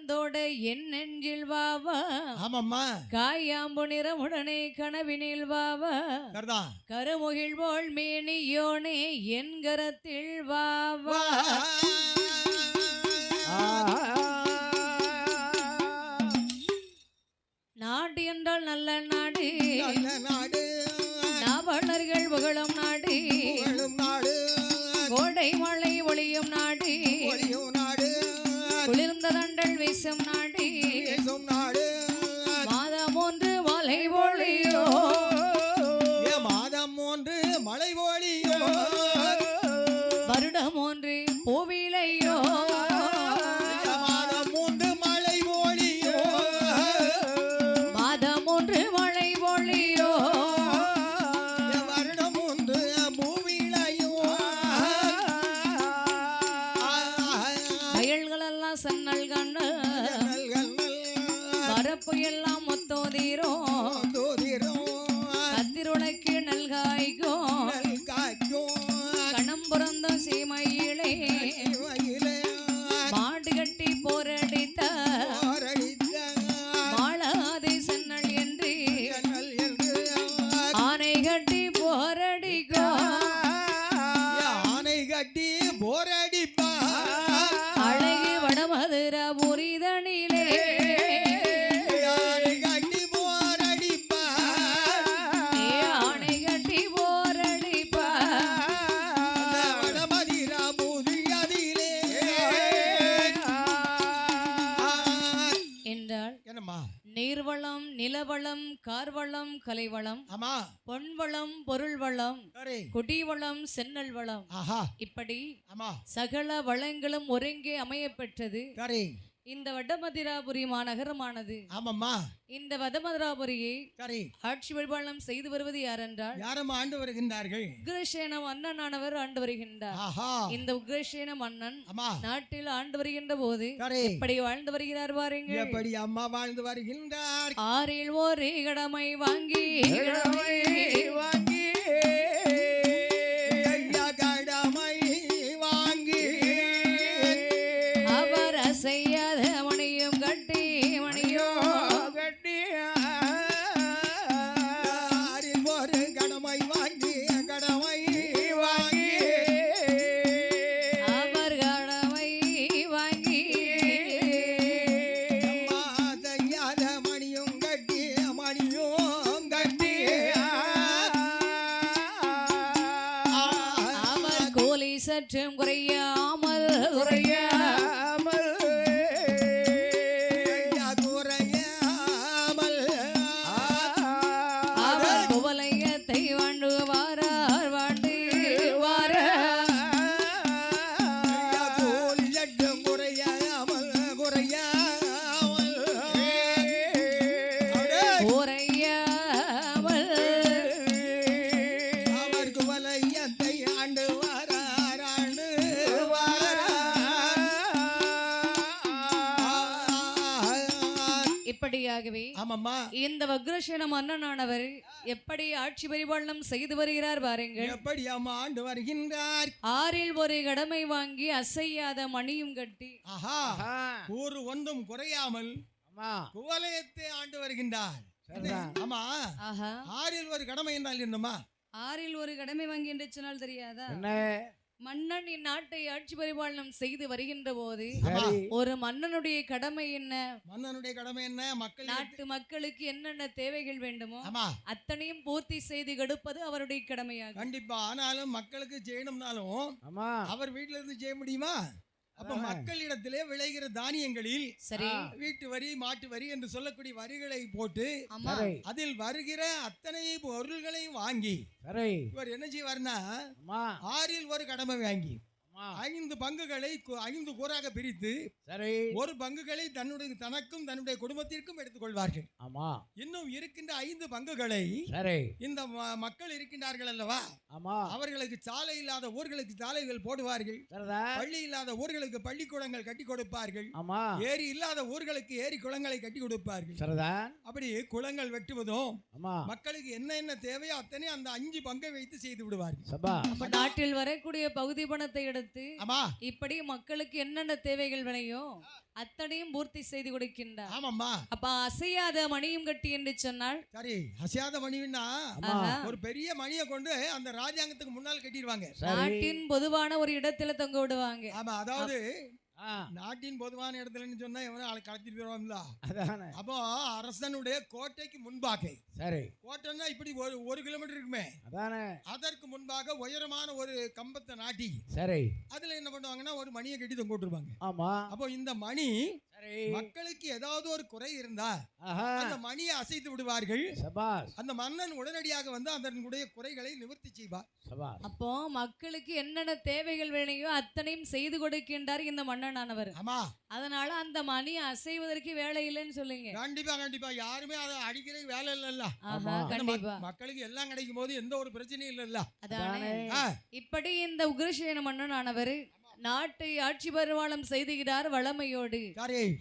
வந்தோட என் நெஞ்சில் வாவா. ஆமாம்மா. காயாம்பு நிறமுடனே கனவினில் வாவா. கருமுகில் போல் மேனியோனே என் கரத்தில் வாவா. நாடு என்றால் நல்ல நாடு, நாவலர்கள் புகழும் நாடு, கோடை மழை ஒளியும் நாடு, குளிர்ந்த தண்டல் வீசும் நாடு, மாதம் ஒன்று மலை ஒளியோ, மாதம் ஒன்று மலை ஒளியோ, வருடம் ஒன்று பூவிலையோ, வரப்பு எல்லாம் மொத்தோதீரோ, கத்திருளைக்கு நல்காய்கோ, கணம் பிறந்த சீமையிலே மாடு கட்டி போரடித்த மாளாதே சென்னல் என்று ஆனை கட்டி போரடிக்கோ, ஆனை கட்டி போரடிப்பா அழகி வடமதுர புரிதனிலே நீர்வளம், நிலவளம், கார்வளம், கலைவளம், பொன்வளம், பொருள் வளம், குடிவளம், சென்னல் வளம், இப்படி சகல வளங்களும் ஒருங்கே அமைய பெற்றது இந்த வடமதுராபுரி மாநகரமானது. இந்த வடமதுராபுரியை ஆட்சி பரிபாலனம் செய்து வருவது யாரென்றால் ஆண்டு வருகின்றார்கள். உக்ரசேன மன்னனானவர் ஆண்டு வருகின்றார். இந்த உக்ரசேன மன்னன் நாட்டில் ஆண்டு வருகின்ற போது எப்படி வாழ்ந்து வருகிறார் பாருங்கள். எப்படி அம்மா வாழ்ந்து வருகின்றார். ஆறில் ஒரு கடமை வாங்கி அவர் செய்யாத மணியும் கட்டி மணியோ கட்டி ஒரு கடமை வாங்கி அவர் கடமை வாங்கி செய்யாத மணியும் கட்டி அவர் கூலி சற்றும் குறையாமல் இப்படியாகவே இந்த வக்ரசேன மன்னனானவர் எப்படி ஆட்சி பரிபாலனம் செய்து வருகிறார் பாருங்கள். எப்படி அம்மா ஆண்டு வருகின்றார். ஆறில் ஒரு கடமை வாங்கி அசையாத மணியும் கட்டி கூறு ஒன்றும் குறையாமல் குவலயத்தை ஆண்டு வருகின்றார். ஆமா, ஆறில் ஒரு கடமை என்றால் என்னமா? ஆறில் ஒரு கடமை வாங்கி என்று சொன்னால் தெரியாதா? மன்னன் இந்நாட்டை ஆட்சி பரிபாலனம் செய்து வருகின்ற போது ஒரு மன்னனுடைய கடமை என்ன? மன்னனுடைய கடமை என்ன? மக்கள் நாட்டு மக்களுக்கு என்னென்ன தேவைகள் வேண்டுமோ அத்தனையும் பூர்த்தி செய்து கொடுப்பது அவருடைய கடமையாகும். கண்டிப்பா. ஆனாலும் மக்களுக்கு செய்யணும்னாலும் அவர் வீட்டில இருந்து செய்ய முடியுமா? அப்ப மக்களிடத்திலே விளைகிற தானியங்களில் சரி வீட்டு வரி, மாட்டு வரி என்று சொல்லக்கூடிய வரிகளை போட்டு அதில் வருகிற அத்தனை பொருள்களையும் வாங்கி இவர் என்ன செய்வார்னா ஆறில் ஒரு கடமை வாங்கி 5 பங்குகளை 5 கூறாக பிரித்து ஒரு பங்குகளை தனக்கும் தன்னுடைய குடும்பத்திற்கும் எடுத்துக் கொள்வார்கள். இன்னும் இருக்கின்ற 5 பங்குகளை இந்த மக்கள் இருக்கின்றார்கள் அல்லவா, அவர்களுக்கு சாலை இல்லாத ஊர்களுக்கு சாலைகள் போடுவார்கள், பள்ளி இல்லாத ஊர்களுக்கு பள்ளிக்கூடங்கள் கட்டி கொடுப்பார்கள், ஏரி இல்லாத ஊர்களுக்கு ஏரி குளங்களை கட்டி கொடுப்பார்கள். அப்படி குளங்கள் வெட்டுவதும் மக்களுக்கு என்ன தேவையோ அத்தனை அந்த 5 பங்கை வைத்து செய்து விடுவார்கள். நாட்டில் வரக்கூடிய பகுதி பணத்தை எடுத்து கொடுத்து ஆமா இப்படி மக்களுக்கு என்னென்ன தேவைகள் விளையோ அத்தனையும் பூர்த்தி செய்து கொடுக்கின்றார். ஆமாம்மா. அப்ப அசையாத மணியும் கட்டி என்று சொன்னால் சரி, அசையாத மணின்னா ஒரு பெரிய மணியை கொண்டு அந்த ராஜாங்கத்துக்கு முன்னால் கட்டிடுவாங்க. நாட்டின் பொதுவான ஒரு இடத்துல தொங்க விடுவாங்க. ஆமா, அதாவது நாட்டின் பொதுவான இடத்துலன்னு சொன்னா எவனும் ஆளை கடத்திட்டு போயிருவாங்களா. அப்போ அரசனுடைய கோட்டைக்கு முன்பாக, சரி, கோட்டைன்னா இப்படி ஒரு கிலோமீட்டர் இருக்குமே, அதானே, அதற்கு முன்பாக உயரமான ஒரு கம்பத்தை நாட்டி, சரி, அதுல என்ன பண்ணுவாங்கன்னா ஒரு மணியை கட்டி தொங்க விட்டுருவாங்க. ஆமா. அப்போ இந்த மணி மக்களுக்கு ஏதாவது ஒரு குறை இருந்தா அந்த மணியை அசைத்து விடுவார்கள். அந்த மன்னன் உடனடியாக வந்து அதனுடைய குறைகளை நிவர்த்தி செய்வார். அப்போ மக்களுக்கு என்னென்ன தேவைகள் வேணையோ அத்தனையும் செய்து கொடுக்கின்றார் இந்த மன்னனானவர். ஆமா. அதனால அந்த மணி அசைவதற்கு வேலை இல்லைன்னு சொல்லுங்க. கண்டிப்பா கண்டிப்பா, யாருமே அதை அடிக்கிறதுக்கு வேலை இல்லல்ல. கண்டிப்பா மக்களுக்கு எல்லாம் கிடைக்கும் போது எந்த ஒரு பிரச்சனையும் இல்லல்ல. அதானே. இப்படி இந்த உக்ரசேன மன்னனானவர் நாட்டை ஆட்சி பரிமாணம் செய்துகிறார் வளமையோடு.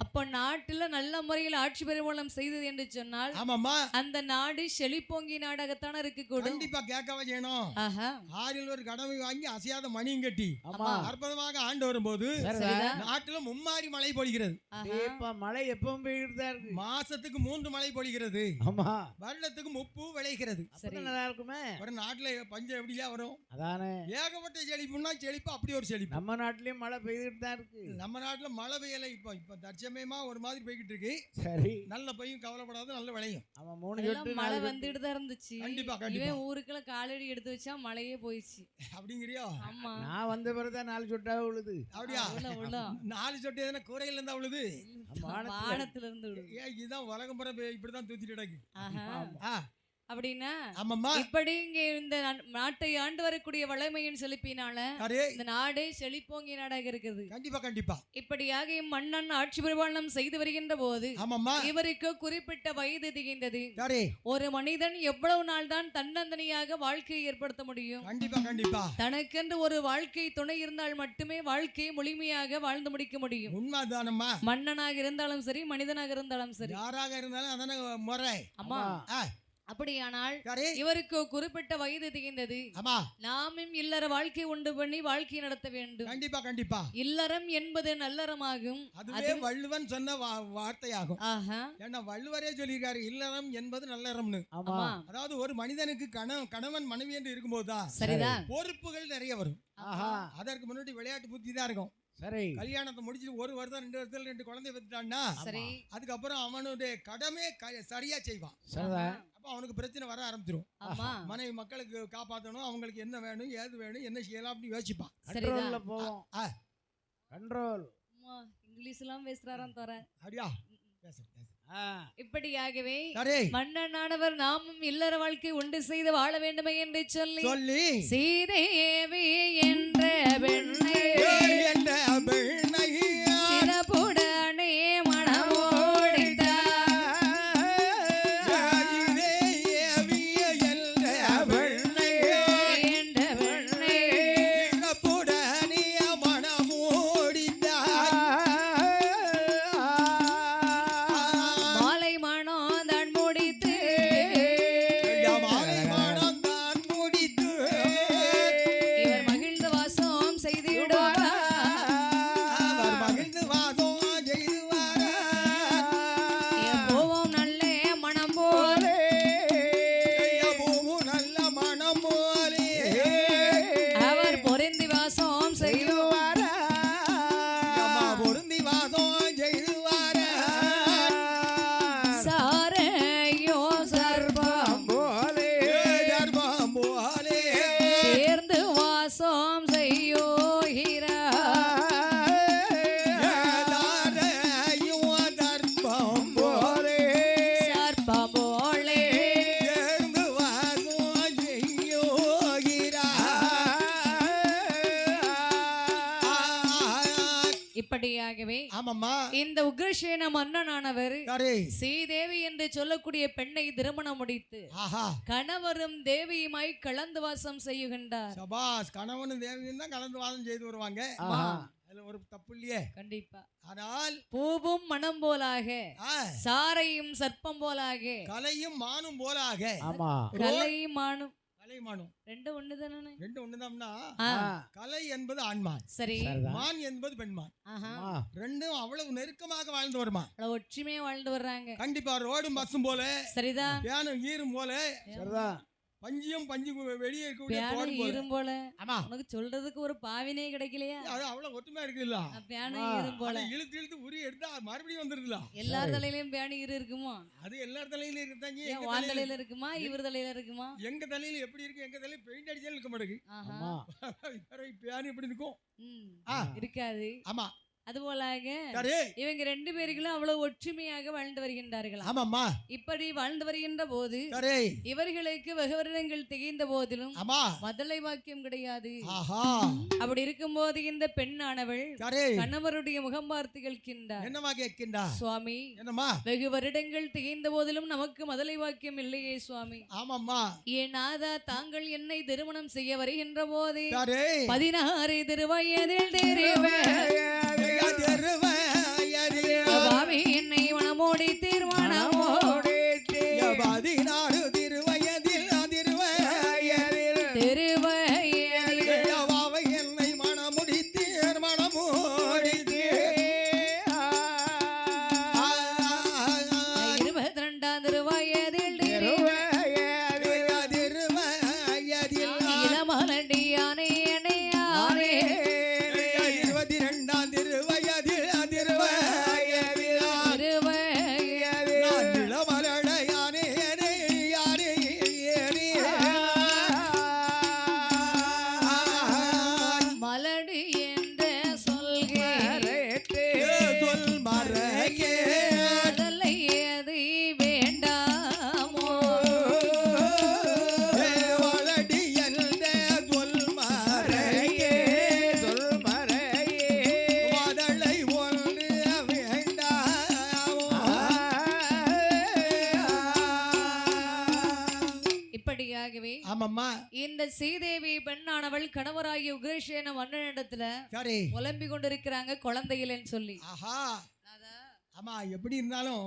அப்ப நாட்டுல நல்ல முறையில் ஆட்சி பரிமாணம் செய்தது என்று சொன்னால் அந்த நாடு செழிப்போங்கி நாடாகத்தானே இருக்கு கூட. கண்டிப்பா கேட்கவே செய்யணும். ஆறில் ஒரு கடமை வாங்கி அசையாத மணியும் கட்டி அற்புதமாக ஆண்டு வரும்போது நாட்டுல மும்மாரி மழை பொழிகிறது. மழை எப்பவும் பெய்யுறதா இருக்கு. மாசத்துக்கு 3 மழை பொழிகிறது. வருடத்துக்கு 30 விளைகிறது. நல்லா இருக்குமே. ஒரு நாட்டுல பஞ்சம் எப்படியா வரும். அதானே. ஏகப்பட்ட செழிப்புன்னா செழிப்பு அப்படி ஒரு செழிப்பு. நம்ம நாட்டிலயும் மழை பெய்துட்டு தான் இருக்கு. நம்ம நாட்டுல மழை பெய்யல. இப்ப தற்சமயமா ஒரு மாதிரி பெய்கிட்டு இருக்கு. சரி, நல்ல பெய்யும், கவலைப்படாத, நல்ல விளையும். அவன் 3 சொட்டு மழை வந்துட்டு தான் இருந்துச்சு. கண்டிப்பா கண்டிப்பா. இவன் ஊருக்குள்ள காலடி எடுத்து வச்சா மழையே போயிடுச்சு. அப்படிங்கறியோ? ஆமா. நான் வந்த பிறகுதான் 4 சொட்டா விழுது. அப்படியா? 4 சொட்டு எதனா கூரையில இருந்தா விழுது? வானத்துல இருந்து விழுது. இதுதான் உலகம் புற இப்படிதான் தூத்திட்டு கிடக்கு. அப்படின்னா ஆமாம்மா. இப்படி இங்க இந்த நாட்டை ஆண்டு வரக்கூடிய வளமையின் செழிப்பினால இந்த நாடே செழிப்போங்கிய நாடாக இருக்குது. கண்டிப்பா கண்டிப்பா. இப்படியாக மன்னன் ஆட்சி பரிபாலனம் செய்து வருகின்ற போது இவருக்கு குறிப்பிட்ட வயது திகின்றது. ஒரு மனிதன் எவ்வளவு நாள் தான் தன்னந்தனியாக வாழ்க்கையை ஏற்படுத்த முடியும்? கண்டிப்பா கண்டிப்பா. தனக்கென்று ஒரு வாழ்க்கை துணை இருந்தால் மட்டுமே வாழ்க்கையை முழுமையாக வாழ்ந்து முடிக்க முடியும். உண்மைதானம்மா. மன்னனாக இருந்தாலும் சரி, மனிதனாக இருந்தாலும் சரி, யாராக இருந்தாலும் அதான முறை. ஆமா. அப்படியானால் இவருக்கு குறிப்பிட்ட வயது திகின்றது. நாமும் இல்லற வாழ்க்கை உண்டு பண்ணி வாழ்க்கை நடத்த வேண்டும். கண்டிப்பா கண்டிப்பா. இல்லறம் என்பது நல்லறமாகும். அதுவே வள்ளுவன் சொன்ன வார்த்தையாகும். ஏன்னா வள்ளுவரே சொல்லியிருக்காரு இல்லறம் என்பது நல்லறம்னு. அதாவது ஒரு மனிதனுக்கு கணவன் மனைவி என்று இருக்கும்போதுதான் சரிதான் பொறுப்புகள் நிறைய வரும். அதற்கு முன்னாடி விளையாட்டு புத்தி தான் இருக்கும். சரி, கல்யாணத்தை முடிச்சுட்டு 1 வருஷம் 2 வருஷத்துல 2 குழந்தை பெற்றுட்டான்னா அதுக்கப்புறம் அவனுடைய கடமை சரியா செய்வான். அப்ப அவனுக்கு பிரச்சனை வர ஆரம்பிச்சிடும். மனைவி மக்களுக்கு காப்பாற்றணும், அவங்களுக்கு என்ன வேணும், ஏது வேணும், என்ன செய்யலாம் அப்படின்னு யோசிப்பான். கண்ட்ரோல்ல போவோம். கண்ட்ரோல். இங்கிலீஷ் எல்லாம் பேசுறாராம் தர. அப்படியா? இப்படியாகவே மன்னனானவர் நாமும் இல்லற வாழ்க்கை உண்டு செய்து வாழ வேண்டுமே என்று சொல்லி சீதேவி என்ற பெண்ணை சிறப்புடனே இந்த உக்ரசேன மன்னனானவர் ஸ்ரீதேவி என்று சொல்லக்கூடிய பெண்ணை திருமணம் முடித்து கணவரும் தேவியுமாய் கலந்து வாசம் செய்யுகின்றார். கணவனும் தேவியும் தான் கலந்து வாசம் செய்து வருவாங்க. அதுல ஒரு தப்பு இல்லையே. கண்டிப்பா. ஆனால் பூவும் மனம் போலாக, சாரையும் சர்ப்பம் போலாக, கலையும் மானும் போலாக. கலையும் மானும் கலைமானும் ரெண்டும் ஒண்ணுதானே? ரெண்டு ஒண்ணுதான்னா ஆ, கலை என்பது ஆண்மான், சரி. மான் என்பது பெண்மான். ஆஹா, ரெண்டும் அவ்வளவு நெருக்கமாக வாழ்ந்து வருமா. அவ்வளவு ஒற்றுமையா வாழ்ந்து வர்றாங்க. கண்டிப்பா ரோடும் பஸ்ஸும் போல, சரிதான். பியானும் ஈரும் போல, சரிதான். பஞ்சு வெளியே இருக்கக்கூடிய பியானு தோடு போல. ஈரும் போல. ஆமா, உனக்கு சொல்றதுக்கு ஒரு பாவினே கிடைக்கலையா? அது அவ்வளவு ஒற்றுமையா இருக்குல்ல. பியானு ஈரும் போல. அதை இழுத்து இழுத்து உரி எடுத்தா மறுபடியும் வந்துருதுல. எல்லார் தலையிலயும் பியானு ஈரு இருக்குமா? அது எல்லார் தலையில இருக்குதாங்க. ஏன் உன் தலையில இருக்குமா, இவர் தலையில இருக்குமா? எங்க தலையில எப்படி இருக்கு, எங்க தலையில பெயிண்ட் அடிச்சாலும் இருக்க மாட்டேங்குது. ஆஹா, பியானு எப்படி இருக்கும்? இருக்காது. ஆமா, அது போலாக சரி. இவங்க ரெண்டு பேர்களும் அவ்வளவு ஒற்றுமையாக வாழ்ந்து வருகின்றார்கள். ஆமாம்மா, இப்படி வாழ்ந்து வருகின்ற போது சரி. இவர்களுக்கு வெகு வருடங்கள் திகைந்த போதிலும் ஆமா, மதலை வாக்கியம் கிடையாது. ஆஹா, அப்படி இருக்கும்போது இந்த பெண்ணானவள் சரி. கணவருடைய முகம் பார்த்து கேட்கின்றார், என்னமா கேட்கின்றா? சுவாமி, என்னம்மா? வெகு வருடங்கள் திகைந்த போதிலும் நமக்கு மதலை வாக்கியம் இல்லையே சுவாமி. ஆமாம்மா, ஏன் நாதா, தாங்கள் என்னை திருமணம் செய்ய வருகின்ற போது சரி. 16 திருவயதில் பாவி என்னை மனமோடி தீர்மானமோடி 16 திருவயதில் திருவயதில் என்னை மனமுடி தீர்மானமோடி 22 திருவயதில் இளமலடியானே அணையானே 22 திருவயதில் மலடி என்று சொல்கிறே சொல் மறையே அதல்லை எதை வேண்டாமோ வளடி என்ற சொல் மறையே மதலை ஒன்று வேண்டாமோ. இப்படியாகவே ஆமாம்மா, இந்த சீதேவி பெண்ணானவள் கணவராகிய உக்ரசேன மன்னனிடத்துல சரி. புலம்பிக் கொண்டிருக்கிறாங்க குழந்தை இல்லைன்னு சொல்லி. ஆஹா, ஆமா. எப்படி இருந்தாலும்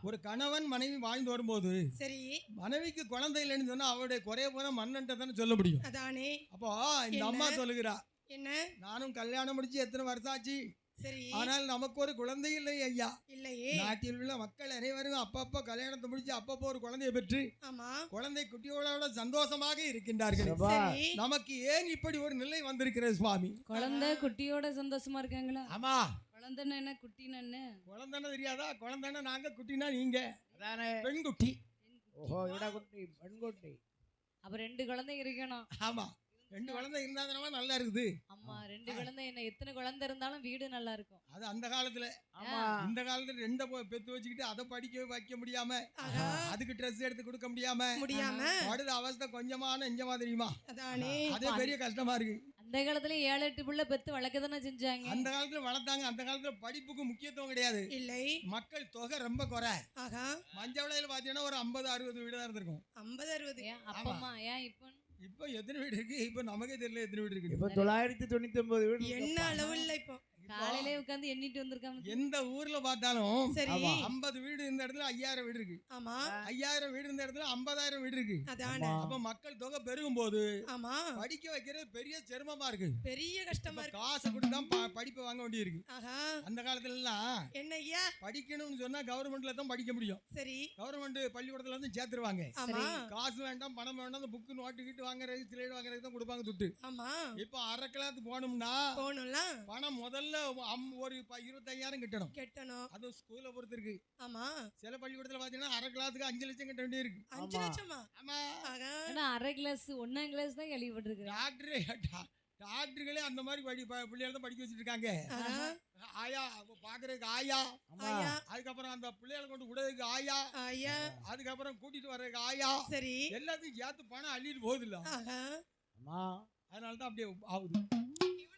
ஒரு கணவன் மனைவி வாழ்ந்து வரும்போது சரி, மனைவிக்கு குழந்தை இல்லைன்னு சொன்னா அவருடைய குறைய போற மன்னன்ட்ட தானே சொல்ல முடியும். அதானே. அப்போ இந்த அம்மா சொல்லுகிறா, என்ன? நானும் கல்யாணம் முடிச்சு எத்தனை வருஷம் ஆச்சு, சரி, ஆனால் நமக்கு ஒரு குழந்தை இல்லை ஐயா. இல்லையே. நாட்டில் உள்ள மக்கள் அனைவரும் அப்பப்போ கல்யாணத்தை முடிச்சு அப்பப்போ ஒரு குழந்தையை பெற்று ஆமா, குழந்தை குட்டியோட சந்தோஷமாக இருக்கின்றார்கள். சரி. நமக்கு ஏன் இப்படி ஒரு நிலை வந்திருக்கிறது சுவாமி? குழந்தை குட்டியோட சந்தோஷமா இருக்காங்களா? ஆமா, குழந்தைன்னா என்ன, குட்டின்னு என்ன? குழந்தைன்னா தெரியாதா? குழந்தைன்னா நாங்க, குட்டினா நீங்க. அதானே. பெண் குட்டி. ஓஹோ, இவட குட்டி, பெண் குட்டி. அப்ப 2 குழந்தை இருக்கணும். ஆமா, 2 குழந்தை இருந்தாதானமா நல்லா இருக்குது. அம்மா, 2 குழந்தை என்ன, எத்தனை குழந்தை இருந்தாலும் வீடு நல்லா இருக்கும். அது அந்த காலத்துல. ஆமா, இந்த காலத்துல 2 பெத்து வச்சுக்கிட்டு அதை படிக்க வைக்க முடியாம, ஆஹா, அதுக்கு ட்ரெஸ் எடுத்து கொடுக்க முடியாம படுத அவஸ்தை கொஞ்சமான நெஞ்சமா தெரியுமா? அதானே. அதே பெரிய கஷ்டமா இருக்கு. அந்த காலத்துல 7-8 பிள்ளை பெத்து வளர்க்க தானே செஞ்சாங்க. அந்த காலத்துல வளர்த்தாங்க. அந்த காலத்துல படிப்புக்கு முக்கியத்துவம் கிடையாது. இல்லை. மக்கள் தொகை ரொம்ப குறை. ஆஹா, மஞ்சவளையில பாத்தீங்கன்னா ஒரு 50-60 வீடு தான் இருந்திருக்கும். 50-60. ஏன் அப்பமா, ஏன் இப்ப இப்ப எத்தனை வீடு இருக்கு? இப்ப நமக்கே தெரியல எத்தனை வீடு இருக்கு. இப்ப 999 வீடு என்ன அளவு இல்ல இப்போ. காலையிலே உட்கார்ந்து எண்ணிட்டு வந்திருக்காங்க. எந்த ஊர்ல பார்த்தாலும் சரி, 50 வீடு இருந்த இடத்துல 5000 வீடு இருக்கு. ஆமா, 5000 வீடு இருந்த இடத்துல 50000 வீடு இருக்கு. அதானே. அப்ப மக்கள் தொகை பெருகும் போது ஆமா, படிக்க வைக்கிறது பெரிய சிரமமா இருக்கு. பெரிய கஷ்டமா இருக்கு. காசை கொடுத்து தான் படிப்பை வாங்க வேண்டி இருக்கு. ஆஹா, அந்த காலத்துல எல்லாம் என்ன ஐயா? படிக்கணும்னு சொன்னா கவர்மெண்ட்ல தான் படிக்க முடியும். சரி, கவர்மெண்ட் பள்ளிக்கூடத்துல வந்து சேர்த்துருவாங்க. ஆமா, காசு வேண்டாம், பணம் வேண்டாம், அந்த புக்கு நோட்டு கிட்டு வாங்குறது, ஸ்லேட் வாங்குறதுக்கு தான் கொடுப்பாங்க துட்டு. ஆமா. இப்ப அரை கிளாஸ் போகணும்னா பணம் முதல்ல ஒரு 25,000 கட்டணும். அது ஸ்கூல்ல பொறுத்து இருக்கு. ஆமா, சில பள்ளிக்கூடத்துல பாத்தீங்கன்னா அரை கிளாஸுக்கு 5 லட்சம் கட்ட வேண்டி இருக்கு. 5 லட்சமா? ஆமா. ஆனா அரை கிளாஸ் 1ஆம் கிளாஸ் தான் கேள்விப்பட்டிருக்கேன். டாக்டர்களே அந்த மாதிரி பிள்ளைகளை தான் படிக்க வச்சுட்டு இருக்காங்க. ஆயா பாக்குறதுக்கு ஆயா, அதுக்கப்புறம் அந்த பிள்ளைகளை கொண்டு விடுறதுக்கு ஆயா, அதுக்கப்புறம் கூட்டிட்டு வர்றதுக்கு ஆயா. சரி, எல்லாத்தையும் சேர்த்து பணம் அள்ளிட்டு போகுது இல்ல. அதனாலதான் அப்படியே ஆகுது.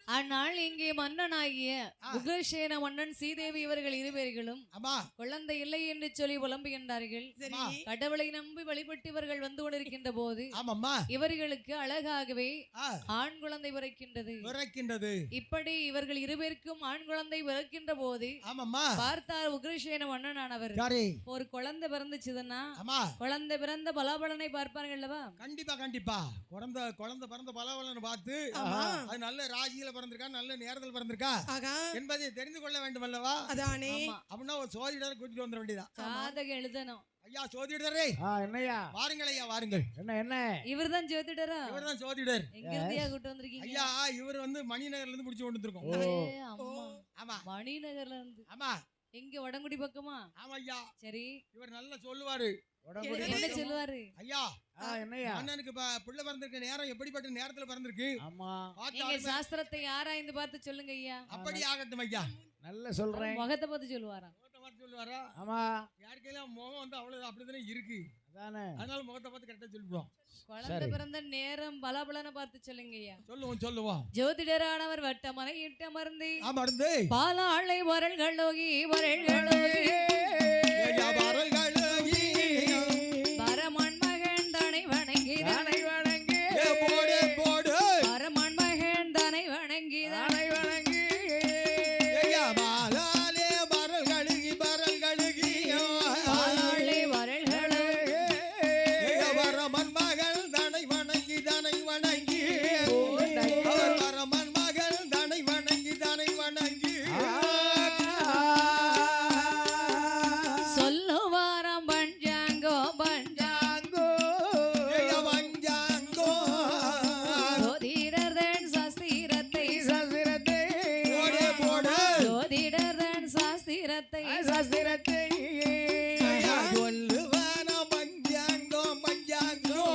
ஆனால் இங்கே மன்னனாகிய உக்ரசேன மன்னன் சீதேவி இவர்கள் இருவர்களும் ஆமா குழந்தை இல்லை என்று சொல்லி புலம்புகின்றார்கள். சரி கடவுளை நம்பி வழிபட்டு இவர்கள் வந்து கொண்டிருக்கின்ற போது ஆமாம்மா இவர்களுக்கு அழகாகவே ஆ, ஆண் குழந்தை பிறக்கின்றது. பிறக்கின்றது. இப்படி இவர்கள் இருவருக்கும் ஆண் குழந்தை பிறக்கின்ற போது ஆமாம்மா பார்த்தார் உக்ரசேன மன்னனானவர் சரி ஒரு குழந்தை பிறந்துச்சுதுன்னா ஆமா குழந்தை பிறந்த பலாபலனை பார்ப்பார்கள் அல்லவா? கண்டிப்பா கண்டிப்பா குழந்தை குழந்தை பிறந்த பலவலன்னு பார்த்து ஆமா. அது நல்ல ராசியில பிறந்திருக்கா நல்ல நேரத்தில் பிறந்திருக்கா ஆகா என்பதை தெரிந்து கொள்ள வேண்டும் அல்லவா? அதானே ஆமா. அப்படின்னா ஒரு சோதிடரை கூட்டிட்டு வந்துட வேண்டியதான். ஜாதகம் எழுதணும். ஐயா சோதிடரே என்னய்யா வாருங்கள் ஐயா வாருங்கள். என்ன இவர்தான் ஜோதிடரா? இவர்தான் சோதிடர். எங்க இருந்தியா கூட்டு வந்திருக்கீங்க? ஐயா இவர் வந்து மணிநகர்ல இருந்து முடிச்சு கொண்டு வந்திருக்கோம். ஏ, அம்மா. ஆமா மணிநகர்ல இருந்து ஆமா எங்க வடங்குடி பக்கமா? ஆமா ஐயா சரி இவர் நல்லா சொல்லுவாரு. என்ன சொல்லுவாரு? ஐயா என்னய்யா அண்ணனுக்கு பிள்ளை பிறந்திருக்க நேரம் எப்படிப்பட்ட நேரத்துல பிறந்திருக்கு ஆமா பார்த்து நீங்க ஆளுமை- சாஸ்திரத்தை ஆராய்ந்து பார்த்து சொல்லுங்க ஐயா. அப்படி ஆகட்டும் ஐயா. நல்ல சொல்றேன் முகத்தை பார்த்து சொல்லுவாராம். முகத்தை பார்த்து சொல்லுவாரா? ஆமா யாருக்கையெல்லாம் முகம் வந்து அவ்வளவு அப்படித்தானே இருக்கு. அதானே அதனால முகத்தை பார்த்து கரெக்டா சொல்லிவிடுவோம். குழந்தை பிறந்த நேரம் பலாபலனை பார்த்து சொல்லுங்க ஐயா. சொல்லுவோம் ஜோதிடரானவர் வட்டமனை இட்டு அமர்ந்து ஆமா இருந்து பாலாளை வரல்களோகி வரல்களோகி பரமன் மகன் தனை வணங்கி வணங்கி போடு போடு பரமன் மகன் தனை வணங்கி வணங்கி பாலாலே பரல் கழுகி பாலாளை வரல்களோகி வரமன் மகள் தனை வணங்கி அவர் வரமன் மகள் தனை வணங்கி சொல்லுவாராம் பஞ்சாங்கோ பஞ்சாங்கோ வஞ்சாங்கோ ஜோதிடர்தன் சாஸ்திரத்தை போடு போடு ஜோதிடர்தன் சாஸ்திரத்தை சொல்லுவான பஞ்சாங்கோ பஞ்சாங்கோ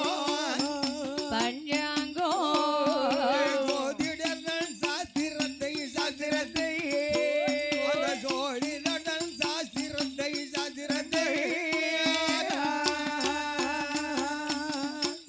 ஜோதிடர்கள் சாஸ்திரத்தை அந்த ஜோதிடர்கள் சாஸ்திரத்தை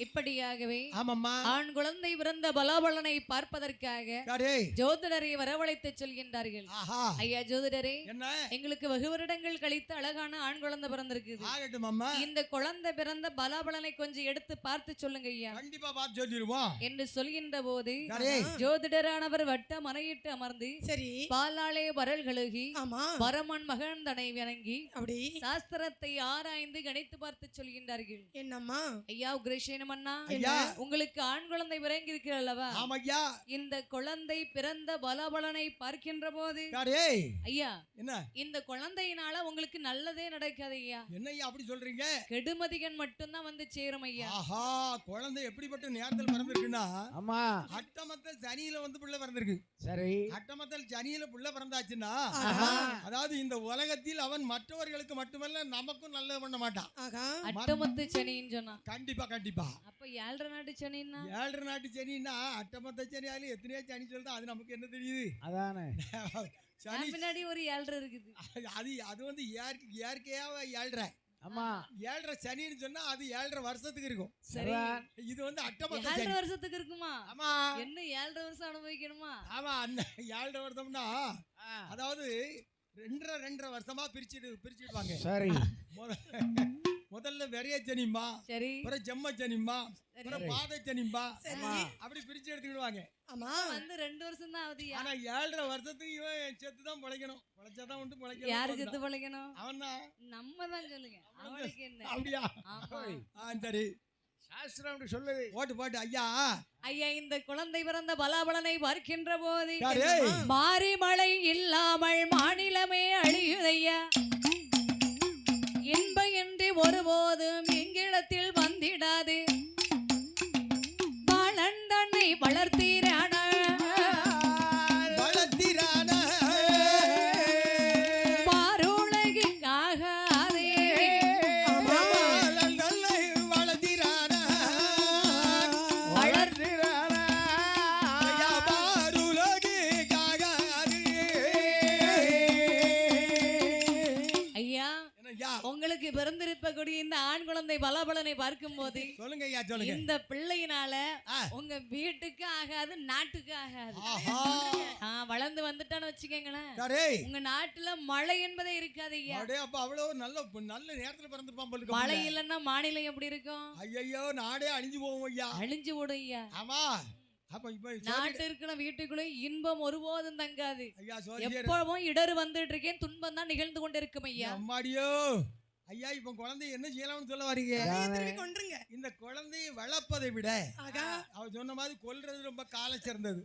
இப்படியாகவே ஆமாம்மா ஆண் குழந்தை பிறந்த பலாபலனை பார்ப்பதற்காக சரி ஜோதிடரை வரவழைத்து சொல்கின்றார்கள். ஆஹா ஐயா ஜோதிடரே என்ன எங்களுக்கு வெகு வருடங்கள் கழித்து அழகான ஆண் குழந்தை பிறந்திருக்குது. ஆகட்டும் அம்மா இந்த குழந்தை பிறந்த பலாபலனை கொஞ்சம் எடுத்து பார்த்து சொல்லுங்க ஐயா கண்டிப்பா பார்த்து சொல்லிடுவோம். என்று சொல்கின்ற போது சரி ஜோதிடரானவர் வட்ட மனையிட்டு அமர்ந்து சரி பாலாளே வரல் கழுகி ஆமா பரமன் மகன் தனை வணங்கி அப்படி சாஸ்திரத்தை ஆராய்ந்து கணித்து பார்த்து சொல்கின்றார்கள். என்னம்மா ஐயா உக்ரசேன மன்னா ஐயா உங்களுக்கு ஆண் குழந்தை பிறங்கி இருக்கிறல்லவா? ஆமையா இந்த குழந்தை பிறந்த பலாபலனை பார்க்கின்ற போது சரி ஐயா என்ன இந்த குழந்தையினால உங்களுக்கு நல்லதே நடக்காது ஐயா. என்னய்யா அப்படி சொல்றீங்க? கெடுமதிகன் மட்டும்தான் வந்து சேரும் ஐயா. ஆஹா குழந்தை எப்படிப்பட்ட நேரத்தில் பிறந்திருக்குன்னா ஆமா அட்டமத்த சனியில வந்து புள்ள பிறந்திருக்கு. சரி அட்டமத்தல் சனியில புள்ள பிறந்தாச்சுன்னா ஆஹா அதாவது இந்த உலகத்தில் அவன் மற்றவர்களுக்கு மட்டுமல்ல நமக்கும் நல்லது பண்ண மாட்டான். ஆகா அட்டமத்து சனின்னு சொன்னா கண்டிப்பா கண்டிப்பா அப்ப 7 நாட்டு சனின்னா 7 நாட்டு சனின்னா அட்டமத்த சனியாலும் எத்தனையோ சனி சொல்றா அது நமக்கு என்ன தெரியுது? அதானே சனி என் பின்னாடி ஒரு 7 இருக்குது. அது வந்து இயற்கையாவ 7.5 ஆமா 7.5 சனின்னு சொன்னா அது 7.5 வருஷத்துக்கு இருக்கும். சரி இது வந்து அட்டமத்த 7 சனி. வருஷத்துக்கு இருக்குமா? ஆமா என்ன 7 வருஷம் அனுபவிக்கணுமா? ஆமா அந்த 7.5 வருஷம்னா அதாவது 2.5 வருஷமா பிரிச்சிடுவாங்க. சரி முதல்ல வெறைய சனிமா சரி அப்புறம் ஜெம்ம சனிமா அப்புறம் பாத சனிமா சரி அப்படி பிரிச்சு எடுத்துக்கிடுவாங்க. ஆமா வந்து 2 வருஷம் தான் ஆகுது. ஆனா 7.5 வருஷத்துக்கு இவன் செத்து தான் பிழைக்கணும். பிழைச்சாதான் உண்டு பிழைக்கணும். யாரு செத்து பழக்கணும்? அவன் தான் நம்ம தான் சொல்லுங்க. அவனுக்கு என்ன? அப்படியா? ஆமா. சரி சாஸ்திரம் அப்படி சொல்லுது. போட்டு ஐயா ஐயா இந்த குழந்தை பிறந்த பலாபலனை பார்க்கின்ற போது யாரு? மாறி மழை இல்லாமல் மாநிலமே அழியுதையா. இன்ப என்று ஒருபோதும் இங்கிடத்தில் வந்திடாது. பாலன் தன்னை வளர்த்தீரான பாருலகிற்காக அதே ஐயா ஐயா உங்களுக்கு பிறந்திருக்கக்கூடிய இந்த ஆண் குழந்தை பலாபலனை பார்க்கும் போது சொல்லுங்க ஐயா சொல்லுங்க. இந்த பிள்ளையினால உங்க வீட்டுக்கு ஆகாது நாட்டுக்கு ஆகாது. வளர்ந்து வந்துட்டான்னு வச்சுக்கோங்களேன், உங்க நாட்டுல மழை என்பதே இருக்காது ஐயா. அப்ப அவ்வளவு நல்ல நேரத்துல பிறந்திருப்பான் போல. மழை இல்லன்னா மாநிலம் எப்படி இருக்கும்? ஐயோ நாடே அழிஞ்சு போவோம் ஐயா. அழிஞ்சு போடும் ஐயா. ஆமா. அப்ப இப்ப நாட்டிற்குள்ள வீட்டுக்குள்ள இன்பம் ஒருபோதும் தங்காது. ஐயா எப்பவும் இடர் வந்துட்டு இருக்கேன், துன்பம் தான் நிகழ்ந்து கொண்டிருக்கும் ஐயா. அம்மாடியோ ஐயா, இப்ப குழந்தை என்ன செய்யலாம்னு சொல்ல வரீங்க? கொன்றுங்க. இந்த குழந்தையை வளர்ப்பதை விட அவ சொன்ன மாதிரி கொல்றது ரொம்ப கால சிறந்தது.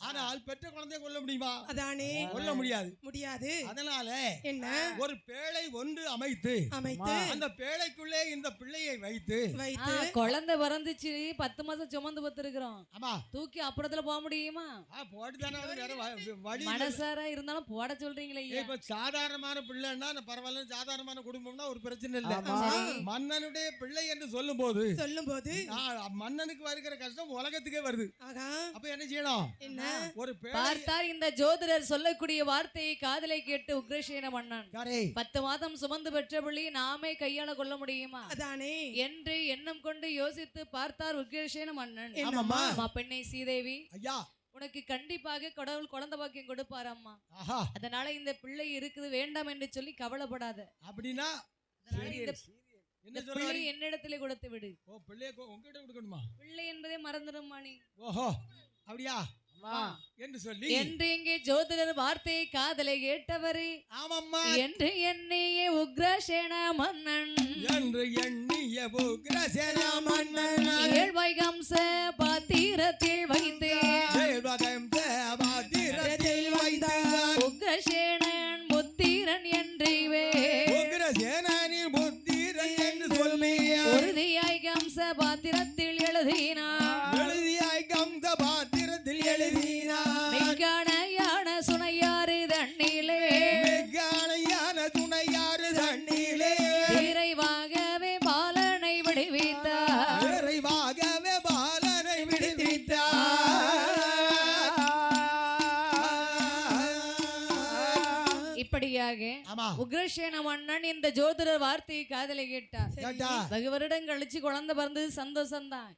ஆனால் பெற்ற குழந்தைய கொல்ல முடியுமா? அதானே, கொல்ல முடியாது. முடியாது. அதனால என்ன, ஒரு பேழை ஒன்று அமைத்து அந்த பேழைக்குள்ளே இந்த பிள்ளையை வைத்து குழந்தை பிறந்துச்சு 10 மாசம் சுமந்து பத்திருக்கிறோம். ஆமா, தூக்கி அப்புறத்துல போக முடியுமா? போட்டுதானே, வேற வழி. மனசார இருந்தாலும் போட சொல்றீங்களே. இப்ப சாதாரணமான பிள்ளைன்னா பரவாயில்ல, சாதாரணமான குடும்பம்னா ஒரு பிரச்சனை இல்லை. மன்னனுடைய பிள்ளை என்று சொல்லும் போது மன்னனுக்கு வருகிற கஷ்டம் உலகத்துக்கே வருது. அப்ப என்ன செய்யணும்? என்ன ஒரு பார்த்தார் இந்த ஜோதிடர் சொல்லக்கூடிய வார்த்தையை காதலை கேட்டு உக்ரசேன மன்னன் 10 மாதம் சுமந்து பெற்ற பிள்ளை நாமே கையாள கொள்ள முடியுமா அதானே என்று எண்ணம் கொண்டு யோசித்து பார்த்தார் உக்ரசேன மன்னன். பெண்ணை சீதேவி, ஐயா உனக்கு கண்டிப்பாக கடவுள் குழந்தை பாக்கியம் கொடுப்பார் அம்மா. அதனால இந்த பிள்ளை இருக்குது வேண்டாம் என்று சொல்லி கவலைப்படாத. அப்படின்னா இந்த பிள்ளை என்னிடத்திலே கொடுத்து விடு. பிள்ளைய உங்ககிட்ட கொடுக்கணுமா? பிள்ளை என்பதே மறந்துடும் மாணி. ஓஹோ, அப்படியா என்று சொல்லி என்று இங்கே ஜோதிடர் வார்த்தையை காதலை கேட்டவர் ஆமம்மா என்று எண்ணிய உக்ரசேன மன்னன் ஏழ்வாய் கம்ச பாத்திரத்தில் வைத்து உக்ரசேனன் புத்திரன் என்றே உறுதியாய் கம்ச பாத்திரத்தில் எழுதினார். மெய்கானையான சுனையாறு தண்ணிலே விரைவாகவே பாலனை விடுவித்தார். இப்படியாக உக்ரசேன மன்னன் இந்த ஜோதிடர் வார்த்தையை காதலை கேட்டார். வெகு வருடம் கழிச்சு குழந்தை பிறந்தது, சந்தோஷம் தான்.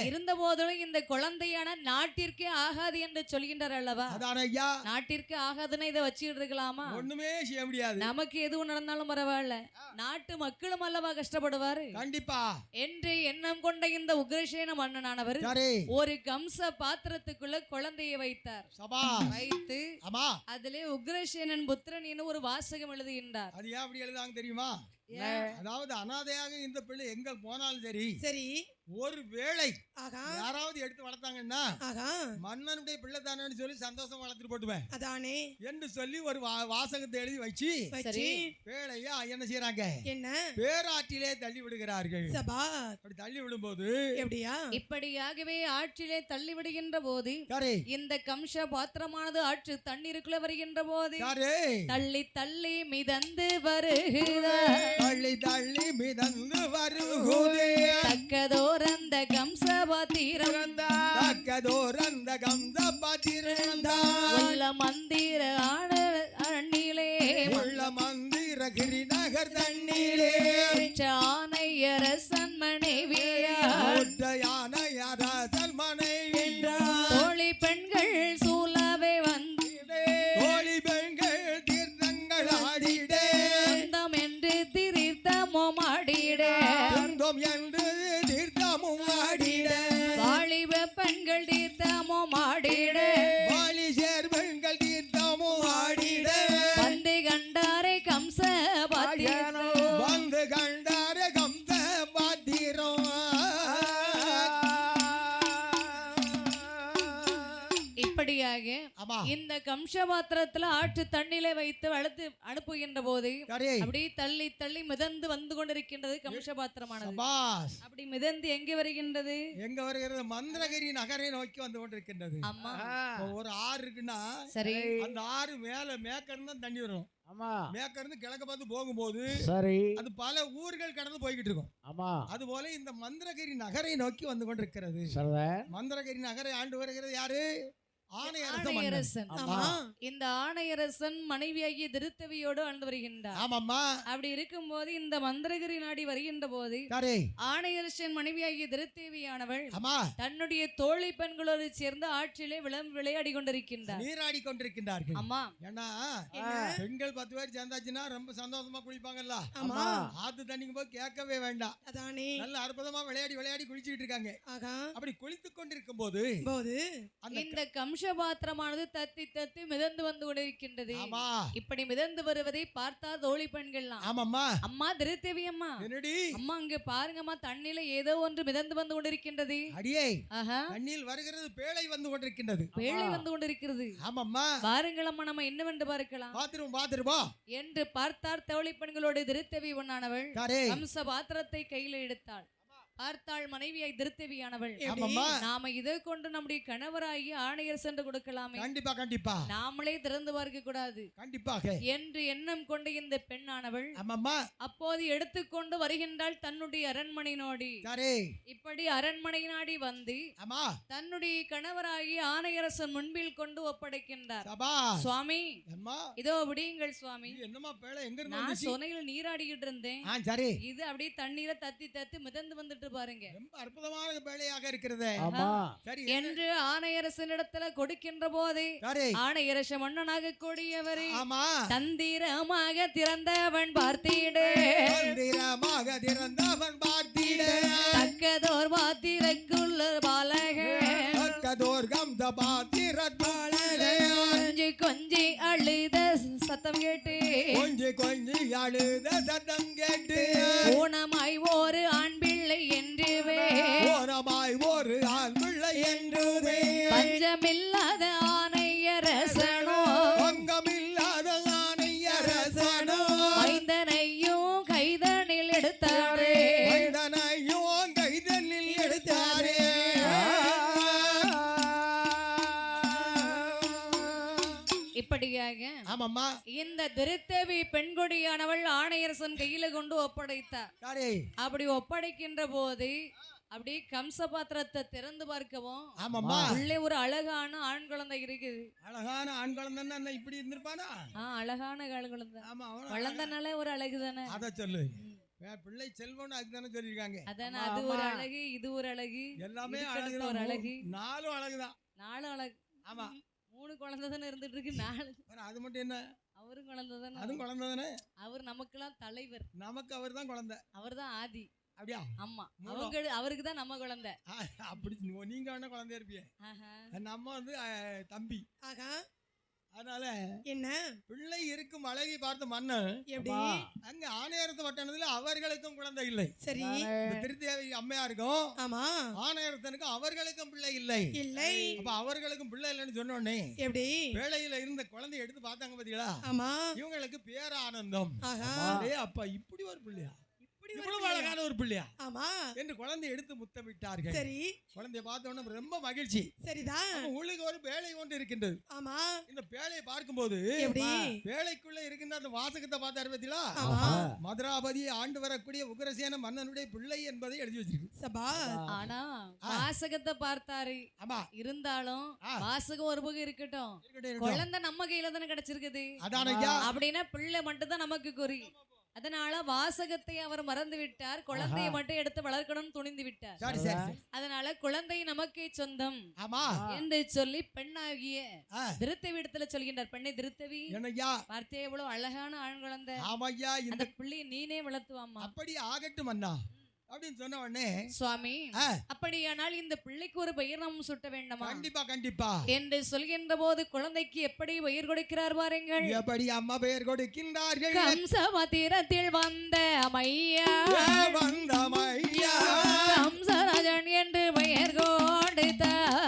இருந்த போதிலும் இந்த குழந்தையான நாட்டிற்கே ஆகாது என்று சொல்கின்றார் அல்லவா? நாட்டிற்கு ஆகாதுன்னு இதை வச்சுக்கிட்டு இருக்கலாமா? ஒண்ணுமே செய்ய முடியாது. நமக்கு எதுவும் நடந்தாலும் பரவாயில்ல, நாட்டு மக்களும் அல்லவா கஷ்டப்படுவாரு கண்டிப்பா என்று எண்ணம் கொண்ட இந்த உக்ரசேன மன்னனானவர் ஒரு கம்ச பாத்திரத்துக்குள்ள குழந்தையை வைத்தார். வைத்து அதிலே உக்ரசேனன் புத்திரன் ஒரு வாசகம் எழுதுகின்றார். அது ஏன் அப்படி எழுதாங்க தெரியுமா? அதாவது அனாதையாக இந்த பிள்ளை எங்க போனாலும் சரி ஒரு வேளை யாராவது எடுத்து வளர்த்தாங்கன்னா மன்னனுடைய பிள்ளை தானே சொல்லி சந்தோஷம் வளர்த்துட்டு போட்டுவேன் அதானே என்று சொல்லி ஒரு வாசகத்தை எழுதி வச்சு வேளையா என்ன செய்யறாங்க, என்ன பேராற்றிலே தள்ளி விடுகிறார்கள். அப்படி தள்ளி விடும்போது இப்படியாகவே ஆற்றிலே தள்ளி விடுகின்ற போது இந்த கம்ச பாத்திரமானது ஆற்று தண்ணீருக்குள்ள வருகின்ற போது தள்ளி தள்ளி மிதந்து வருகிறார். தள்ளி மிதந்து வருகுதே தக்கதோரந்த கம்சபாத்திரம் உள்ள மந்திர அண்ணிலே உள்ள மந்திர கிரிநகர் தண்ணிலே ஆனையரசன் மனைவியானையரசன் மனைவியா தோழி பெண்கள் சூழவே வந்து தோழி பெண்கள் தீர்த்தங்கள் ஆடிடே என்று தீர்த்தமும் ஆடிடே என்று தீர்த்தமும் ஆடிட வாலிப பெண்கள் தீர்த்தமும் ஆடிட வாலி சேர் பெண்கள் தீர்த்தமும் ஆடிட வந்து கண்டாரே கம்ச பாத்திரம் வந்து கண்டாரே கம்ச பாத்திரம். இப்படியாக இந்த கம்ச பாத்திரத்துல ஆற்று தண்ணிலே வைத்து வளர்த்து அனுப்புகின்ற போது அப்படி தள்ளி தள்ளி மிதந்து வந்து கொண்டிருக்கின்றது கம்ச பாத்திரமானது. அப்படி மிதந்து எங்க வருகின்றது? எங்க வருகிறது? மந்திரகிரி நகரை நோக்கி வந்து கொண்டிருக்கின்றது. ஆமா, ஒரு ஆறு இருக்குன்னா சரி, அந்த ஆறு மேற்கிருந்து தான் தண்ணி வரும். ஆமா, மேற்கிருந்து கிழக்க பார்த்து போகும்போது சரி அது பல ஊர்கள் கடந்து போய்கிட்டு இருக்கும். ஆமா, அது போல இந்த மந்திரகிரி நகரை நோக்கி வந்து கொண்டிருக்கிறது. சரிதான். மந்திரகிரி நகரை ஆண்டு வருகிறது யாரு? ஆணையரசன். ஆமா இந்த ஆணையரசன் மனைவியாகிய திருத்தவியோடு ஆண்டு வருகின்றார். ஆமாம்மா. அப்படி இருக்கும்போது இந்த மந்திரகிரி நாடி வருகின்ற போது ஆணையரசன் மனைவியாகிய திருத்தேவியானவள் தன்னுடைய தோழி பெண்களோடு சேர்ந்து ஆற்றிலே விளையாடி கொண்டிருக்கின்றார், நீராடி கொண்டிருக்கின்றார்கள். ஆமா. ஏன்னா பெண்கள் 10 பேர் சேர்ந்தாச்சுன்னா ரொம்ப சந்தோஷமா குளிப்பாங்கல்ல. ஆமா. ஆத்து தண்ணிக்கு போய் கேட்கவே வேண்டாம். அதானே நல்ல அற்புதமா விளையாடி குளிச்சிட்டு இருக்காங்க. அப்படி குளித்துக் கொண்டிருக்கும் போது இந்த கம்சபாத்திரமானது தத்தி தத்தி மிதந்து வந்து கொண்டிருக்கின்றது. இப்படி மிதந்து வருவதை பார்த்தா தோழி பெண்கள்லாம், அம்மா திருத்தேவி அம்மா, அம்மா அங்க பாருங்கம்மா, தண்ணில ஏதோ ஒன்று மிதந்து வந்து கொண்டிருக்கின்றது. அடியே, தண்ணில் வருகிறது பேழை வந்து கொண்டிருக்கின்றது. பேழை வந்து கொண்டிருக்கிறது. ஆமாம்மா, பாருங்கள் அம்மா, நம்ம என்னவென்று பார்க்கலாம் என்று பார்த்தார். தோழி பெண்களோடு திருத்தேவி ஒன்னானவள் கம்ச பாத்திரத்தை கையில் எடுத்தாள். பார்த்தாள் மனைவியாய் திருத்தேவியானவள், நாம இதை கொண்டு நம்முடைய கணவராகி ஆணையர் சென்று கொடுக்கலாமே, கண்டிப்பா நாமளே திறந்து பார்க்க கூடாது கண்டிப்பாக என்று எண்ணம் கொண்ட இந்த பெண்ணானவள் அப்போது எடுத்துக்கொண்டு வருகின்றாள் தன்னுடைய அரண்மனை நாடி. இப்படி அரண்மனை நாடி வந்து தன்னுடைய கணவராகி ஆணையரசன் முன்பில் கொண்டு ஒப்படைக்கின்றார். சுவாமி, இதோ விடியுங்கள் சுவாமி, நான் சொனையில் நீராடிக்கிட்டு இருந்தேன், இது அப்படியே தண்ணீரை தத்தி தத்தி மிதந்து வந்துட்டு பாருங்க, ரொம்ப அற்புதமான வேலையாக இருக்கிறது என்று ஆணையரசனிடத்துல கொடுக்கின்ற போது ஆணையரச மன்னனாக கூடியவரே தந்திரமாக திறந்தவன் பார்த்தீடு, தக்கதோர் பாத்திரக்குள்ள பாலக, கொஞ்சி அழுத சத்தம் கேட்டு, ஊனமாய் ஒரு ஆண் பிள்ளை என்றுவே, பஞ்சமில்லாத ஆணையரசனோ, மைந்தனையும் கைதனில் எடுத்தாரே, இப்படியாக இந்த திருத்தேவி பெண்கொடியானவள் ஆணையரசன் கையில கொண்டு ஒப்படைத்தார். அப்படி ஒப்படைக்கின்ற போது அப்படி கம்ச பாத்திரத்தை திறந்து பார்க்கவும் உள்ளே ஒரு அழகான ஆண் குழந்தை இருக்குது. அழகான ஆண் குழந்தை இப்படி இருந்திருப்பானா? அழகான ஆண் குழந்தை, குழந்தைனாலே ஒரு அழகு தானே. அத சொல்லு, பிள்ளை செல்வம்னு அதுதானே சொல்லிருக்காங்க. அதானே, அது ஒரு அழகு, இது ஒரு அழகு, எல்லாமே ஒரு அழகு, நாலும் அழகுதான். நாலும் அழகு. ஆமா, 3 குழந்தை தானே இருந்துட்டு இருக்கு. 4 அது மட்டும் என்ன, அவரும் குழந்தை தானே. அதுவும் குழந்தை தானே. அவர் நமக்கெல்லாம் தலைவர், நமக்கு அவர் தான் குழந்தை, அவர் தான் ஆதி. அப்படியா? ஆமா, அவருக்கு தான் நம்ம குழந்தை. அப்படி நீங்க என்ன குழந்தையா இருப்பீங்க, நம்ம வந்து தம்பி. அதனால என்ன பிள்ளை இருக்கும் அழகை பார்த்த மன்னன் அங்க ஆணையரச பட்டணத்துல அவர்களுக்கும் குழந்தை இல்லை. சரி, திருத்தேவி அம்மையாருக்கும் ஆணையரசனுக்கும் அவர்களுக்கும் பிள்ளை இல்லை. அப்ப அவர்களுக்கும் பிள்ளை இல்லைன்னு சொன்ன உடனே வேளையில இருந்த குழந்தை எடுத்து பார்த்தாங்க பாத்தீங்களா, இவங்களுக்கு பேரானந்தம். அப்ப இப்படி ஒரு பிள்ளையா, இவ்வளவு அழகான ஒரு பிள்ளையா என்று குழந்தை எடுத்து முத்தமிட்டார்கள். சரி, குழந்தைய பார்த்த உடனே ரொம்ப மகிழ்ச்சி. சரிதான், உள்ளுக்கு ஒரு பேழை ஒன்று இருக்கின்றது. ஆமா, இந்த பேழையை பார்க்கும்போது பேழைக்குள்ள இருக்கின்ற அந்த வாசகத்தை பார்த்தாரு பார்த்தீங்களா, மதுராபதியை ஆண்டு வரக்கூடிய உக்ரசேன மன்னனுடைய பிள்ளை என்பதை எழுதி வச்சிருக்கு. ஆனா வாசகத்தை பார்த்தாரு. ஆமா, இருந்தாலும் வாசகம் ஒரு பக்கம் இருக்கட்டும், குழந்தை நம்ம கையில தானே கிடைச்சிருக்குது. அப்படின்னா பிள்ளை மட்டும் தான் நமக்கு குறி. அதனால வாசகத்தை அவர் மறந்து விட்டார், குழந்தையை மட்டும் எடுத்து வளர்க்கணும் துணிந்து விட்டார். அதனால குழந்தை நமக்கே சொந்தம் என்று சொல்லி பெண்ணாகிய திருத்தவி இடத்துல சொல்கின்றார். பெண்ணை திருத்தவி, பார்த்தே எவ்வளவு அழகான ஆண் குழந்தை, அந்த பிள்ளையை நீனே வளர்த்துவாமா. அப்படி ஆகட்டும் அண்ணா அப்படின்னு சொன்ன உடனே, சுவாமி அப்படியானால் இந்த பிள்ளைக்கு ஒரு பெயர் நாம் சுட்ட வேண்டாமா? கண்டிப்பா என்று சொல்கின்ற போது குழந்தைக்கு எப்படி பெயர் கொடுக்கிறார் பாருங்கள். எப்படி அம்மா பெயர் கொடுக்கின்றார்கள். கம்சபாத்திரத்தில் வந்த மையா, கம்சராஜன் என்று பெயர் கொடுத்தார்.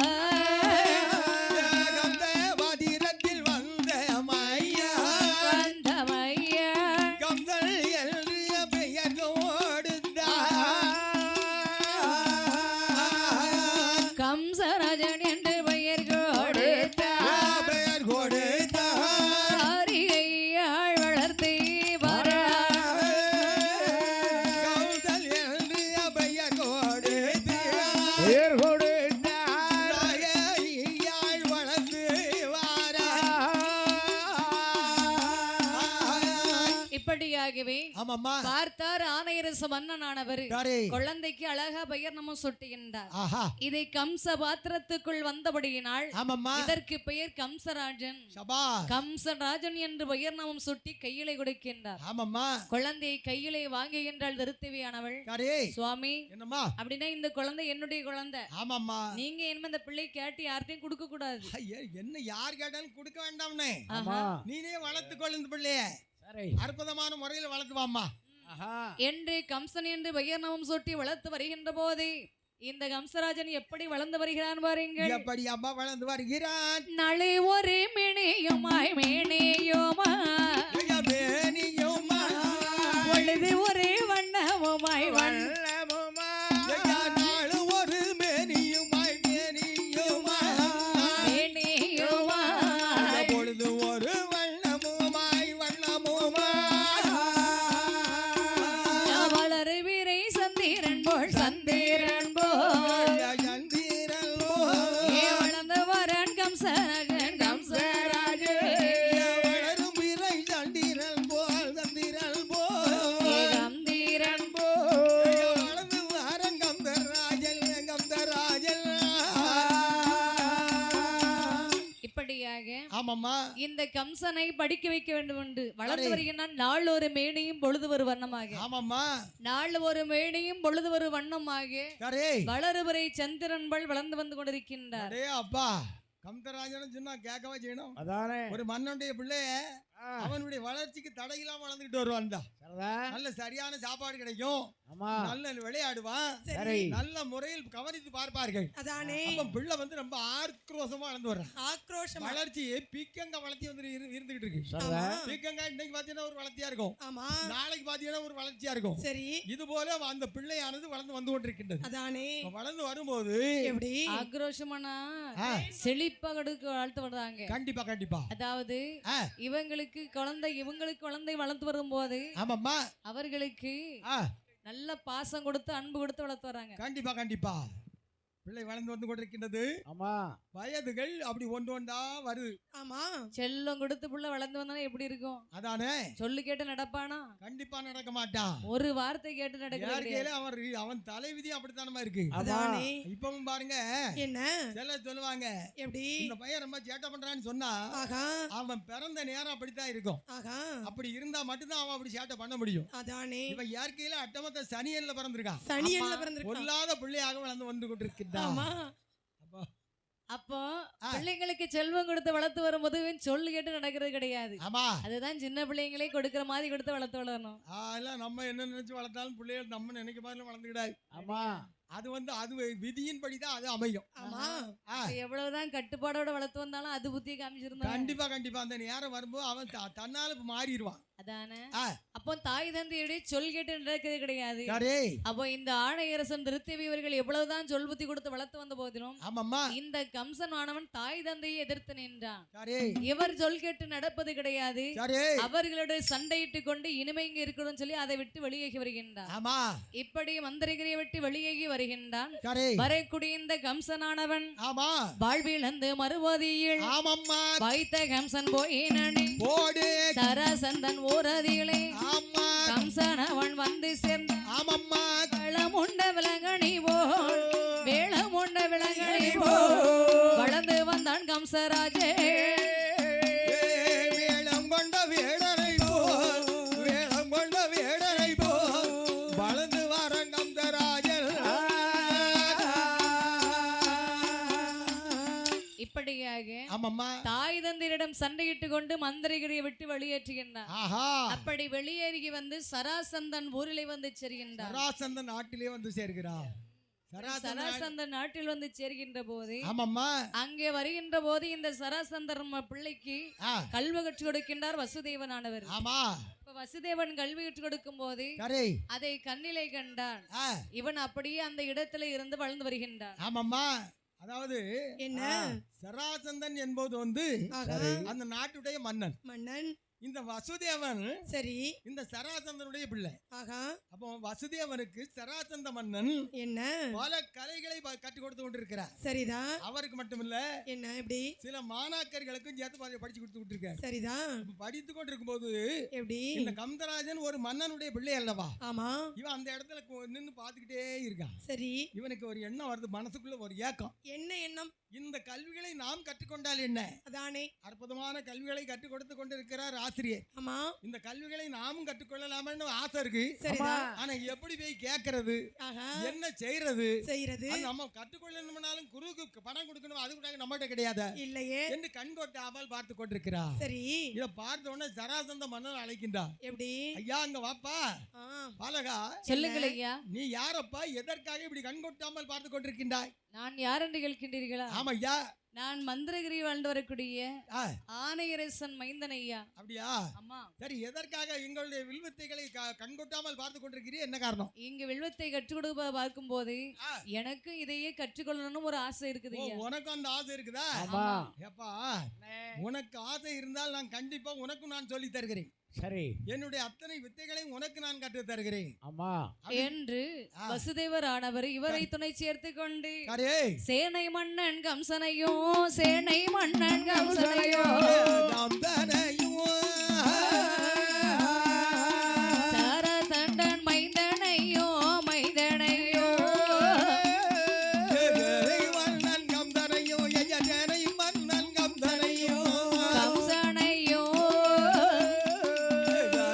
இப்படியாகவே ஆமாம்மா பார்த்தார் ஆணையரசு மன்னனானவர் சரி குழந்தைக்கு அழகா பெயர் நம்ம சுட்டுகின்றார். ஆஹா இதை கம்ச பாத்திரத்துக்குள் வந்தபடியினால் ஆமாம்மா இதற்கு பெயர் கம்சராஜன். சபா கம்சராஜன் என்று பெயர் நாமம் சுட்டி கையிலே கொடுக்கின்றார். ஆமாம்மா குழந்தையை கையிலே வாங்குகின்றாள் திருத்தேவியானவள். சரி சுவாமி என்னம்மா அப்படின்னா இந்த குழந்தை என்னுடைய குழந்தை, ஆமாம்மா நீங்க என்ன இந்த பிள்ளை கேட்டு யார்ட்டையும் கொடுக்க கூடாது. ஐயா, என்ன யார் கேட்டாலும் கொடுக்க வேண்டாம்னே, ஆமா நீனே வளர்த்துக்கொள் இந்த பிள்ளைய, சரி அற்புதமான முறையில் வளர்த்துவாம்மா ஆஹா என்று கம்சன் என்று பெயர் நாமம் சுட்டி வளர்த்து வருகின்ற போது இந்த கம்சராஜன் எப்படி வளர்ந்து வருகிறான் பாருங்கள். எப்படி அம்மா வளர்ந்து வருகிறான். நாளை ஒரு மேனியுமாய் ஐயா, மேனியுமா. பொழுது ஒரு வண்ணமுமாய் வல்லமுமா ஐயா, நாளு ஒரு மேனியுமாய் பொழுது ஒரு வண்ணமுமாய் வளரு வீரை சந்திரன் போல் சந்திரன் போல் வளர்ந்து வரன் கம்சராஜன் கம்சராஜன் வளரும் விரை சந்திரன் போல் சந்திரன் போல் கம்பீரன் வளர்ந்து வாரன் கந்தராஜன் கந்தராஜன். இப்படியாக ஆமாம்மா இந்த கம்சனை படிக்க வைக்க வேண்டும் என்று வளர்ந்து வருகிறான். நாள் ஒரு மேனியும் பொழுது ஒரு வண்ணமாக, ஆமாம்மா நாள் ஒரு மேனியும் பொழுது ஒரு வண்ணமாக சரி வளருவரை சந்திரன்பள் வளர்ந்து வந்து கொண்டிருக்கின்றார். அடே அப்பா, கந்தராஜன் சொன்னா கேட்கவா செய்யணும். அதானே ஒரு மன்னனுடைய பிள்ளை அவனுடைய வளர்ச்சிக்கு தடையில்லாம வளர்ந்துகிட்டு வருவான் தான். சரிதான் நல்ல சரியான சாப்பாடு கிடைக்கும், ஆமா நல்ல விளையாடுவான், சரி நல்ல முறையில் கவனித்து பார்ப்பார்கள். அதானே அப்ப பிள்ளை வந்து ரொம்ப ஆக்ரோஷமா வளர்ந்து வர்றான். ஆக்ரோஷமா வளர்ச்சி பீக்கங்க வளர்ச்சி வந்து இருந்துகிட்டு இருக்கு. சரிதான் பீக்கங்க இன்னைக்கு பாத்தீங்கன்னா ஒரு வளர்ச்சியா இருக்கும், ஆமா நாளைக்கு பாத்தீங்கன்னா ஒரு வளர்ச்சியா இருக்கும். சரி இது போல அந்த பிள்ளையானது வளர்ந்து வந்து கொண்டிருக்கின்றது. அதானே இப்ப வளர்ந்து வரும்போது எப்படி ஆக்ரோஷமானா ஆ, செழிப்பா கடுக்கு வளர்த்து வர்றாங்க. கண்டிப்பா கண்டிப்பா அதாவது ஆ, இவங்களுக்கு குழந்தை வளர்த்து வரும்போது ஆமாம்மா அவர்களுக்கு ஆ, நல்ல பாசம் கொடுத்து அன்பு கொடுத்து வளர்த்து வராங்க. கண்டிப்பா கண்டிப்பா பிள்ளை வளர்ந்து வந்து கொண்டிருக்கின்றது. ஆமா வயதுகள் அப்படி ஒன்று ஒன்றா வருது. ஆமா செல்லம் கொடுத்து புள்ள வளர்ந்து வந்தானே எப்படி இருக்கும்? அதானே சொல்லு கேட்டு நடப்பானா? கண்டிப்பா நடக்க மாட்டான். ஒரு வார்த்தை கேட்டு நடக்கிறது. யாருக்கையில அவன் தலைவிதி அப்படித்தானமா இருக்கு. அதானே இப்பவும் பாருங்க, என்ன சில சொல்லுவாங்க எப்படி இந்த பையன் ரொம்ப சேட்டை பண்றான்னு சொன்னா ஆகா அவன் பிறந்த நேரம் அப்படித்தான் இருக்கும். ஆகா அப்படி இருந்தா மட்டும்தான் அவன் அப்படி சேட்டை பண்ண முடியும். அதானே இவன் இயற்கையில அட்டமத்த சனியல்ல பிறந்திருக்கான். சனியல்ல பிறந்திருக்கான். பொல்லாத பிள்ளையாக வளர்ந்து வந்து கொண்டிருக்கின்றான். ஆமா அப்பா, அப்போ பிள்ளைங்களுக்கு செல்வம் கொடுத்து வளர்த்து வரும்போது சொல்லு கேட்டு நடக்கிறது கிடையாது. ஆமா அதுதான் சின்ன பிள்ளைங்களே கொடுக்கிற மாதிரி கொடுத்து வளர்த்து வளரணும். அதெல்லாம் நம்ம என்ன நினைச்சு வளர்த்தாலும் பிள்ளைகள் நம்ம நினைக்க மாதிரி வளர்ந்துக்கிடாது. ஆமா அது அது விதியின் படிதான் அது அமையும். ஆமா எவ்வளவுதான் கட்டுப்பாடோட வளர்த்து வந்தாலும் அது புத்தியை காமிச்சிருந்தா கண்டிப்பா கண்டிப்பா அந்த நேரம் வரும்போது அவன் தன்னால மாறிடுவான். அதானே. ஆ. அப்போ தாய் தந்தையுடைய சொல் கேட்டு நடக்கிறது கிடையாது. சரி அப்போ இந்த ஆணையரசன் திருத்தேவி இவர்கள் எவ்வளவுதான் சொல் புத்தி கொடுத்து வளர்த்து வந்த போதிலும் ஆமாம்மா இந்த கம்சன் ஆனவன் தாய் தந்தையை எதிர்த்து நின்றான். சரி இவர் சொல் கேட்டு நடப்பது கிடையாது. சரி அவர்களோட சண்டையிட்டு கொண்டு இனிமே இங்க இருக்கணும்னு சொல்லி அதை விட்டு வெளியேகி வருகின்றான். ஆமா இப்படி மந்திரிகிரியை விட்டு வெளியேகி வருகின்றான். சரி வரக்கூடிய இந்த கம்சனானவன் ஆமா வாழ்விழந்து மறுபதியில் ஆமாம்மா வைத்த கம்சன் போயினே போடு சரசந்தன் ஓரதியிலே ஆமா கம்சனவன் வந்து சேர்ந்த ஆமாம்மா களமுண்ட விலங்கணி போல் வேளமுண்ட விலங்கணி போல் வளர்ந்து வந்தான் கம்சராஜே. வேளம் கொண்ட வேடனை போல் வேளம் கொண்ட வேடனை போல் வளர்ந்து வர கந்தராஜன். இப்படியாக ஆமாம்மா தாய் தந்தையரிடம் சண்டையிட்டு கொண்டு மந்திரிகிரியை விட்டு வெளியேற்றுகின்றான். ஆஹா அப்படி வெளியேறி வந்து சராசந்தன் ஊரிலே வந்து சேர்கின்றான். சராசந்த நாட்டிலே வந்து சேர்கிறான். சராசந்தன் நாட்டில் வந்து சேர்கின்ற போது ஆமாம்மா அங்கே வருகின்ற போது இந்த சராசந்தர் பிள்ளைக்கு கல்வி கற்றுக் கொடுக்கின்றார் வசுதேவனானவர். ஆமா இப்ப வசுதேவன் கல்வி கற்றுக் கொடுக்கும் போது சரி அதை கண்ணிலே கண்டான். இவன் அப்படியே அந்த இடத்துல இருந்து வளர்ந்து வருகின்றான். ஆமாம்மா அதாவது என்ன சராசந்தன் என்பது ஆகா. அந்த நாட்டுடைய மன்னன். மன்னன் இந்த வசுதேவன் சரி இந்த சராசந்தனுடைய பிள்ளை. ஆகா அப்போ வசுதேவனுக்கு சராசந்த மன்னன் என்ன பல கலைகளை கற்றுக் கொடுத்து கொண்டிருக்கிறார். சரிதான் அவருக்கு மட்டுமில்ல, என்ன எப்படி சில மாணாக்கர்களுக்கும் சேர்த்து படிச்சு கொடுத்து கொண்டிருக்காரு. சரிதான் படித்து கொண்டிருக்கும் போது எப்படி இந்த கந்தராஜன் ஒரு மன்னனுடைய பிள்ளை அல்லவா, ஆமா இவன் அந்த இடத்துல நின்னு பாத்துக்கிட்டே இருக்கான். சரி இவனுக்கு ஒரு எண்ணம் வருது, மனசுக்குள்ள ஒரு ஏக்கம். என்ன எண்ணம் இந்த கல்விகளை நாம் கற்றுக்கொண்டால் என்ன, அதானே அற்புதமான கல்விகளை கற்றுக் கொடுத்து கொண்டிருக்கிறார் ஆசிரியர். ஆமா இந்த கல்விகளை நாமும் கற்றுக்கொள்ளலாம்னு ஆசை இருக்கு. சரிதான் ஆனா எப்படி போய் கேட்கறது, ஆகா என்ன செய்யறது, செய்யறது அது நம்ம கற்றுக்கொள்ளணும்னாலும் குருவுக்கு பணம் கொடுக்கணும், அது கூட நம்மகிட்ட கிடையாது இல்லையே என்று கண்கொட்டாமல் பார்த்து கொண்டிருக்கிறார். சரி இத பார்த்த உடனே சராசந்த மன்னன் அழைக்கின்றார். எப்படி ஐயா அங்க வாப்பா, ஆ, பாலகா சொல்லுங்கள் ஐயா. நீ யாரப்பா, எதற்காக இப்படி கண்கொட்டாமல் பார்த்து கொண்டிருக்கின்றாய்? நான் யார் என்று கேட்கின்றீர்களா? ஆமா ஐயா. நான் மந்திரகிரி வாழ்ந்து வரக்கூடிய ஆ, ஆனையரசன் மைந்தன் ஐயா. அப்படியா? அம்மா, சரி, எதற்காக எங்களுடைய வில்வித்தைகளை கண்கொட்டாமல் பார்த்து கொண்டிருக்கிறீ, என்ன காரணம்? இங்க வில்வத்தை கற்றுக் கொடுக்க பார்க்கும் போது ஆ. எனக்கு இதையே கற்றுக்கொள்ளணும் ஒரு ஆசை இருக்குது ஓ, ஐயா. உனக்கும் அந்த ஆசை இருக்குதா? ஆமா ஏப்பா, உனக்கு ஆசை இருந்தால் நான் கண்டிப்பா உனக்கும் நான் சொல்லி தருகிறேன். சரி என்னுடைய அத்தனை வித்தைகளையும் உனக்கு நான் கற்று தருகிறேன் ஆமா என்று வசுதேவர் ஆனவர் இவரை துணை சேர்த்து கொண்டு அரே சேனை மன்னன் கம்சனையோ சேனை மன்னன் கம்சனையோ சாரதண்டன் மைந்தனையோ மைந்தனையோ மன்னன் கம்தனையோ ஜனை மன்னன் கம்தனையோ கம்சனையோ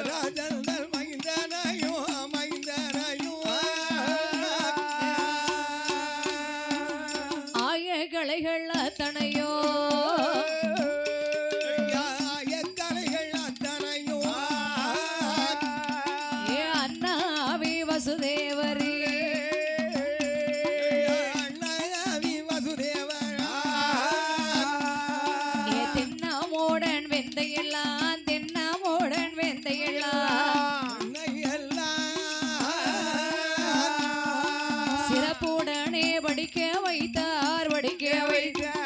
ராஜன் மைந்தனையோ மைந்தனையோ ஆய கலைகள் அத்தனையோ வசுதேவரே தென்னாமோடன் வெந்தையெல்லாம் தென்னாமோடன் வெந்தையெல்லாம் சிறப்புடனே படிக்க வைத்தார் படிக்க வைத்தார்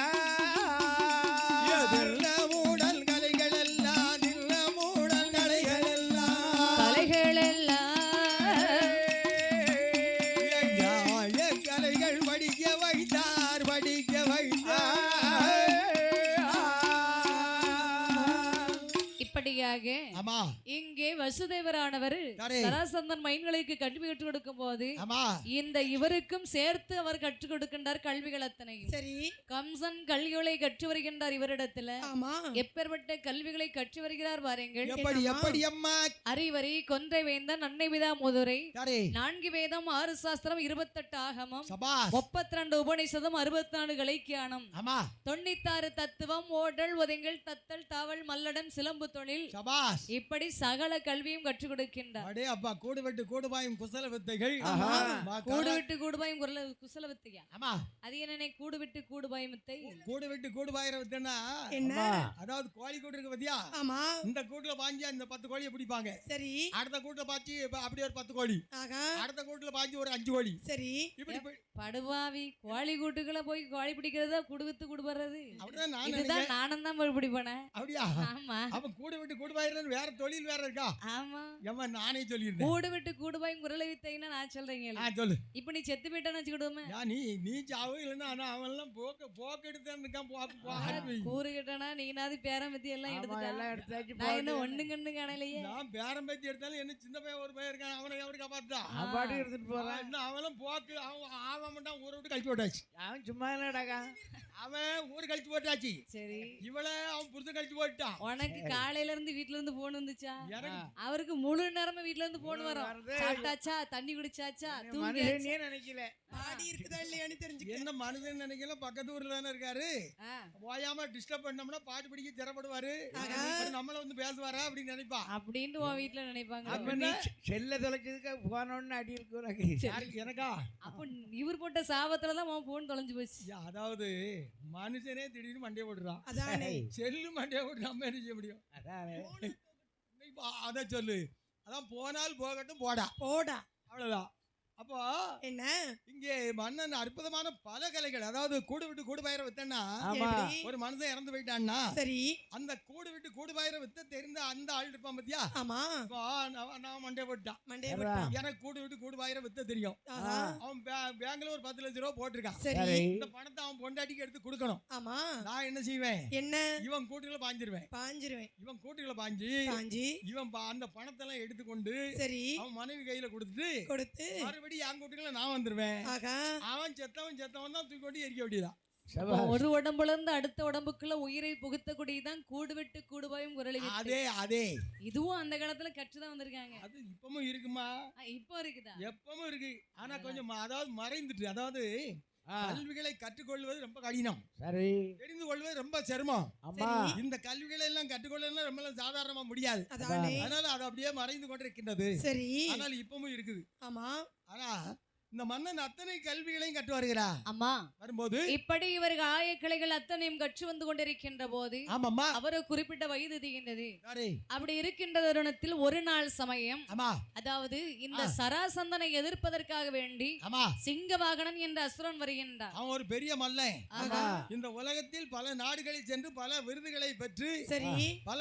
இங்கே வசுதேவரானவர் சராசந்தன் மைன்களுக்கு கல்வி கற்றுக் கொடுக்கும் போது இந்த இவருக்கும் சேர்த்து அவர் கற்றுக் கொடுக்கின்றார் கல்விகள் அத்தனையும். சரி கம்சன் கல்விகளை கற்று வருகின்றார் இவரிடத்துல. எப்பேற்பட்ட கல்விகளை கற்று வருகிறார் பாருங்கள். அறிவரி கொன்றை வேந்தன் அன்னை விதா முதுரை 4 வேதம் 6 சாஸ்திரம் 28 ஆகமம் 32 உபநிஷதம் 64 கலைக்கியானம் 96 தத்துவம் ஓடல் ஒதுங்கல் தத்தல் தாவல் மல்லடம் சிலம்பு தொழில் இப்படி சகல கல்வியும் கற்றுக் கொடுக்கின்றார். அடே அப்பா, கூடு வெட்டு கூடுபாயும் குசல வித்தைகள். கூடு விட்டு கூடுபாயும் குசல வித்தையா? ஆமா, அது என்னனே கூடு விட்டு கூடுபாயும் வித்தை? கூடு விட்டு கூடுபாயிர வித்தைனா என்ன? அதாவது கோழி கூடு இருக்கு பாத்தியா? ஆமா. இந்த கூட்டுல பாஞ்சி அந்த 10 கோழியை பிடிப்பாங்க. சரி. அடுத்த கூட்டுல பாஞ்சி அப்படி ஒரு 10 கோழி. அடுத்த கூட்டுல பாஞ்சி ஒரு 5 கோழி. சரி. இப்படி படுவாவி கோழி கூட்டுக்குள்ள போய் கோழி பிடிக்கிறதா கூடு வித்து கூடுபறது? அப்படிதான் நானும் தான் போய் பிடிப்பேன். அப்படியா? ஆமா. அப்ப கூடு விட்டு கூடுபாயிரன்னு வேற தொழில் வேற இருக்கா? ஆமா. ஏமா நானே சொல்லிருந்தேன். கூடு விட்டு கூடுபாயும் குரலை வித்தைன்னா நான் சொல்றேங்க. சொல்லு. இப்போ நீ செத்து போயிட்டான்னு வச்சுக்கிடுமே. நீ சாவு இல்லைன்னா அவன் எல்லாம் போக்கு எடுத்தான் கூறு கிட்டனா நீனாவது பேரம் பத்தி எல்லாம் எடுத்துட்டாச்சு. நான் என்ன ஒண்ணு கண்ணு காணலையே. நான் பேரம் பத்தி எடுத்தாலும் என்ன சின்ன பையன் ஒரு பையன் இருக்கான், அவனை எப்படி காப்பாத்தான்? அப்பாடி எடுத்துட்டு போறான். அவனும் போக்கு அவன் மட்டும் ஊரை விட்டு கழிச்சு போட்டாச்சு. அவன் சும்மா இல்லடாக்கா, அவன் ஊரு கழிச்சு போட்டாச்சு. சரி, இவளை அவன் புருஷன் கழிச்சு போட்டான். உனக்கு காலையில இருந்து வீட்டுல இருந்து போன் வந்துச்சா? அவருக்கு முழு நேரமும் வீட்டுல இருந்து போன் வரும். சாப்பிட்டாச்சா, தண்ணி குடிச்சாச்சா, தூங்கியாச்சா நினைக்கல. பாடி இருக்குதா இல்லையான்னு தெரிஞ்சுக்க. என்ன மனுஷன் நினைக்கல, பக்கத்து ஊர்ல தானே இருக்காரு. போயாம டிஸ்டர்ப் பண்ணோம்னா பாட்டு பிடிக்க திறப்படுவாரு, நம்மள வந்து பேசுவாரா அப்படின்னு நினைப்பா. அப்படின்னு உன் வீட்டுல நினைப்பாங்க. அப்ப நீ செல்ல தொலைச்சதுக்கு போனோன்னு அடி இருக்கு எனக்கா? அப்ப இவர் போட்ட சாபத்துலதான் உன் போன் தொலைஞ்சு போச்சு. அதாவது மனுஷனே திடீர்னு மண்டைய போடுறான். அதானே செல்லு மண்டைய போட்டு நம்ம என்ன செய்ய முடியும்? அதான் சொல்லு. அதான் போனால் போகட்டும், போடா போடா, அவ்வளவுதான். அப்போ என்ன இங்கே மன்னன் அற்புதமான பல கலைகள், அதாவது கூடு விட்டு கூடு பயிர வித்தன்னா, ஆமா. எப்படி? ஒரு மனுஷன் இறந்து போயிட்டான்னா சரி அந்த கூடு விட்டு கூடு பயிர வித்த தெரிந்த அந்த ஆள் இருப்பான் பத்தியா. ஆமா இப்போ நான் மண்டே போட்டான், மண்டே எவ்வளவு? போட்டான். எனக்கு கூடு விட்டு கூடு பயிர வித்த தெரியும். ஆஹா. அவன் பேங்க்ல ஒரு 10 லட்சம் ரூபாய் போட்டிருக்கான். சரி இந்த பணத்தை அவன் பொண்டாட்டிக்கு எடுத்து கொடுக்கணும். ஆமா நான் என்ன செய்வேன், என்ன இவன் கூட்டுகளை பாஞ்சிருவேன். பாஞ்சிருவேன் இவன் கூட்டுகளை பாஞ்சு பாஞ்சி இவன் அந்த பணத்தை எல்லாம் எடுத்துக்கொண்டு சரி அவன் மனைவி கையில கொடுத்துட்டு கொடுத்து மறுபடியும் என் கூட்டுகளை நான் வந்துருவேன். ஆகா அவன் செத்தவன் தான் தூக்கி கொண்டு எரிக்க வேண்டியதான். சபாஷ். ஒரு உடம்புல இருந்து அடுத்த உடம்புக்குள்ள உயிரை புகுத்தக்கூடியதான் கூடு விட்டு கூடுபாயும் குரலி வித்து. அதே அதே இதுவும் அந்த காலத்துல கற்றுதான் வந்திருக்காங்க. அது இப்பவும் இருக்குமா, இப்போ இருக்குதா? எப்பவும் இருக்கு. ஆனா கொஞ்சம் அதாவது மறைந்துட்டு, அதாவது ஆ, கல்விகளை கற்றுக்கொள்வது ரொம்ப கடினம், சரி. தெரிந்து கொள்வது ரொம்ப சிரமம். அம்மா. இந்த கல்விகளை எல்லாம் கற்றுக்கொள்ளலாம் ரொம்ப சாதாரணமா முடியாது. அதானே அதனால அது அப்படியே மறைந்து கொண்டிருக்கின்றது. சரி ஆனால் இப்பவும் இருக்குது. ஆமா ஆனா இந்த மன்னன் அத்தனை கல்விகளையும் கற்று வருகிறார். அம்மா வரும்போது இப்படி இவர்கள் ஆயக்கிளைகள் அத்தனையும் கற்று வந்து கொண்டிருக்கின்ற போது ஆமாம்மா, அவரு குறிப்பிட்ட வயது தீர்ந்தது. சரி, அப்படி இருக்கின்ற தருணத்தில் ஒரு நாள் சமயம், ஆமா அதாவது இந்த சராசந்தனை எதிர்ப்பதற்காக வேண்டி ஆமா, சிங்கவாகனன் என்ற அசுரன் வருகின்றார். அவன் ஒரு பெரிய மல்லன். ஆகா. இந்த உலகத்தில் பல நாடுகளில் சென்று பல விருதுகளை பெற்று சரி பல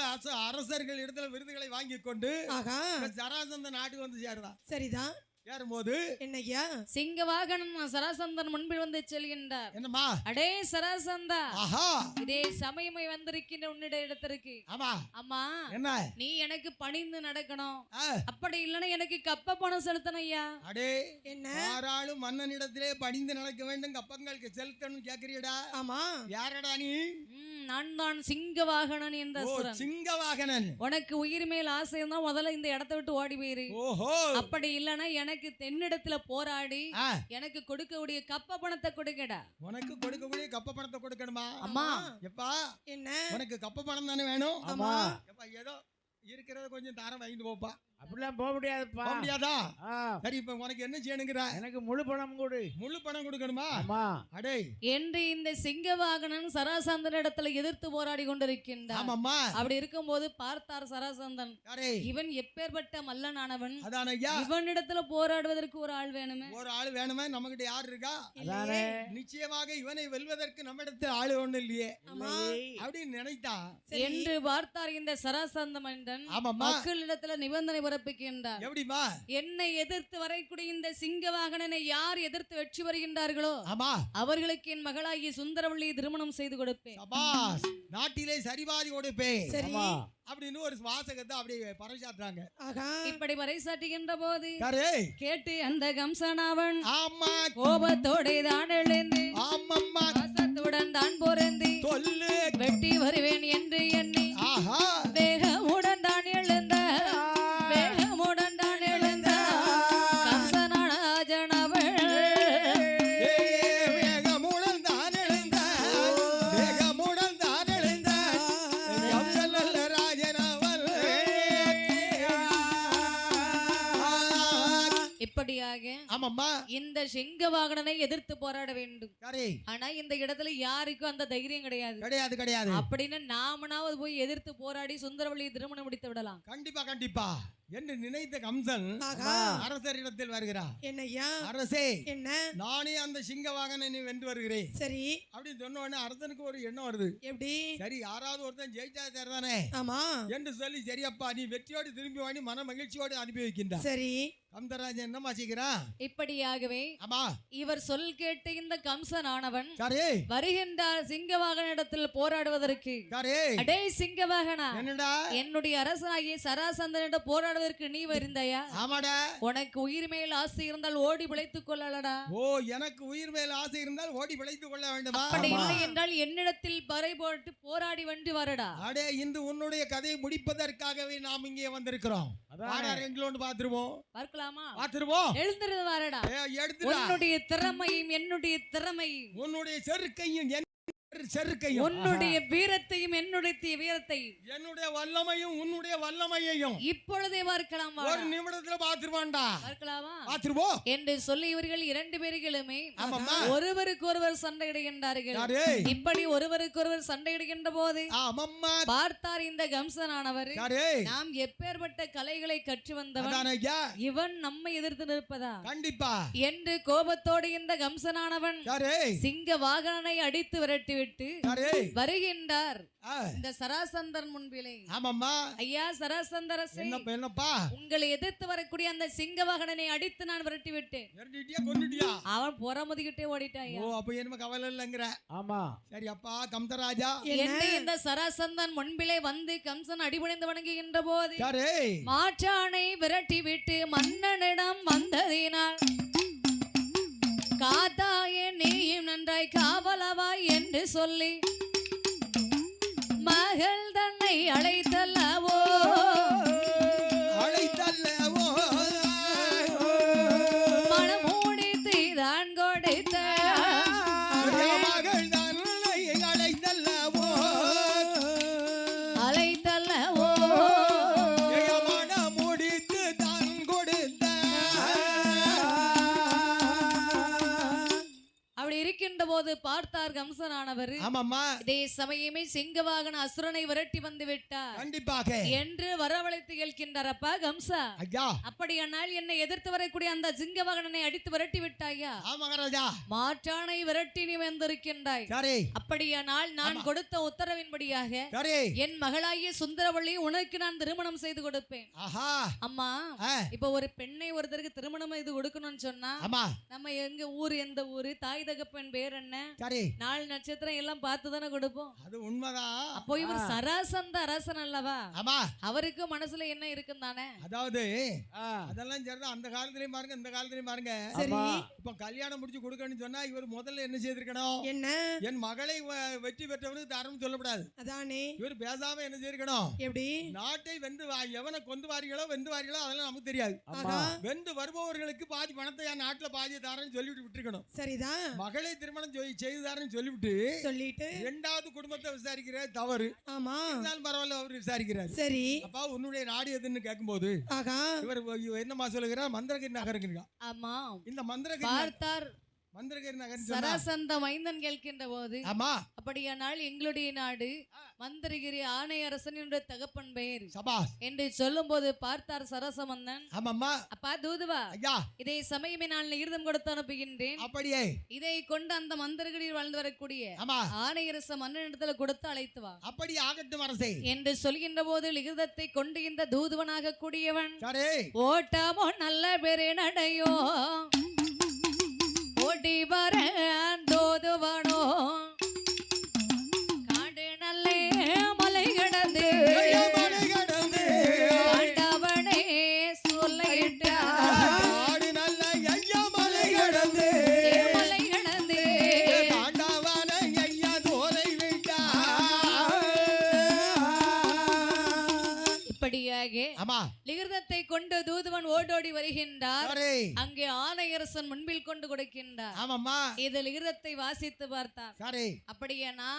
அரசர்கள் இடத்துல விருதுகளை வாங்கி கொண்டு ஆகா சராசந்த நாட்டுக்கு வந்து சேருதான். சரிதான் ஏறும்போது என்னய்யா சிங்கவாகனன் சராசந்தன் முன்பில் வந்து செல்கின்றார். என்னம்மா, அடே சராசந்தா, ஆஹா, இதே சமயமை வந்திருக்கின்ற உன்னிட இடத்திற்கு. ஆமா, அம்மா என்ன, நீ எனக்கு பணிந்து நடக்கணும், ஆ, அப்படி இல்லைன்னா எனக்கு கப்ப பணம் செலுத்தணும் ஐயா. அடே என்ன யாராலும் மன்னனிடத்திலே பணிந்து நடக்க வேண்டும், கப்பங்களுக்கு செலுத்தணும் கேக்குறியடா. ஆமா யாரடா நீ? நான் தான் சிங்கவாகனன் என்ற ஓ, அசுரன். சிங்கவாகனன். உனக்கு உயிர் மேல் ஆசை இருந்தா முதல்ல இந்த இடத்தை விட்டு ஓடி போயிரு. ஓஹோ, அப்படி இல்லைன்னா எனக்கு தென்னிடத்துல போராடி ஆ, எனக்கு கொடுக்கக்கூடிய கப்ப பணத்தை கொடுக்கடா. உனக்கு கொடுக்கக்கூடிய கப்ப பணத்தை கொடுக்கணுமா? அம்மா எப்பா, என்ன உனக்கு கப்ப பணம் தானே வேணும்? ஆமா. எப்பா, ஏதோ இருக்கிறத கொஞ்சம் தாரம் வாங்கிட்டு போப்பா. அப்படிலாம் போக முடியாதுப்பா. போக முடியாதா? ஆ, சரி, இப்ப உனக்கு என்ன செய்யணுங்கிற? எனக்கு முழு பணம் கொடு. முழு பணம் கொடுக்கணுமா? ஆமா. அடே, என்று இந்த சிங்கவாகனன் சராசந்தன் இடத்துல எதிர்த்து போராடி கொண்டிருக்கின்றான். ஆமாம்மா, அப்படி இருக்கும்போது பார்த்தார் சராசந்தன், யாரே, இவன் எப்பேற்பட்ட மல்லனானவன், அதான் ஐயா, இவனிடத்துல போராடுவதற்கு ஒரு ஆள் வேணுமே. ஒரு ஆள் வேணுமே, நம்ம கிட்ட யார் இருக்கா? அதானே. நிச்சயமாக இவனை வெல்வதற்கு நம்ம இடத்துல ஆளு ஒண்ணு இல்லையே ஆமா அப்படின்னு நினைத்தா. என்று பார்த்தார் இந்த சராசந்த மனிதன். ஆமாம்மா, மக்களிடத்துல நிபந்தனை பிறப்பிக்கின்றார். எப்படிமா? என்னை எதிர்த்து வரக்கூடிய இந்த சிங்கவாகனனை யார் எதிர்த்து வெற்றி வருகின்றார்களோ ஆமா, அவர்களுக்கு என் மகளாகிய சுந்தரவள்ளியை திருமணம் செய்து கொடுப்பேன். சபாஸ், நாட்டிலே சரிபாதி கொடுப்பே சரி அப்படின்னு ஒரு வாசகத்தை அப்படியே பறைசாட்டுறாங்க. ஆகா இப்படி பறைசாட்டுகின்ற போது யாரே, கேட்டு அந்த கம்சனாவன் ஆமா, கோபத்தோட தான் எழுந்து ஆமாம்மா, வாசத்துடன் தான் பொருந்தி சொல்லு, வெட்டி வருவேன் என்று எண்ணி ஆஹா, வேகமுடன் தான் எழுந்த வேகமுடன் தான் எழுந்த கம்சனாஜனவள் வேகமுடன் தான் எழுந்த, வேகமுடன் தான் எழுந்த நல்ல ராஜனவள். இப்படியாக ஆமாம்மா, இந்த சிங்கவாகனனை எதிர்த்து போராட வேண்டும். யாரே, ஆனா இந்த இடத்துல யாருக்கும் அந்த தைரியம் கிடையாது. கிடையாது கிடையாது. அப்படின்னு நாமனாவது போய் எதிர்த்து போராடி சுந்தரவள்ளியை திருமணம் முடித்து விடலாம். கண்டிப்பா கண்டிப்பா என்று நினைத்த கம்சன் ஆகா அரசரிடத்தில் வருகிறார். என்னய்யா அரசே, என்ன நானே அந்த சிங்கவாகனனை வென்று வருகிறேன் சரி அப்படின்னு சொன்ன உடனே அரசனுக்கு ஒரு எண்ணம் வருது. எப்படி சரி, யாராவது ஒருத்தன் ஜெயிச்சா சரிதானே ஆமா என்று சொல்லி, சரியப்பா நீ வெற்றியோடு திரும்பி வாங்கி மன மகிழ்ச்சியோடு அனுப்பி வைக்கின்றார். சரி கம்சராஜன் என்ன மாசிக்கிறான்? இப்படியாகவே ஆமா, இவர் சொல் கேட்டு இந்த கம்சனானவன் சரி வருகின்றார் சிங்கவாகனிடத்தில் போராடுவதற்கு. சரி, அடே சிங்கவாகனா, என்னடா? என்னுடைய அரசனாகிய சராசந்தனிடம் போராடுவதற்கு நீ வருந்தாயா? ஆமாடா. உனக்கு உயிர் மேல் ஆசை இருந்தால் ஓடி பிழைத்துக் கொள்ளலடா. ஓ, எனக்கு உயிர் மேல் ஆசை இருந்தால் ஓடி பிழைத்துக் கொள்ள வேண்டுமா? அப்படி இல்லை என்றால் என்னிடத்தில் பறை போட்டு போராடி வென்று வரடா. அடே, இன்று உன்னுடைய கதையை முடிப்பதற்காகவே நாம் இங்கே வந்திருக்கிறோம். எங்களோடு பாத்துருவோம், பார்க்கலாமா? பாத்துருவோம். எழுந்திருந்து வரடா. எடுத்துடா. உன்னுடைய திறமையும் என்னுடைய திறமையும் உன்னுடைய செருக்கையும் செருக்கையும் உன்னுடைய வீரத்தையும் என்னுடைய வீரத்தையும் என்னுடைய வல்லமையும் உன்னுடைய வல்லமையையும் இப்பொழுதே பார்க்கலாம் ஒரு நிமிடத்துல பாத்துருவான்டா. பார்க்கலாமா பாத்துருவோம் என்று சொல்லி இவர்கள் இரண்டு பேர்களுமே ஆமாம்மா. ஒருவருக்கு ஒருவர் சண்டையிடுகின்றார்கள். யாரு? இப்படி ஒருவருக்கு ஒருவர் சண்டையிடுகின்ற போது ஆமாம்மா. பார்த்தார் இந்த கம்சனானவர் யாரு? நாம் எப்பேற்பட்ட கலைகளை கற்று வந்தவன், அதானே ஐயா. இவன் நம்மை எதிர்த்து நிற்பதா கண்டிப்பா. என்று கோபத்தோடு இந்த கம்சனானவன் யாரு? சிங்க வாகனனை அடித்து விரட்டிவிட்டு யாரு? வருகின்றார் ஆ. இந்த சராசந்தர் முன்பிலே. ஆமாம்மா. ஐயா சராசந்தரசே, என்னப்பா உங்களை எதிர்த்து வரக்கூடிய அந்த சிங்க வாகனனை அடித்து நான் விரட்டி விட்டேன். விரட்டிட்டியா கொன்னுட்டியா? அவன் புறமுதுகிட்டே ஓடிட்டான். ஓ அப்ப என்ன கவலை இல்லைங்கிற. ஆமா. சரி அப்பா கம்சராஜா என்று இந்த சராசந்தன் முன்பிலே வந்து கம்சன் அடிபணிந்து வணங்குகின்ற போது யாரு? மாற்றானை விரட்டி விட்டு மன்னனிடம் வந்ததினால் காத்தாயே நீயும் நன்றாய் காவலவாய் என்று சொல்லி மகள் தன்னை அழைத்தல்லவோ அழைத்தல்லவோ மனமூடித்து தான் கொடுத்த மகள் தன்னை அழைத்தல்லவோ அழைத்தல்லவோ மனம் முடித்து தான் கொடுத்த. அப்படி இருக்கின்ற போது பார்த்தார் கம்சனானவர். ஆமாம்மா. இதே சமயமே சிங்கவாகன அசுரனை விரட்டி வந்து விட்டார் கண்டிப்பாக என்று வரவழைத்து கேட்கின்றார். அப்பா கம்சா, ஐயா. அப்படியானால் என்னை எதிர்த்து வரக்கூடிய அந்த சிங்கவாகனனை அடித்து விரட்டி விட்டாயா? மகாராஜா. மாற்றானை விரட்டி நீ வந்திருக்கின்றாய். சரி. அப்படியானால் நான் கொடுத்த உத்தரவின்படியாக சரி. என் மகளாகிய சுந்தரவள்ளி உனக்கு நான் திருமணம் செய்து கொடுப்பேன். ஆஹா. அம்மா, ஆ. இப்ப ஒரு பெண்ணை ஒருத்தருக்கு திருமணம் செய்து கொடுக்கணும்னு சொன்னா ஆமா. நம்ம எங்க ஊர் எந்த ஊரு, தாய் தகப்பன் பேர் என்ன, சரி. நாலு நட்சத்திரம் எல்லாம் பார்த்து தானே கொடுப்போம். அது உண்மைதான். அப்போ இவர் சராசந்த அரசன் அல்லவா? ஆமா. அவருக்கு மனசுல என்ன இருக்கும் தானே. அதாவது அதெல்லாம் சரிதான். அந்த காலத்திலயும் பாருங்க இந்த காலத்திலயும் பாருங்க. சரி. இப்ப கல்யாணம் முடிச்சு கொடுக்கணும்னு சொன்னா இவர் முதல்ல என்ன செய்திருக்கணும்? என்ன? என் மகளை வெற்றி பெற்றவனுக்கு தரம் சொல்லப்படாது. அதானே. இவர் பேசாம என்ன செய்திருக்கணும்? எப்படி? நாட்டை வென்று எவனை கொண்டு வாரீங்களோ அதெல்லாம் நமக்கு தெரியாது. ஆகா. வென்று வருபவர்களுக்கு பாதி பணத்தை என் நாட்டுல பாதியை தாரன்னு சொல்லிட்டு விட்டுருக்கணும். சரிதான். மகளை திருமணம் செய்துதாரன்னு சொல்லிவிட்டு சொல்லிட்டு இரண்டாவது குடும்பத்தை விசாரிக்கிற தவறு. ஆமா. இருந்தாலும் பரவாயில்ல அவர் விசாரிக்கிறார். சரி. அப்பா உன்னுடைய நாடு எதுன்னு கேட்கும்போது ஆகா. இவர் என்னமா சொல்லுகிறார்? மந்திரகிரி நகருங்க. ஆமா. இந்த மந்திரகிரி பார்த்தார் மந்திரகிரி நகர் சராசந்த மைந்தன் கேட்கின்ற போது, ஆமா. அப்படியானால் எங்களுடைய நாடு மந்திரகிரி ஆணையரசன் என்ற தகப்பன் பெயர் சபாஸ் என்று சொல்லும் போது பார்த்தார் சரசமன்னன். ஆமாம்மா. அப்பா தூதுவா, ஐயா. இதே சமயமே நான் ஈர்தம் கொடுத்து அனுப்புகின்றேன். அப்படியே இதை கொண்டு அந்த மந்திரகிரியில் வாழ்ந்து வரக்கூடிய ஆமா ஆணையரச மன்னனிடத்துல கொடுத்து அழைத்து வா. அப்படி ஆகட்டும் அரசே என்று சொல்கின்ற போது லிகிதத்தை கொண்டு இந்த தூதுவனாக கூடியவன் சரி. ஓட்டாமோ நல்ல பேரு நடையோ ஓடி வர தூதுவனோ காடு நல்லே மலை கடந்து மலை கடந்து ஆண்டவனே சொல்லிட்டார். காடு நல்ல ஐயா மலை கடந்து மலை கடந்து ஆண்டவன ஐயா தோலை விட்டார். இப்படியாக ஆமா. லிகிதத்தை கொண்டு தூதுவன் ஓடோடி வருகின்றார். சரி. அங்கே ஆணையரசன் முன்பில் கொண்டு கொடுக்கின்றார். ஆமாம்மா. இது லிகிதத்தை வாசித்து பார்த்தார். சரி. அப்படியானா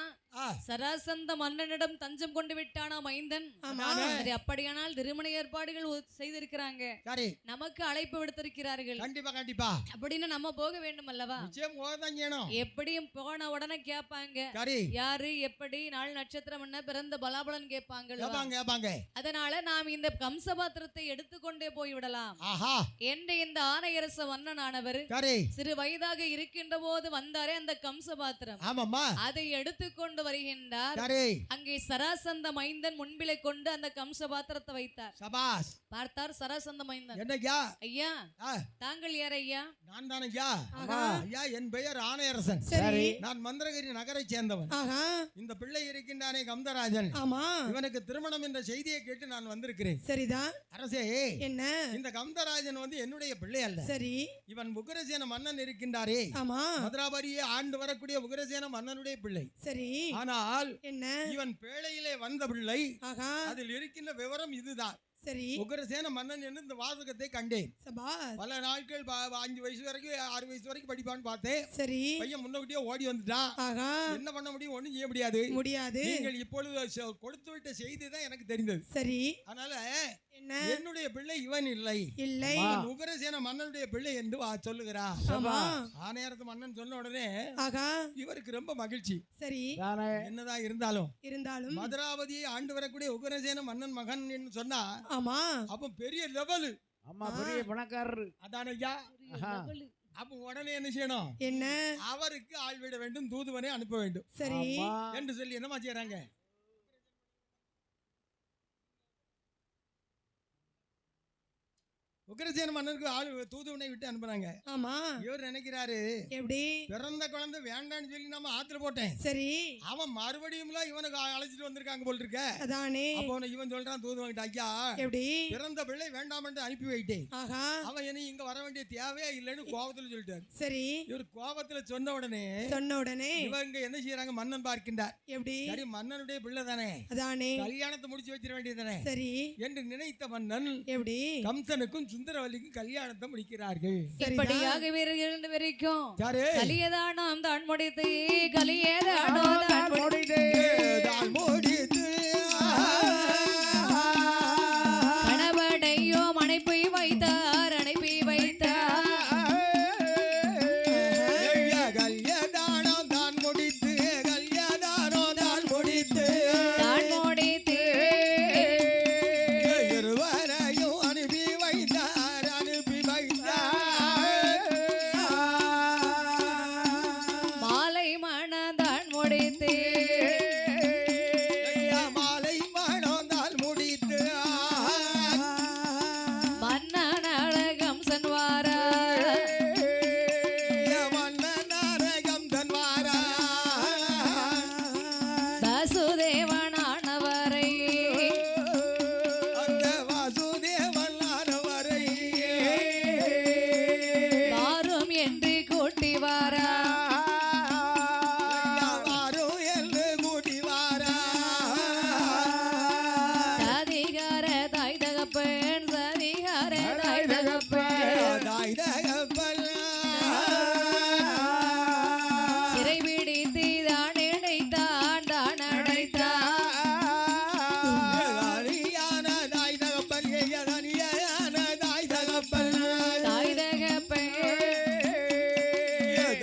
சராசந்த மன்னனிடம் தஞ்சம் கொண்டு விட்டானா மைந்தன். சரி, அப்படியானால் திருமண ஏற்பாடுகள் செய்திருக்கிறாங்க. சரி. நமக்கு அழைப்பு விடுத்திருக்கிறார்கள். கண்டிப்பா கண்டிப்பா. அப்படின்னு நம்ம போக வேண்டும் அல்லவா? நிச்சயம் போகத்தான் செய்யணும். எப்படியும் போன உடனே கேட்பாங்க, சரி. யாரு எப்படி நாள் நட்சத்திரம் என்ன பிறந்த பலாபலன் கேட்பாங்க. கேட்பாங்க. அதனால நாம் இந்த கம்சபாத்திரத்தை எடுத்துக்கொண்டே போய்விடலாம் ஆஹா என்று இந்த ஆணையரச மன்னனானவர் சரி. சிறு வயதாக இருக்கின்ற போது வந்தாரே அந்த கம்சபாத்திரம், ஆமாம்மா. அதை எடுத்துக்கொண்டு வருகின்றார். சரி. அங்கே சராசந்த மைந்தன் முன்பிலே கொண்டு அந்த கம்சபாத்திரத்தை வைத்தார். சபாஸ். பார்த்தார் சராசந்த மைந்தன். என்னய்யா? ஐயா, தாங்கள் யார் ஐயா? நான் தான் ஐயா. ஐயா என் பெயர் ஆணையரசன். சரி. நான் மந்திரகிரி நகரை சேர்ந்தவன். ஆகா. இந்த பிள்ளை இருக்கின்றானே கம்தராஜன், ஆமா. இவனுக்கு திருமணம் என்ற செய்தியை கேட்டு நான் வந்திருக்கிறேன். சரிதான். அரசே, என்ன? இந்த கம்தராஜன் என்னுடைய பிள்ளை அல்ல. சரி. இவன் உக்ரசேன மன்னன் இருக்கின்றாரே, ஆமா, மதுராபரியை ஆண்டு வரக்கூடிய உக்ரசேன மன்னனுடைய பிள்ளை. சரி. ஆனால் என்ன? இவன் பேழையிலே வந்த பிள்ளை. ஆகா. அதில் இருக்கின்ற விவரம் இதுதான். சரி உக்ரசேன மன்னன் என்று இந்த வாசகத்தை கண்டேன். சபாஸ். பல நாட்கள் 5 வயசு வரைக்கும் 6 வயசு வரைக்கும் படிப்பான்னு பார்த்தேன். சரி பையன் முன்னோட்டியே ஓடி வந்துட்டான். ஆகா என்ன பண்ண முடியும்? ஒண்ணும் செய்ய முடியாது. முடியாது. நீங்கள் இப்பொழுது கொடுத்து விட்ட செய்தி தான் எனக்கு தெரிந்தது. சரி அதனால என்ன என்னுடைய பிள்ளை இவன் இல்லை, இல்லை உக்ரசேன மன்னனுடைய பிள்ளை என்று சொல்லுகிறான். ஆமா ஆணையரத்து மன்னன் சொன்ன உடனே ஆகா இவருக்கு ரொம்ப மகிழ்ச்சி. சரி என்னதான் இருந்தாலும் இருந்தாலும் மதுராவதியை ஆண்டு வரக்கூடிய உக்ரசேன மன்னன் மகன் என்று சொன்னா ஆமா அப்ப பெரிய லெவல். ஆமா பெரிய பணக்காரரு. அதான் ஐயா. அப்ப உடனே என்ன செய்யணும்? என்ன அவருக்கு ஆள் விட வேண்டும், தூதுவனை அனுப்ப வேண்டும். சரி என்று சொல்லி என்னமா செய்யறாங்க? உக்ரசேன மன்னருக்கு ஆள் தூதுவனை விட்டு அனுப்புறாங்க. ஆமா இவர் நினைக்கிறாரு எப்படி பிறந்த குழந்தை வேண்டான்னு சொல்லி நம்ம ஆத்துல போட்டேன். சரி அவன் மறுபடியும் இவனுக்கு அழைச்சிட்டு வந்திருக்காங்க போல் இருக்க. அதானே அப்போ இவன் சொல்றான் தூதுவன்கிட்ட, ஐயா எப்படி பிறந்த பிள்ளை வேண்டாம் என்று அனுப்பி வைட்டேன். ஆகா அவன் என்ன இங்க வர வேண்டிய தேவையே இல்லைன்னு கோபத்துல சொல்லிட்டாரு. சரி இவர் கோபத்துல சொன்ன உடனே இவங்க என்ன செய்யறாங்க? மன்னன் பார்க்கின்றார். எப்படி சரி மன்னனுடைய பிள்ளை தானே, அதானே கல்யாணத்தை முடிச்சு வச்சிட வேண்டியதானே சரி என்று நினைத்த மன்னன் எப்படி கம்சனுக்கும் சுந்தரவல்லிக்கும் கல்யாணத்தை முடிக்கிறார்கள். இப்படியாகவே இரண்டு வரைக்கும் யாரு கலியதானம் தான் முடித்து கலியதானோ தான் முடித்து தான் முடித்து கணவனையோ அணைப்பை வைத்தார் அணைப்பை வைத்தார் கல்யாணம் தான் முடித்து கல்யாணம் தான் முடித்து தான் முடித்து இருவரையும் அனுப்பி வைத்தார் அனுப்பி வைத்தார் மாலை மணந்தான் முடித்து மாலை மணந்தால் முடித்து மன்னன் அழகம் சன்வாரா மன்னரகம் தன்வாரா வசுதேவனானவரை அந்த வாசுதேவனானவரை வாரும் என்று கூட்டி வாரா யாரோ என்று கூட்டி வாரா சதிகார தாய் தகப்பன் சதிகார தாய் தகப்பன் தாய் தகப்பன் சிறை பிடித்து தான் இணைத்தான் தான் அடைத்தான் தனியான தாய் தகப்பன் தனியான தாய் தகப்பன் தாய் தகப்பன்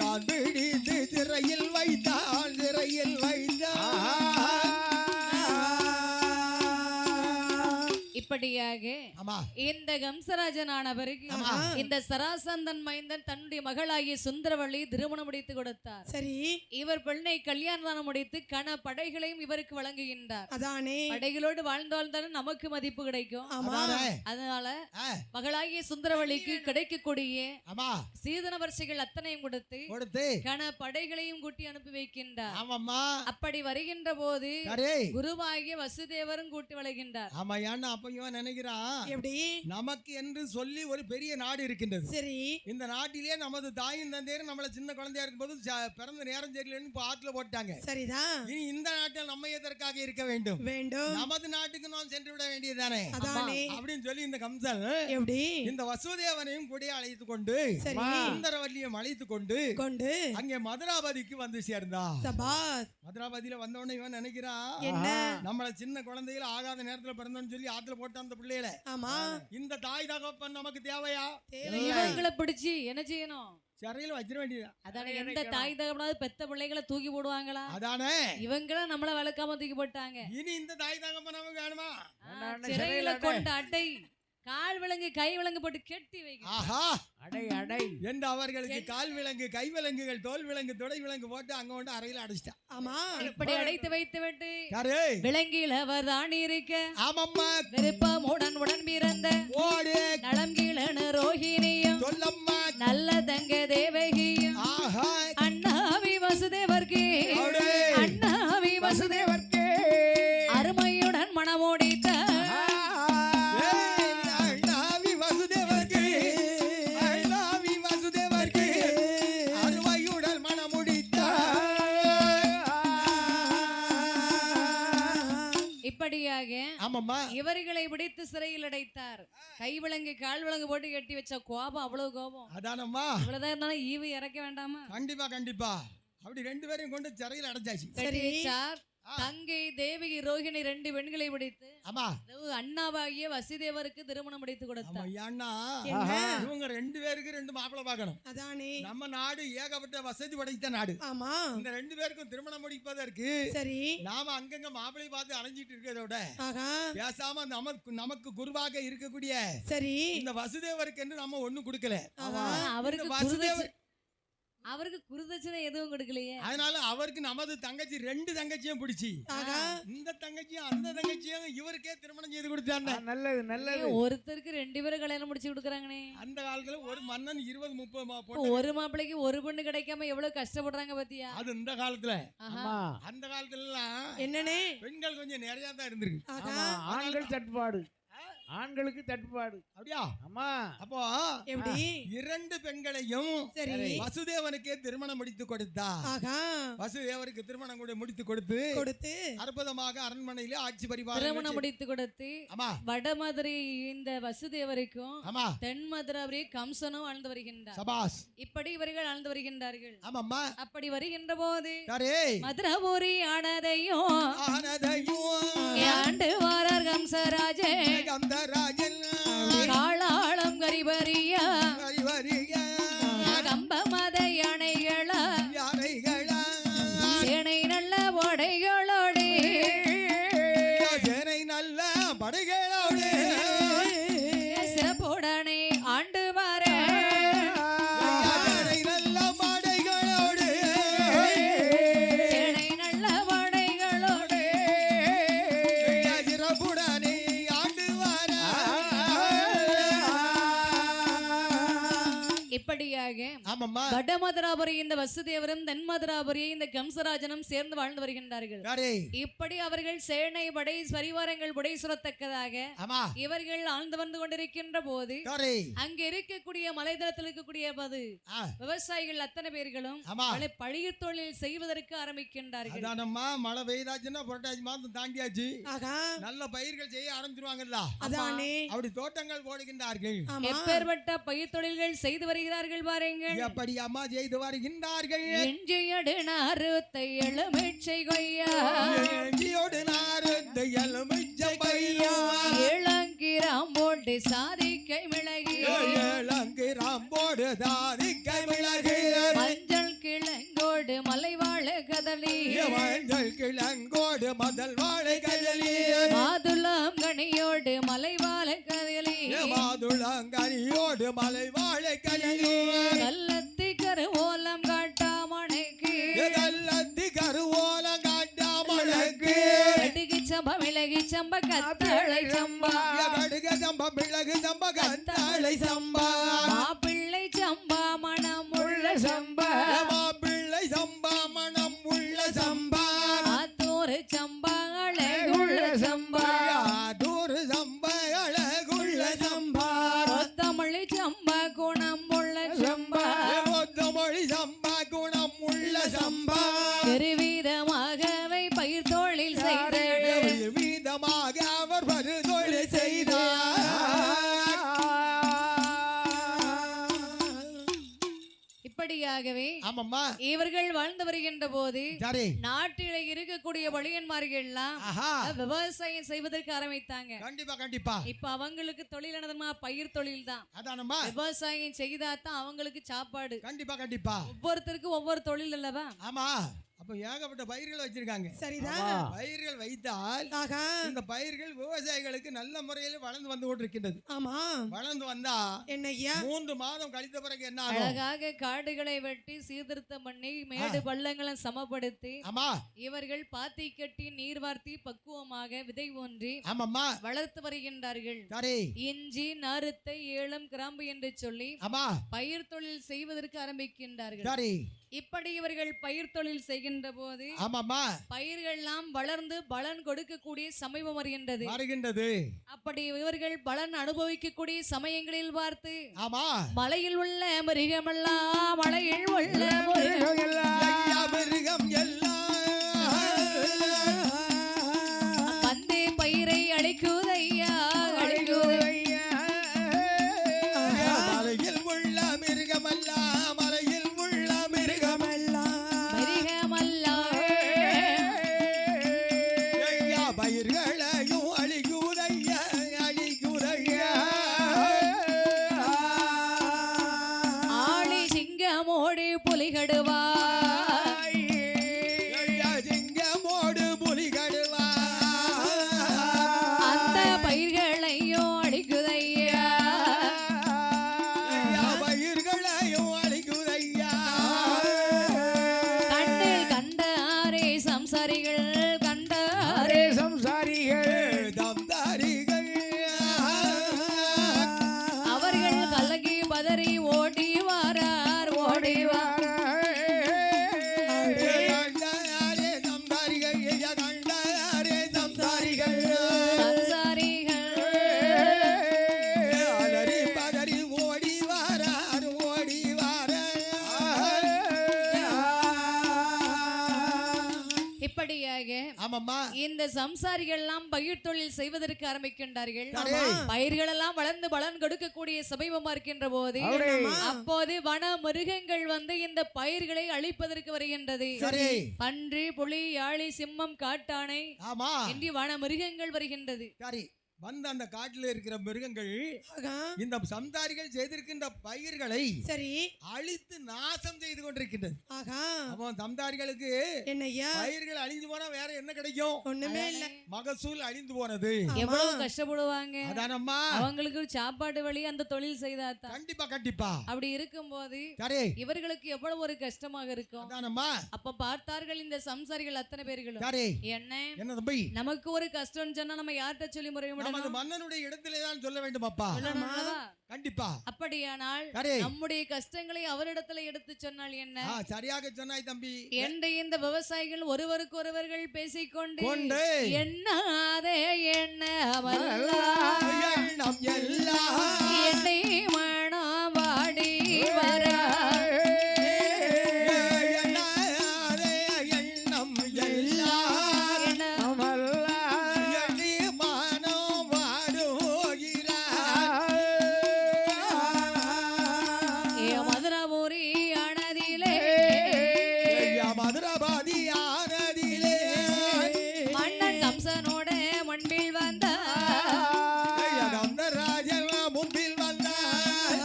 தான் பிடித்து சிறையில் வைத்தான் சிறையில் வைத்தான். இப்படியாக ஆமா இந்த கம்சராஜனானவருக்கு இந்த சராசந்தன் மைந்தன் தன்னுடைய மகளாகிய சுந்தரவள்ளி திருமணம் முடித்து கொடுத்தார். சரி இவர் பெண்ணை கல்யாணம் முடித்து கன படைகளையும் இவருக்கு வழங்குகின்றார். அதானே படைகளோடு வாழ்ந்தால்தானே நமக்கு மதிப்பு கிடைக்கும். ஆமா அதனால ஆ, மகளாகிய சுந்தரவள்ளிக்கு கிடைக்கக்கூடிய ஆமா சீதன வரிசைகள் அத்தனையும் கொடுத்து கொடுத்து கன படைகளையும் கூட்டி அனுப்பி வைக்கின்றார். ஆமாம்மா அப்படி வருகின்ற போது சரி குருவாகிய வசுதேவரும் கூட்டி வளைகின்றார். ஆமா ஏன்னா அப்ப இவன் நினைக்கிறான் எப்படி நமக்கு என்று சொல்லி ஒரு பெரிய நாடு இருக்கின்றது. சரி இந்த நாட்டிலே நமது தாயும் தந்தையரும் நம்மள சின்ன குழந்தையா இருக்கும்போது பிறந்த நேரம் சரியில்லைன்னு இப்ப ஆத்துல போட்டாங்க. சரிதான் இனி இந்த நாட்டில் நம்ம எதற்காக இருக்க வேண்டும்? வேண்டும் நமது நாட்டுக்கு நாம் சென்று விட வேண்டியதுதானே அதானே அப்படின்னு சொல்லி இந்த கம்சன் எப்படி இந்த வசுதேவனையும் கூட அழைத்து கொண்டு சரி சுந்தரவல்லியும் அழைத்து கொண்டு கொண்டு அங்கே மதுராபதிக்கு வந்து சேர்ந்தா. சபாஸ் மதுராபதியில வந்த உடனே இவன் நினைக்கிறான் என்ன நம்மள சின்ன குழந்தைகள் ஆகாத நேரத்துல பிறந்தோம்னு சொல்லி ஆத்துல போட்ட அந்த பிள்ளைகளை ஆமா இந்த தாய் தகப்பன் நமக்கு தேவையா? இவங்களை பிடிச்சு என்ன செய்யணும்? சிறையில் வச்சிட வேண்டியது. அதானே எந்த தாய் தகப்பனாவது பெத்த பிள்ளைகளை தூக்கி போடுவாங்களா? அதானே இவங்களும் நம்மள வளர்க்காம தூக்கி போட்டாங்க. இனி இந்த தாய் தகப்பன் நமக்கு வேணுமா? சிறையில கொண்டு அட்டை கால் விலங்கு கை விலங்கு போட்டு கெட்டி வைக்க. ஆஹா அடை அடை என்று அவர்களுக்கு கால் விலங்கு கை விலங்குகள் தோல் விலங்கு தொடை விலங்கு போட்டு அங்க கொண்டு அறையில அடைச்சிட்டான். ஆமா இப்படி அடைத்து வைத்து விட்டு யாரு விலங்கில அவர் தான் இருக்க ஆமம்மா விருப்பமுடன் உடன் பிறந்த ஓடு நலம் கீழனு ரோஹிணியும் சொல்லம்மா நல்ல தங்க தேவகியும் ஆஹா அண்ணாவி வசுதேவர்க்கு அவளே. அண்ணாவி வசுதேவர்க்கு அருமையுடன் மனமோடித்த அண்ணாவி வசுதேவர்க்கு அண்ணாவி வசுதேவர்க்கு அருமையுடன் இப்படியாக ஆமாம்மா. இவர்களை பிடித்து சிறையில் அடைத்தார். கை விலங்கு கால் விலங்கு போட்டு கட்டி வச்ச கோபம், அவ்வளவு கோபம். அதானம்மா. இவ்வளவுதான் இருந்தாலும் ஈவு இறக்க வேண்டாமா? கண்டிப்பா கண்டிப்பா. அப்படி 2 பேரையும் கொண்டு சிறையில் அடைச்சாச்சு. கட்டி வச்சார். தங்கை தேவகி ரோகிணி 2 பெண்களை பிடித்து ஆமா அண்ணாவாகிய வசுதேவருக்கு திருமணம் முடித்து கொடுத்தார். அண்ணா இவங்க 2 பேருக்கு 2 மாப்பிள்ளை பார்க்கணும். அதானே நம்ம நாடு ஏகப்பட்ட வசதி படைத்த நாடு. ஆமா. இந்த 2 பேருக்கும் திருமணம் முடிப்பதற்கு சரி நாம அங்கங்க மாப்பிள்ளை பார்த்து அலைஞ்சிட்டு இருக்கிறத விட பேசாம நமக்கு குருவாக இருக்கக்கூடிய சரி இந்த வசுதேவருக்கு என்று நம்ம ஒண்ணும் கொடுக்கல. அவருக்கு குருதட்சணை எதுவும் கொடுக்கலையே. அதனால அவருக்கு நமது தங்கச்சி 2 தங்கச்சியும் பிடிச்சி இந்த தங்கச்சியும் அந்த தங்கச்சியும் இவருக்கே திருமணம் செய்து கொடுத்தாங்க. நல்லது நல்லது. ஒருத்தருக்கு 2 பேரும் கல்யாணம் முடிச்சு கொடுக்குறாங்கனே. அந்த காலத்துல ஒரு மன்னன் 20-30 ஒரு மாப்பிளைக்கு ஒரு பொண்ணு கிடைக்காம எவ்வளவு கஷ்டப்படுறாங்க பாத்தியா? அது இந்த காலத்துல. அந்த காலத்துல எல்லாம் என்னனே பெண்கள் கொஞ்சம் நிறைய தான் இருந்திருக்கு. ஆண்கள் தட்டுப்பாடு, ஆண்களுக்கு தட்டுப்பாடு. அப்படியா? ஆமா. அப்போ எப்படி 2 பெண்களையும் வசுதேவனுக்கே திருமணம் முடித்து கொடுத்தா. வசுதேவருக்கு திருமணம் கூட முடித்து கொடுத்து அற்புதமாக அரண்மனையில ஆட்சி பரிபாலனை திருமணம் முடித்து கொடுத்து வடமதுரை இந்த வசுதேவருக்கும் தென் மதுரை கம்சனும் வாழ்ந்து வருகின்றார். சபாஸ். இப்படி இவர்கள் வாழ்ந்து வருகின்றார்கள். ஆமாம்மா. அப்படி வருகின்ற போது மதுரபுரி ஆனதையும் ஆண்டு வாரார் கம்சராஜன் காளாளம் கரிபரிய கம்பமத யானைகளா சேனை நல்ல படைகளோடு சிறப்புடனே ஆண்டு வார வடமதுராபுரி இந்த வசுதேவரும் தென்மதுராபுரி இந்த கம்சராஜனும் சேர்ந்து வாழ்ந்து வருகின்றார்கள். இப்படி அவர்கள் சேனை படை பரிவாரங்கள் புடை சுரத்தக்கதாக இவர்கள் ஆழ்ந்து வந்து கொண்டிருக்கின்ற போது அங்க இருக்கக்கூடிய மலைதளத்தில் இருக்கக்கூடிய விவசாயிகள் அத்தனை பேர்களும் பழிய தொழில் செய்வதற்கு ஆரம்பிக்கின்றார்கள். மழை பெய்தாச்சுன்னா புரட்டாசி மாதம் தாண்டியாச்சு, நல்ல பயிர்கள் செய்ய ஆரம்பிச்சிருவாங்கல்ல. அப்படி தோட்டங்கள் போடுகின்றார்கள். எப்பேற்பட்ட பயிர் தொழில்கள் செய்து வருகிறார்கள் பாருங்கள். எப்படி அம்மா செய்து வருகின்றார்கள். எஞ்சியோடு நாருத்தை எலுமிச்சை கொய்யா இளங்கிராம் போட்டு சாதிக்கை மிளகு மஞ்சள் கிழங்கோடு மலைவாழ கதலி மாதுளம் கனியோடு மலைவாழ கதலி கல்லத்தி கருவோலம் காட்டாமணைக்கு கடுகு சம்பா மிளகு சம்பா கத்தாழை சம்பா மாப்பிள்ளை சம்பா மணமுள்ள சம்பா ஆத்தூர் சம்பா அழகுள்ள சம்பா தமிழ் சம்பா குணமுள்ள சம்பா பெருவிதமாகவே பயிர் தொழில் செய்தார். இப்படியாகவே இவர்கள் வாழ்ந்து வருகின்ற போது நாட்டில இருக்கக்கூடிய வழியன்மார்கள் எல்லாம் விவசாயம் செய்வதற்கு ஆரம்பித்தாங்க. கண்டிப்பா. இப்ப அவங்களுக்கு தொழில் என்னதுமா? பயிர் தொழில் தான். விவசாயம் செய்தாதான் அவங்களுக்கு சாப்பாடு. கண்டிப்பா. ஒவ்வொருத்தருக்கும் ஒவ்வொரு தொழில் அல்லவா? ஆமா. அப்ப ஏகப்பட்ட பயிர்கள் வச்சிருக்காங்க. சரிதான். பயிர்கள் வைத்தால் இந்த பயிர்கள் விவசாயிகளுக்கு நல்ல முறையில் வளர்ந்து வந்து கொண்டிருக்கின்றது. ஆமா. வளர்ந்து வந்தா என்னையா 3 மாதம் கழித்த பிறகு என்ன ஆகும்? அழகாக காடுகளை வெட்டி சீர்திருத்தம் பண்ணி மேடு பள்ளங்களை சமப்படுத்தி இவர்கள் பாத்தி கட்டி நீர் வார்த்தி பக்குவமாக விதை ஒன்றி வளர்த்து வருகின்றார்கள். இஞ்சி நாருத்தை ஏலம் கிராம்பு என்று சொல்லி பயிர் தொழில் செய்வதற்கு ஆரம்பிக்கின்றார்கள். இப்படி இவர்கள் பயிர் தொழில் செய்கின்ற போது பயிர்கள் எல்லாம் வளர்ந்து பலன் கொடுக்கக்கூடிய சமயம் வருகின்றது. அப்படி இவர்கள் பலன் அனுபவிக்கக்கூடிய சமயங்களில் பார்த்து மலையில் உள்ள மிருகமெல்லாம் மலையில் உள்ள மிருகம் எல்லாம் பந்தே பயிரை அழைக்கும் புலிகடுவாய் சிங்கமோடு புலிகடுவா அந்த பயிர்களையும் அழிக்குதையா பயிர்களையும் அழிக்குதையா கண்ணில் கண்டாரே சம்சாரிகள் கண்டாரே சம்சாரிகள் தம்தாரிகள் அவர்கள் கலங்கி பதறி ஓடி வாரார் ஓடி வாரார் கண்டாரே தம்தாரிகள் கண்டாரே தம்தாரிகள் சம்சாரிகள் அலறி பதறி ஓடி வாரார் ஓடி வாரார் இப்படியாக ஆமாம்மா இந்த சம்சாரிகள் எல்லாம் பயிர் தொழில் செய்வதற்கு ஆரம்பிக்கின்றார்கள் சரி. பயிர்கள் எல்லாம் வளர்ந்து பலன் கொடுக்கக்கூடிய சமீபமா இருக்கின்ற போது அப்போது வன மிருகங்கள் வந்து இந்த பயிர்களை அழிப்பதற்கு வருகின்றது சரி பன்றி புலி யாழி சிம்மம் காட்டானை ஆமா என்று வன மிருகங்கள் வருகின்றது சரி வந்து அந்த காட்டில் இருக்கிற மிருகங்கள் ஆகா. இந்த சம்சாரிகள் செய்திருக்கின்ற பயிர்களை சரி அழித்து நாசம் செய்து கொண்டிருக்கின்றது ஆகா அப்போ சம்சாரிகளுக்கு என்னய்யா பயிர்கள் அழிந்து போனா வேற என்ன கிடைக்கும் ஒண்ணுமே இல்ல மகசூல் அழிந்து போனது எவ்வளவு கஷ்டப்படுவாங்க அதானம்மா அவங்களுக்கு சாப்பாடு வழி அந்த தொழில் செய்தாதான் கண்டிப்பா கண்டிப்பா அப்படி இருக்கும்போது சரி இவர்களுக்கு எவ்வளவு ஒரு கஷ்டமாக இருக்கும் அதானம்மா அப்ப பார்த்தார்கள் இந்த சம்சாரிகள் அத்தனை பேர்களும் சரி என்ன என்ன தம்பி நமக்கு ஒரு கஷ்டம் சொன்னா நம்ம யார்கிட்ட சொல்லி முறைய நமது மன்னனுடைய இடத்திலே தான் சொல்ல வேண்டும் அப்பா கண்டிப்பா அப்படியானால் சரி நம்முடைய கஷ்டங்களை அவரிடத்துல எடுத்து சொன்னால் என்ன சரியாக சொன்னாய் தம்பி என்று இந்த விவசாயிகள் ஒருவருக்கு ஒருவர்கள் பேசிக்கொண்டு கொண்டு எண்ணாதே என்ன எண்ணம் எல்லாம் என்னை மனம் வாடி வர எண்ணாதே எண்ணம் எல்லாம் எண்ணி மனம் வாடுகிறார் மதுரபுரி ஆனதிலே மதுரபாதி ஆனதிலே மன்னன் கம்சனோட முன்பில் வந்த ராஜன் முன்பில் வந்தார்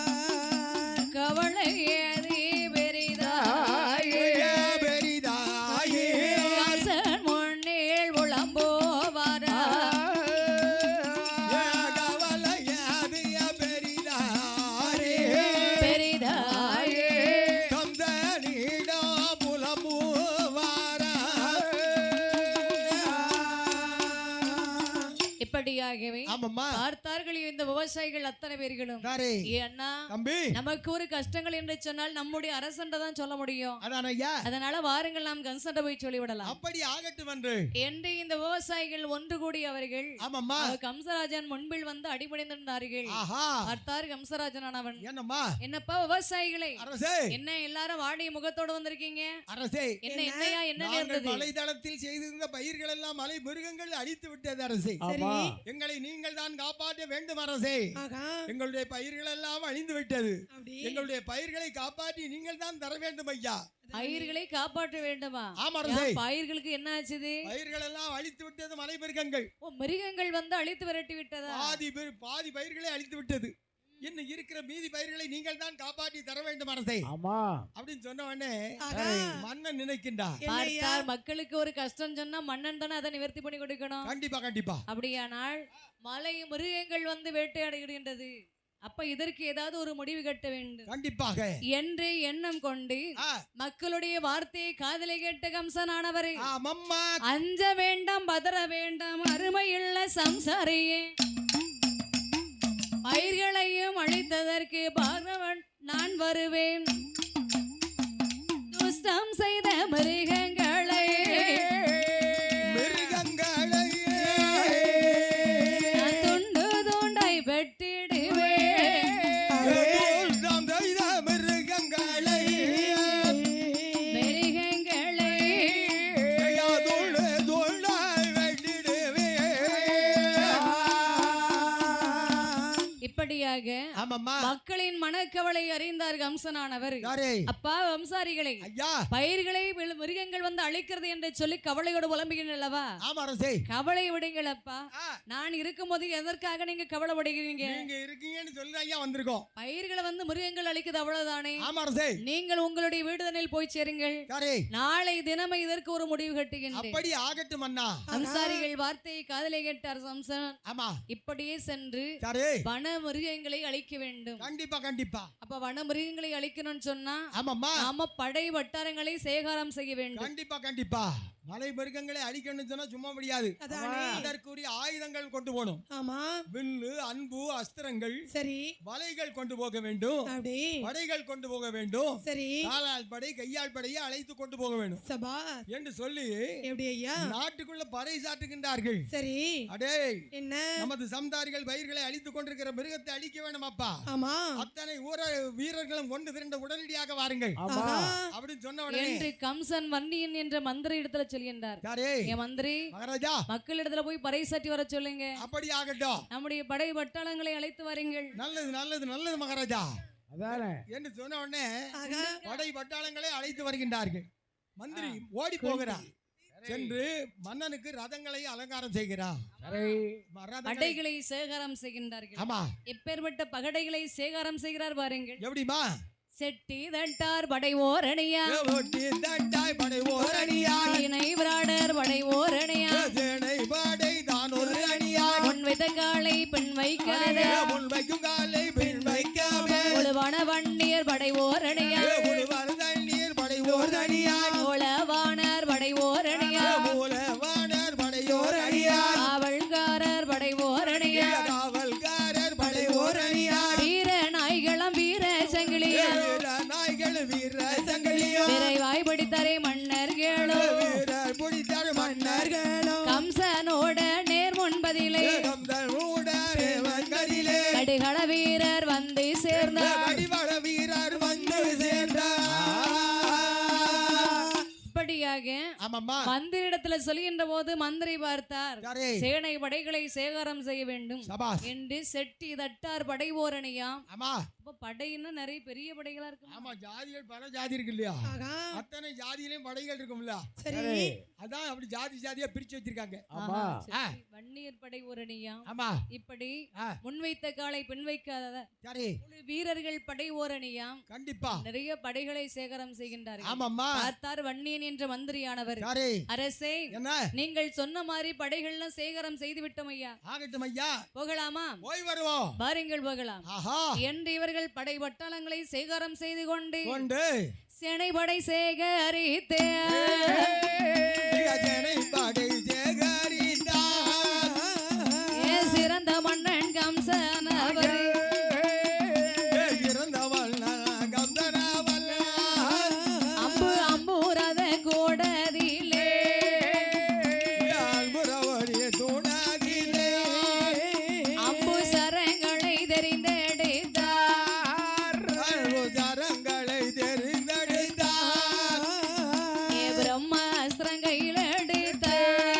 கவலை ஏதி பெரிதாயே பெரிதாயே கம்சன் முன்னில் உளம்போவாரா கவலையாது பெரிதாரே பெரிதாயே கந்தனிடா புலம்புவாரா இப்படியாகவே ஆமாம்மா பார்த்தார்கள் இந்த விவசாயிகள் அத்தனை பேர்களும் சரி அண்ணா தம்பி நமக்கு ஒரு கஷ்டங்கள் என்று சொன்னால் நம்முடைய அரசன் தான் சொல்ல முடியும் அதான் ஐயா அதனால வாருங்கள் நாம் கம்சன்ட போய் சொல்லிவிடலாம் அப்படி ஆகட்டும் என்று என்று இந்த விவசாயிகள் ஒன்று கூடி அவர்கள் ஆமாம்மா கம்சராஜன் முன்பில் வந்து அடிபணிந்தார்கள் ஆஹா பார்த்தார் கம்சராஜனானவன் என்னம்மா என்னப்பா விவசாயிகளே அரசே என்ன எல்லாரும் வாடிய முகத்தோட வந்திருக்கீங்க அரசே என்ன என்னையா என்ன நாங்கள் நேர்ந்தது மலைதளத்தில் செய்திருந்த பயிர்கள் எல்லாம் மலை மிருகங்கள் அழித்து விட்டது அரசே சரி எங்களை நீங்கள் தான் காப்பாற்ற வேண்டும் அரசே ஆகா எங்களுடைய பயிர்கள் எல்லாம் அழிந்து விட்டது அப்படி எங்களுடைய பயிர்களை காப்பாற்றி நீங்கள் தான் தர வேண்டும் ஐயா பயிர்களை காப்பாற்ற வேண்டுமா ஆமா அரசே பயிர்களுக்கு என்ன ஆச்சுது பயிர்கள் எல்லாம் அழித்து விட்டது மலை மிருகங்கள் ஓ மிருகங்கள் வந்து அழித்து விரட்டி விட்டதா பாதி பயிர்களை அழித்து விட்டது இன்னும் இருக்கிற மீதி பயிர்களை நீங்கள் தான் காப்பாற்றி தர வேண்டும் அரசே ஆமா அப்படின்னு சொன்ன உடனே ஆகா. மன்னன் நினைக்கின்றார் என்னய்யா பார்த்தார் மக்களுக்கு ஒரு கஷ்டம் சொன்னா மன்னன் தானே அதை நிவர்த்தி பண்ணி கொடுக்கணும் கண்டிப்பா கண்டிப்பா அப்படியானால் மலை மிருகங்கள் வந்து வேட்டையாடுகின்றது அப்ப இதற்கு ஏதாவது ஒரு முடிவு கட்ட வேண்டும் கண்டிப்பாக என்று எண்ணம் கொண்டு ஆ, மக்களுடைய வார்த்தையை காதலை கேட்ட கம்சனானவரை ஆமம்மா அஞ்ச வேண்டாம் பதற வேண்டாம் அருமையுள்ள சம்சாரியே பயிர்களையும் அழித்ததற்கு பார்வன் நான் வருவேன் துஷ்டம் செய்த மிருகங்களை மிருகங்களை நான் துண்டு துண்டாய் வெட்டிடுவேன் தோற்றம் செய்த மிருகங்களை மிருகங்களை தோளு தோளாய் வெட்டிடுவேன். இப்படியாக ஆமாம்மா. மக்களின் மனக்கவலை அறிந்தார் கம்சனானவர். யாரே? அப்பா வம்சாரிகளை ஐயா, பயிர்களை மிருகங்கள் வந்து அழிக்கிறது என்று சொல்லி கவலையோடு புலம்புகிறீங்களவா? ஆமா அரசே. கவலை விடுங்கள் அப்பா. நான் இருக்கும்போது எதற்காக நீங்க கவலைப்படுகிறீங்க? நீங்க இருக்கீங்கன்னு சொல்லி ஐயா வந்திருக்கோம். பயிர்களை வந்து மிருகங்கள் அழிக்குது அவ்வளவுதானே. ஆமா அரசே. நீங்கள் உங்களுடைய வீடுதனில் போய் சேருங்கள். யாரே? நாளை தினமே இதற்கு ஒரு முடிவு கட்டுகின்றேன். அப்படி ஆகட்டும் அண்ணா. வம்சாரிகள் வார்த்தையை காதலை கேட்டார் கம்சன். ஆமா. இப்படியே சென்று யாரே? வன மிருகங்களை அழிக்க வேண்டும். கண்டிப்பா கண்டிப்பா. அப்ப வன மிருகங்களை அழிக்கணும்னு சொன்னா ஆமாம்மா. நாம படை வட்டாரங்களை சேகாரம் செய்ய வேண்டும். கண்டிப்பா கண்டிப்பா. மலை மிருகங்களை அழிக்கணும்னு சொன்னா சும்மா முடியாது. அதற்குரிய ஆயுதங்கள் கொண்டு போகணும். ஆமா. வில்லு, அன்பு, அஸ்திரங்கள், சரி, வலைகள் கொண்டு போக வேண்டும். அப்படி படைகள் கொண்டு போக வேண்டும். சரி, காலால் படை, கையால் படையை அழைத்து கொண்டு போக வேண்டும் சபா என்று சொல்லி எப்படி ஐயா நாட்டுக்குள்ள பறை சாட்டுகின்றார்கள். சரி, அடே என்ன நமது சம்தாரிகள் பயிர்களை அழித்துக் கொண்டிருக்கிற மிருகத்தை அழிக்க வேண்டும் அப்பா. ஆமா. அத்தனை ஊர வீரர்களும் கொண்டு திரண்ட உடனடியாக வாருங்கள் அப்படின்னு சொன்ன உடனே என்று கம்சன் வன்னியன் என்ற மந்திர இடத்துல சொல்கின்றார். யாரே? என் மந்திரி மகாராஜா, மக்களிடத்துல போய் பறை சாட்டி வர சொல்லுங்க. அப்படி ஆகட்டும். நம்முடைய படை வட்டாளங்களை அழைத்து வாருங்கள். நல்லது நல்லது நல்லது மகாராஜா அதானே என்று சொன்ன உடனே படை பட்டாளங்களை அழைத்து வருகின்றார்கள். மந்திரி ஓடி போகிறார். சென்று மன்னனுக்கு ரதங்களை அலங்காரம் செய்கிறார். படைகளை சேகாரம் செய்கின்றார்கள். ஆமா. எப்பேற்பட்ட பகடைகளை சேகாரம் செய்கிறார் பாருங்கள். எப்படிமா? செட்டி தட்டார் படை ஓரணியா, ஒட்டி தட்டாய் படை ஓரணியா, இணை விராடர் படை ஓரணியா, சேனை படை தான் ஒரு அணியா, முன் வைத்த காலை பின் வைக்காத, முன் வைக்கும் காலை பின் வைக்காம, உழுவான வன்னியர் படை ஓரணியா, உழுவான தண்ணீர் படை ஓர் அணியா, மூலவாணர் படை ஓரணியா, மூலவாணர் படை ஓர் அணியா, காவல்காரர் படை ஓரணியா, காவல்காரர் படை ஓர் அணியா, வீர நாய்களம் வீர சங்கிலியா, நாய்கள் வீர சங்கிலியோ, விரைவாய் பிடித்தரை மன்னர்களோ, வீரர் பிடித்தார் மன்னர்களோ, கம்சனோட நேர் முன்பதிலே கடிகள வீரர் வந்து சேர்ந்தார். கடிவள வீரர் வந்து சேர்ந்தார். இப்படியாக ஆமாம்மா. மந்திரிடத்துல சொல்கின்ற போது மந்திரி பார்த்தார். யாரே? சேனை படைகளை சேகாரம் செய்ய வேண்டும் சபாஸ் என்று செட்டி தட்டார் படை ஓரணியாம். ஆமா. அப்ப படைன்னா நிறைய பெரிய படைகளா இருக்கு. ஆமா, ஜாதிகள் பல ஜாதி இருக்கு இல்லையா? ஆகா. அத்தனை ஜாதியிலயும் படைகள் இருக்கும்ல. சரி, அதான் அப்படி ஜாதி ஜாதியா பிரிச்சு வச்சிருக்காங்க. ஆமா. சரி, வன்னியர் படை ஓரணியாம். ஆமா. இப்படி முன்வைத்த காலை பின் வைக்காத சரி, வீரர்கள் படை ஓரணியாம். கண்டிப்பா நிறைய படைகளை சேகரம் செய்கின்றார்கள். ஆமாம்மா. பார்த்தார் வன்னியன் என்ற மந்திரியானவர். சரி, அரசே, என்ன நீங்கள் சொன்ன மாதிரி படைகள்லாம் சேகரம் செய்து விட்டோம் ஐயா. ஆகட்டும் ஐயா, போகலாமா? போய் வருவோம். பாருங்கள் போகலாம். ஆஹா. என்று இவர்கள் படை வட்டாளங்களை சேகரம் செய்து கொண்டு கொண்டு சேனை படை சேகரித்தே சேனை படை சேகரித்தார். சிறந்த மன்னன் கம்சன் அவர் இறந்தவள் கந்தனவள் அம்பு அம்பூரத கூடதிலே அன்புறவழிய தூணாகிலே அம்பு சரங்களை தெரிந்தெடுத்தார். சரங்களை தெரிந்தெடுத்தார். பிரம்மாஸ்திரம் கையில் எடுத்தார்.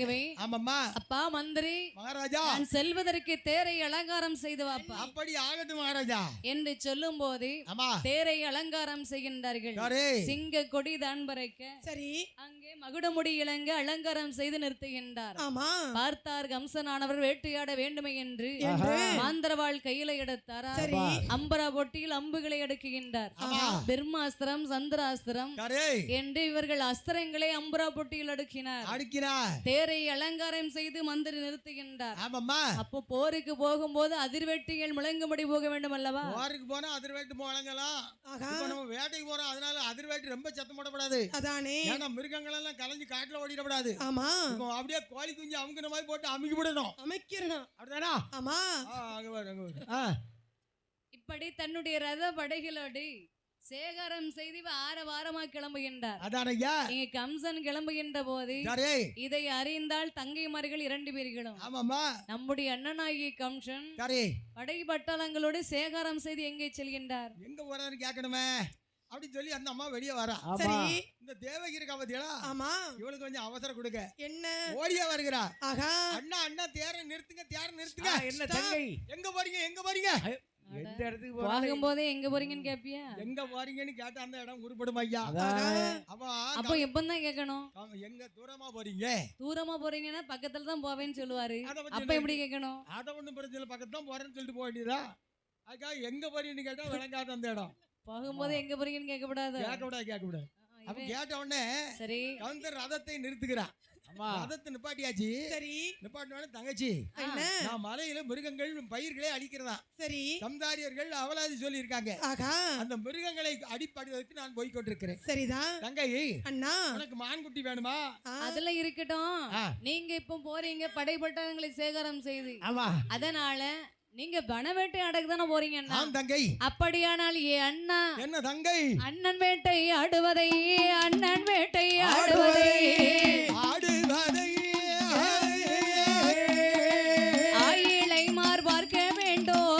அப்படியாகவே ஆமாம்மா அப்பா மந்திரி மகாராஜா நான் செல்வதற்கு தேரை அலங்காரம் செய்து வாப்பா அப்படி ஆகட்டும் மகாராஜா என்று சொல்லும் போது ஆமா தேரை அலங்காரம் செய்கின்றார்கள் சரி சிங்க கொடி தான் பறைக்க சரி அங்கே மகுடமுடி இளங்க அலங்காரம் செய்து நிறுத்துகின்றார் ஆமா பார்த்தார் கம்சனானவர் வேட்டையாட வேண்டுமே என்று மாந்திரவாள் கையில எடுத்தாரா சரி அம்பரா பொட்டியில் அம்புகளை எடுக்குகின்றார் ஆமா பிரம்மாஸ்திரம் சந்திராஸ்திரம் சரி என்று இவர்கள் அஸ்திரங்களை அம்பரா பொட்டியில் அடுக்கினார் அடிக்கிறார் தேரை அலங்காரம் செய்து மந்திரி நிறுத்துகின்றார் ஆமாம்மா அப்போ போருக்கு போகும்போது அதிர்வெட்டிகள் முழங்கும்படி போக வேண்டும் அல்லவா போருக்கு போனா அதிர்வேட்டு முழங்கலாம் ஆகா இப்ப நம்ம வேட்டைக்கு போறோம் அதனால அதிர்வேட்டு ரொம்ப சத்தம் போடக்கூடாது அதானே ஏன்னா மிருகங்கள் எல்லாம் கலைஞ்சு காட்டுல ஓடிடக்கூடாது ஆமா இப்போ அப்படியே கோழி குஞ்சு அமுக்குற மாதிரி போட்டு அமுக்கி விடணும் அமைக்கிறனா அப்படிதானா ஆமா அங்க பாரு அங்க பாரு இப்படி தன்னுடைய ரத படைகளோடு சேகரம் செய்து வாரமா கிளம்புகின்றார் அதானையா இங்க கம்சன் கிளம்புகின்ற போது சரி இதை அறிந்தால் தங்கைமார்கள் 2 பேர்களும் ஆமாம்மா நம்முடைய அண்ணனாகிய கம்சன் சரி படை பட்டாளங்களோடு சேகரம் செய்து எங்கே செல்கின்றார் எங்க போறான்னு கேட்கணுமே அப்படி சொல்லி அந்த அம்மா வெளியே வரா சரி இந்த தேவகி இருக்கா பாத்தியா ஆமா இவளுக்கு கொஞ்சம் அவசரம் கொடுக்க என்ன ஓடியா வருகிறா ஆகா அண்ணா அண்ணா தேர நிறுத்துங்க என்ன தங்கை எங்க போறீங்க எந்த இடத்துக்கு போறாங்க போகும்போதே எங்க போறீங்கன்னு கேப்பியா எங்க போறீங்கன்னு கேட்டா அந்த இடம் உருப்படும் ஐயா அப்ப அப்போ எப்பதான் கேட்கணும் எங்க தூரமா போறீங்க தூரமா போறீங்கன்னா பக்கத்துல தான் போவேன்னு சொல்லுவாரு அத பத்தி அப்ப எப்படி கேட்கணும் அத ஒண்ணும் பிரச்சனை இல்ல பக்கத்துல தான் போறேன்னு சொல்லிட்டு போக வேண்டியதா அக்கா எங்க போறீங்கன்னு கேட்டா விளங்காத அந்த இடம் போகும்போது எங்க போறீங்கன்னு கேட்கக்கூடாது கேட்க விடாது அப்ப கேட்ட உடனே சரி கவுந்தர் ரதத்தை நிறுத்துகிறா ரதத்தை நிப்பாட்டியாச்சு சரி நிப்பாட்டின தங்கச்சி என்ன நான் மலையில மிருகங்கள் பயிர்களை அடிக்கிறதா சரி சம்தாரியர்கள் அவலாதி சொல்லி இருக்காங்க ஆகா அந்த மிருகங்களை அடிப்படுவதற்கு நான் போய் கொண்டிருக்கிறேன் சரிதான் தங்கை அண்ணா உனக்கு மான்குட்டி வேணுமா அதெல்லாம் இருக்கட்டும் நீங்க இப்ப போறீங்க படைப்பட்டவங்களை சேகரம் செய்து ஆமா அதனால நீங்க வனவேட்டை அடக்கு தானே போறீங்க ஆம் தங்கை அப்படியானால் ஏ அண்ணா என்ன தங்கை அண்ணன் வேட்டை ஆடுவதை அண்ணன் வேட்டை ஆடுவதை ஆயிலை மார் பார்க்க வேண்டும்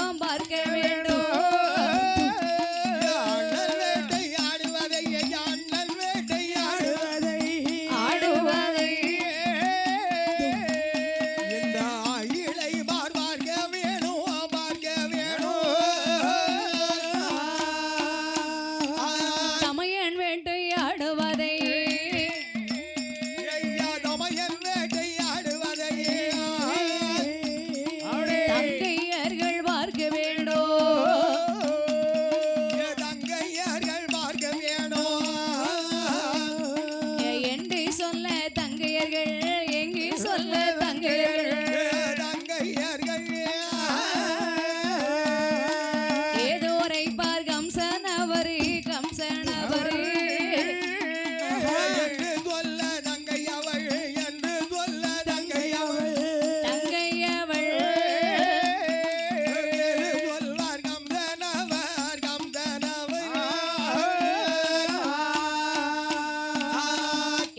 ஆடுவதை தமையன் வேட்டை ஆடுவதை தங்கையர்கள் பார்க்க வேண்டும் என்று சொல்ல தங்கையர்கள் எங்கே சொல்ல தங்கையர்கள் ஏதோ பார் கம்சனவரு தங்கையவள்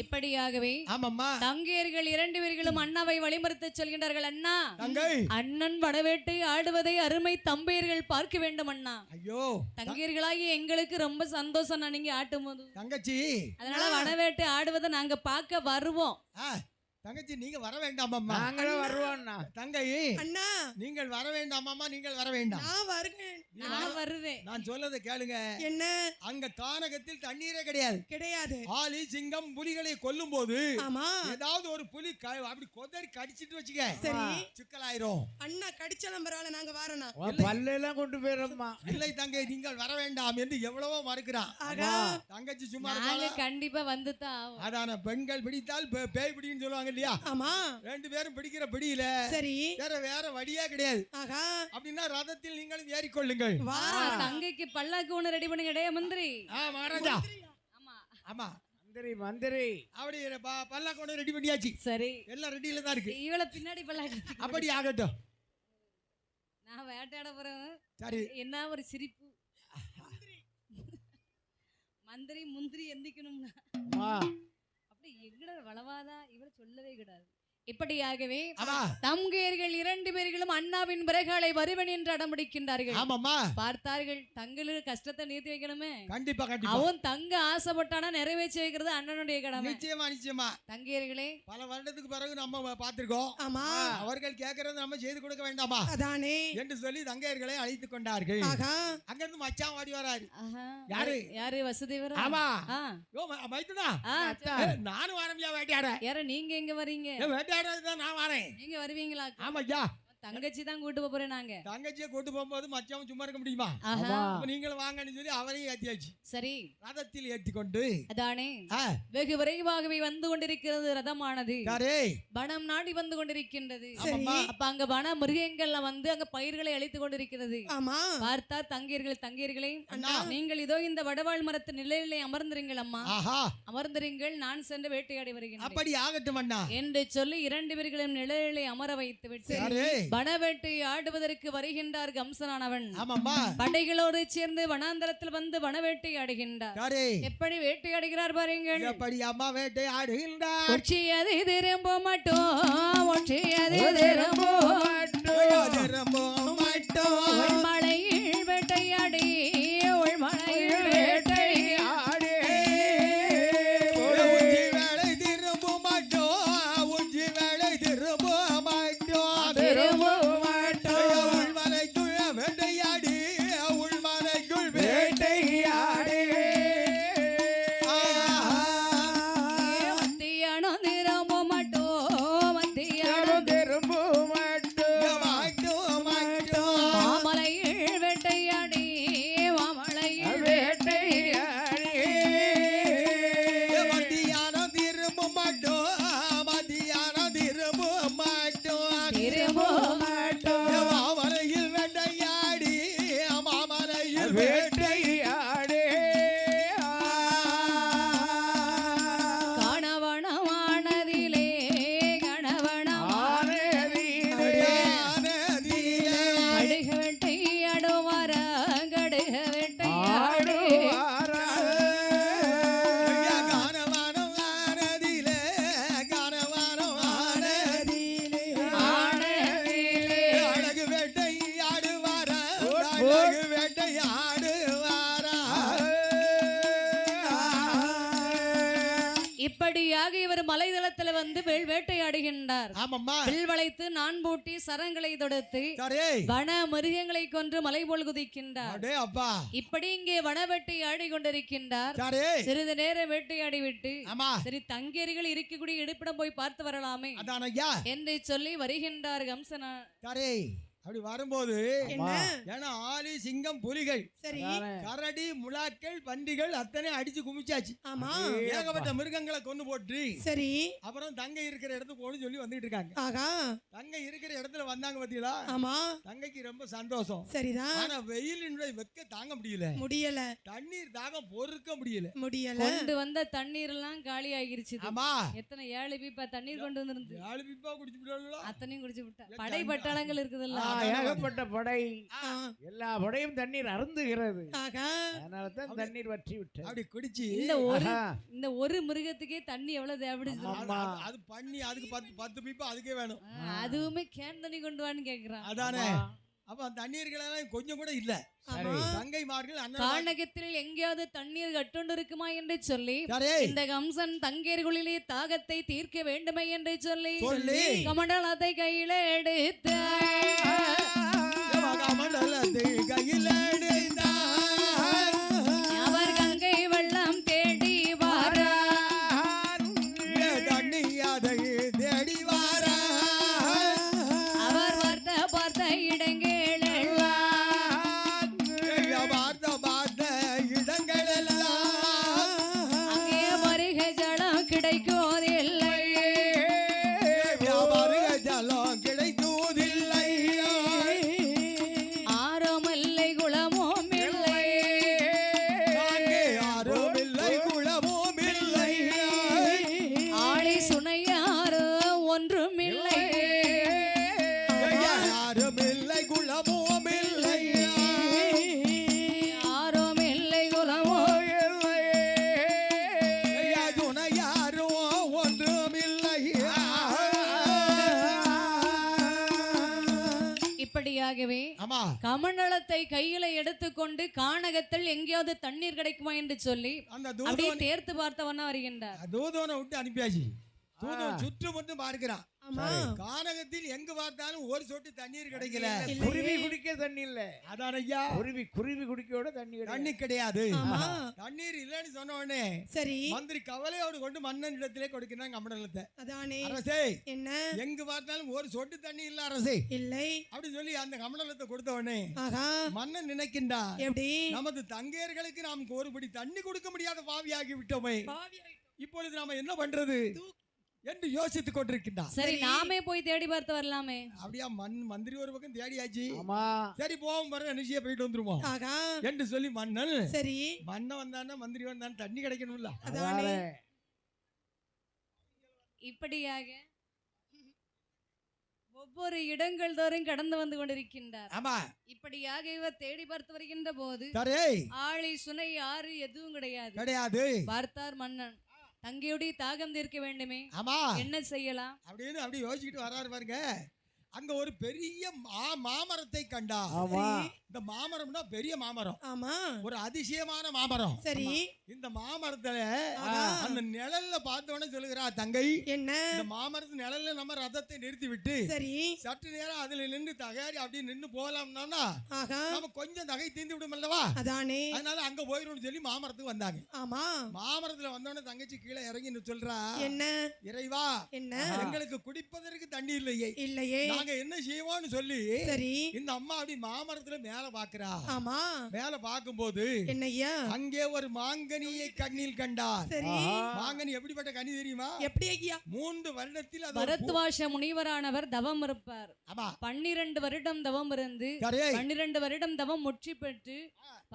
இப்படியாகவே ஆமாம்மா தங்கையர்கள் 2 பேர்களும் அண்ணாவை வழிமறுத்து சொல்கின்றார்கள் அண்ணா தங்கை அண்ணன் வடவேட்டை ஆடுவதை அருமை தம்பையர்கள் பார்க்க வேண்டும் அண்ணா ஐயோ தங்கையர்களாகி எங்களுக்கு ரொம்ப சந்தோஷம் நீங்க ஆட்டும் போது தங்கச்சி அதனால வடவேட்டை ஆடுவதை நாங்க பார்க்க வருவோம் தங்கச்சி நீங்க வர வேண்டாம் அம்மா நாங்களும் வருவோம்ண்ணா தங்கை அண்ணா நீங்கள் வர வேண்டாம் அம்மா நீங்கள் வர வேண்டாம் நான் வருகிறேன் நான் வருவேன் நான் சொல்லதை கேளுங்க என்ன அங்க கானகத்தில் தண்ணீரே கிடையாது கிடையாது ஆலி சிங்கம் புலிகளை கொல்லும் போது ஆமா ஏதாவது ஒரு புலி அப்படி கொதறி கடிச்சிட்டு வச்சுக்க சரி சிக்கலாயிரும் அண்ணா கடிச்சாலும் பரவாயில்ல நாங்க வாரோண்ணா பல்லெல்லாம் கொண்டு போயிடும்மா இல்லை தங்கை நீங்கள் வர வேண்டாம் என்று எவ்வளவோ மறுக்கிறான் ஆகா தங்கச்சி சும்மா நாங்க இருப்பாளா? கண்டிப்பா வந்துதான் ஆவோம். அதான பெண்கள் பிடித்தால் பேய் பிடின்னு சொல்லுவாங்க இல்லையா ஆமா 2 பேரும் பிடிக்கிற பிடியில சரி வேற வழியே கிடையாது ஆகா அப்படின்னா ரதத்தில் நீங்களும் ஏறிக்கொள்ளுங்கள் வா தங்கைக்கு பல்லாக்கு ஒண்ணு ரெடி பண்ணுங்க டே மந்திரி மகாராஜா ஆமா ஆமா மந்திரி அப்படி பல்லா கொண்டு ரெடி பண்ணியாச்சு சரி எல்லாம் ரெடியில தான் இருக்கு இவள பின்னாடி பல்லாக்கு அப்படி ஆகட்டும் நான் வேட்டையாட போறேன் சரி என்ன ஒரு சிரிப்பு மந்திரி முந்திரி எந்திக்கணும்னா அப்படி எங்கட வளவாதா இவள சொல்லவே கூடாது இப்படியாகவே ஆமா தங்கையர்கள் 2 பேர்களும் அண்ணாவின் பிறகாலை வருவன் என்று அடம்பிடிக்கின்றார்கள். ஆமாம்மா பார்த்தார்கள் தங்களுக்கு கஷ்டத்தை நீர்த்தி வைக்கணுமே. கண்டிப்பா கண்டிப்பா அவன் தங்க ஆசைப்பட்டானா நிறைவேற்றி வைக்கிறது அண்ணனுடைய கடமை. நிச்சயமா நிச்சயமா தங்கையர்களே பல வருடத்துக்கு பிறகு நம்ம பார்த்திருக்கோம். ஆமா அவர்கள் கேட்கறது நம்ம செய்து கொடுக்க வேண்டாமா அதானே என்று சொல்லி தங்கையர்களை அழைத்துக் கொண்டார்கள். ஆகா அங்க இருந்து மச்சான் ஓடி வராரு. ஆஹா. யாரு? யாரு வசுதேவரா? ஆமா ஆ. யோ மைத்துனா ஆ. நானும் வரம்பியா வேட்டையாட யார நீங்க எங்க வரீங்க? வேட்டையாடுறதுதான் நான் வரேன். நீங்க வருவீங்களா? ஆமாய்யா தங்கச்சி தான் கூட்டு போறேன் நாங்க. தங்கச்சியை கூட்டு போகும்போது மச்சான் சும்மா இருக்க முடியுமா? ஆஹா. அப்ப நீங்களும் வாங்கன்னு சொல்லி அவரையும் ஏத்தியாச்சு. சரி ரதத்தில் ஏற்றிக்கொண்டு அதானே ஆ, வெகு விரைவாகவே வந்து கொண்டிருக்கிறது ரதமானது. யாரே? வனம் நாடி வந்து கொண்டிருக்கின்றது. ஆமாம்மா. அப்ப அங்க வன மிருகங்கள்ல வந்து அங்க பயிர்களை அழித்து கொண்டிருக்கிறது. ஆமா பார்த்தா தங்கீர்களே அண்ணா. நீங்கள் இதோ இந்த வடவாள் மரத்து நிலையிலே அமர்ந்திருங்கள் அம்மா. ஆஹா அமர்ந்திருங்கள், நான் சென்று வேட்டையாடி வருகிறேன் அப்படி ஆகட்டும் அண்ணா. என்று சொல்லி 2 பேர்களும் நிழலிலே அமர வைத்து விட்டு யாரே? வனவேட்டை ஆடுவதற்கு வருகின்றார் கம்சனானவன். ஆமாம்மா படைகளோடு சேர்ந்து வனாந்தரத்தில் வந்து வனவேட்டை ஆடுகின்றார். யாரே? எப்படி வேட்டையாடுகிறார் பாருங்கள். எப்படி அம்மா வேட்டை ஆடுகின்றார்? ஒற்றியது திரும்ப மாட்டோம், ஒற்றியது திரும்ப திரும்ப மாட்டோம். உள்மலையில் வேட்டையாடி, உள்மலையில் வேட்டையாடி உச்சி வேளை திரும்ப மாட்டோம், உச்சி வேளை திரும்ப மாட்டோம். திரும்ப உள்மலைக்குள் வேட்டையாடி, உள்மலைக்குள் வேட்டையாடி. மத்தியானம் திரும்ப மாட்டோம், மத்தியானம் மாட்டோம் மாட்டோம். மாமலையில் வேட்டையாடி, மாமலையில் மத்தியானம் திரும்ப மாட்டோம், மத்தியானம் திரும்ப மாட்டோம். திரும்ப மாமலையில் வேட்டையாடி, மாமலையில் வேட்டையாடி. கணவனமானதிலே கணவனமானதிலே கடுக வேட்டையாடுவார, கடுக வேட்டையாடுவார. கானவானம் ஆனதிலே, கானவானம் ஆனதிலே ஆனதிலே அழகு வேட்டையாடுவாரா, அழகு வேட்டையாடுவாரா. இப்படியாக இவர் மலைதளத்துல வந்து வேட்டையாடுகின்றார். ஆமாம்மா வில் வளைத்து நான் பூட்டி சரங்களை தொடுத்து சரே. வன மிருகங்களை கொன்று மலை போல் குதிக்கின்றார். அடே அப்பா. இப்படி இங்கே வன வேட்டையாடி கொண்டிருக்கின்றார். சரே. சிறிது நேரம் வேட்டையாடி விட்டு ஆமா சரி தங்கியர்கள் இருக்கக்கூடிய இருப்பிடம் போய் பார்த்து வரலாமே அதான் ஐயா. என்று சொல்லி வருகின்றார் கம்சனா. சரே. அப்படி வரும்போது என்ன ஏன்னா ஆலி சிங்கம் புலிகள் சரி கரடி முலாக்கள் பன்றிகள் அத்தனை அடிச்சு குமிச்சாச்சு. ஆமா ஏகப்பட்ட மிருகங்களை கொண்டு போட்டு சரி அப்புறம் தங்கை இருக்கிற இடத்துக்கு போன்னு சொல்லி வந்துட்டு இருக்காங்க. ஆகா தங்கை இருக்கிற இடத்துல வந்தாங்க பாத்தீங்களா? ஆமா தங்கைக்கு ரொம்ப சந்தோஷம். சரிதான் ஆனா வெயிலினுடைய வெக்க தாங்க முடியல, முடியல தண்ணீர் தாகம் பொறுக்க முடியல. முடியல கொண்டு வந்த தண்ணீர் எல்லாம் காலி ஆகிருச்சு. ஆமா எத்தனை 7 பீப்பா தண்ணீர் கொண்டு வந்திருந்து 4 பிப்பா குடிச்சு விடலாம். அத்தனையும் குடிச்சு விட்டா. படை பட்டாளங்கள் இருக்குதுல்ல, ஏகப்பட்ட படை, ஆ, எல்லா படையும் தண்ணீர் அருந்துகிறது. ஆகா அதனால தான் தண்ணீர் வற்றி விட்டது. அப்படி குடிச்சு இந்த ஒரு மிருகத்துக்கே தண்ணி எவ்வளவு தேவைப்படுது. அது பண்ணி அதுக்கு 10 பிப்பா அதுக்கே வேணும். அதுவுமே கேன் தண்ணி கொண்டு வான்னு கேக்குறான். அதானே. அப்ப தண்ணீர்கள் எல்லாம் கொஞ்சம் கூட இல்ல. ஆமா தங்கைமார்கள் அண்ணன் கானகத்தில் எங்கேயாவது தண்ணீர் கட்டுண்டு இருக்குமா என்று சொல்லி சரே. இந்த கம்சன் தங்கேர்களிலே தாகத்தை தீர்க்க வேண்டுமே என்று சொல்லி சொல்லி கமண்டலத்தை கையில எடுத்த மண்டலத்தை கையில் எடுத்தார். அவர் கங்கை வெள்ளம் தேடி வாரார். தண்ணி அதை தேடி வாரார். அவர் பார்த்த இடங்கள் எல்லாம் பார்த்த இடங்கள் எல்லாம் அங்கே வருகை ஜலம் கிடைக்குவதில்லை. ஜலம் கிடைக்குவதில்லை. இப்படியாகவே ஆமா கமண்டலத்தை கையில எடுத்துக்கொண்டு கானகத்தில் எங்கேயாவது தண்ணீர் கிடைக்குமா என்று சொல்லி அந்த அப்படியே தேர்த்து பார்த்தவனா வருகின்றார். தூதவனை விட்டு அனுப்பியாச்சு. தூதவன் சுற்று மட்டும் பார்க்கிறான். ஆமா கானகத்தில் எங்க பார்த்தாலும் ஒரு சொட்டு தண்ணீர் கிடைக்கல. குருவி குடிக்க தண்ணி இல்ல. அதான் ஐயா, குருவி குடிக்கோட தண்ணி கிடையாது. ஆமா தண்ணீர் இல்லைன்னு சொன்ன உடனே சரி மந்திரி கவலையோடு கொண்டு மன்னன் இடத்திலே கொடுக்கிறான் கமண்டலத்தை. அதானே அரசே, என்ன எங்க பார்த்தாலும் ஒரு சொட்டு தண்ணி இல்ல அரசே இல்லை அப்படி சொல்லி அந்த கமண்டலத்தை கொடுத்த உடனே ஆகா மன்னன் நினைக்கின்றான், எப்படி நமது தங்கையர்களுக்கு நாம் ஒருபடி தண்ணி கொடுக்க முடியாத பாவியாகி விட்டோமே, இப்பொழுது நாம என்ன பண்றது என்று யோசித்துக் கொண்டிருக்கின்றான். சரி நாமே போய் தேடி பார்த்து வரலாமே. அப்படியா மந்திரி ஒரு பக்கம் தேடியாச்சு. ஆமா சரி போவோம் பாருங்க, நிச்சய போயிட்டு வந்துருவோம் ஆகா என்று சொல்லி மன்னன் சரி மன்னன் வந்தானே மந்திரி வந்தானே தண்ணி கிடைக்கணும்ல. அதானே இப்படியாக ஒவ்வொரு இடங்கள் தோறும் கடந்து வந்து கொண்டிருக்கின்றார். ஆமா இப்படியாக இவர் தேடி பார்த்து வருகின்ற போது சரி ஆளி சுனை ஆறு எதுவும் கிடையாது. கிடையாது. பார்த்தார் மன்னன், தங்கையுடைய தாகம் தீர்க்க வேண்டுமே, ஆமா என்ன செய்யலாம் அப்படின்னு அப்படி யோசிச்சுட்டு வராரு பாருங்க. அங்க ஒரு பெரிய மாமரத்தை கண்டா. இந்த மாமரம்னா பெரிய மாமரம். ஆமா ஒரு அதிசயமான மாமரம். சரி இந்த மாமரத்துல அந்த நிழல்ல பார்த்தோன்னே சொல்லுகிறா தங்கை, என்ன இந்த மாமரத்து நிழல்ல நம்ம ரதத்தை நிறுத்தி விட்டு சரி சற்று நேரம் அதுல நின்று தகாரி அப்படி நின்று போகலாம்னா ஆகா நம்ம கொஞ்சம் தகை தீந்து விடும் அல்லவா, அதானே அதனால அங்க போயிடும் சொல்லி மாமரத்துக்கு வந்தாங்க. ஆமா மாமரத்துல வந்தோடனே தங்கச்சி கீழே இறங்கி சொல்றா, என்ன இறைவா என்ன எங்களுக்கு குடிப்பதற்கு தண்ணி இல்லையே, இல்லையே நாங்க என்ன செய்வோம்னு சொல்லி சரி இந்த அம்மா அப்படி மாமரத்துல மேல பாக்குறா. ஆமா மேல பாக்கும்போது என்னய்யா அங்கே ஒரு மாங்கனியை கண்ணில் கண்டார். சரி மாங்கனி எப்படிப்பட்ட கனி தெரியுமா, எப்படி ஐயா 3 வருடத்தில் அது பரத்வாஷ முனிவரானவர் தவம் இருப்பார். ஆமா 12 வருடம் தவம் இருந்து சரி 12 வருடம் தவம் முற்றி பெற்று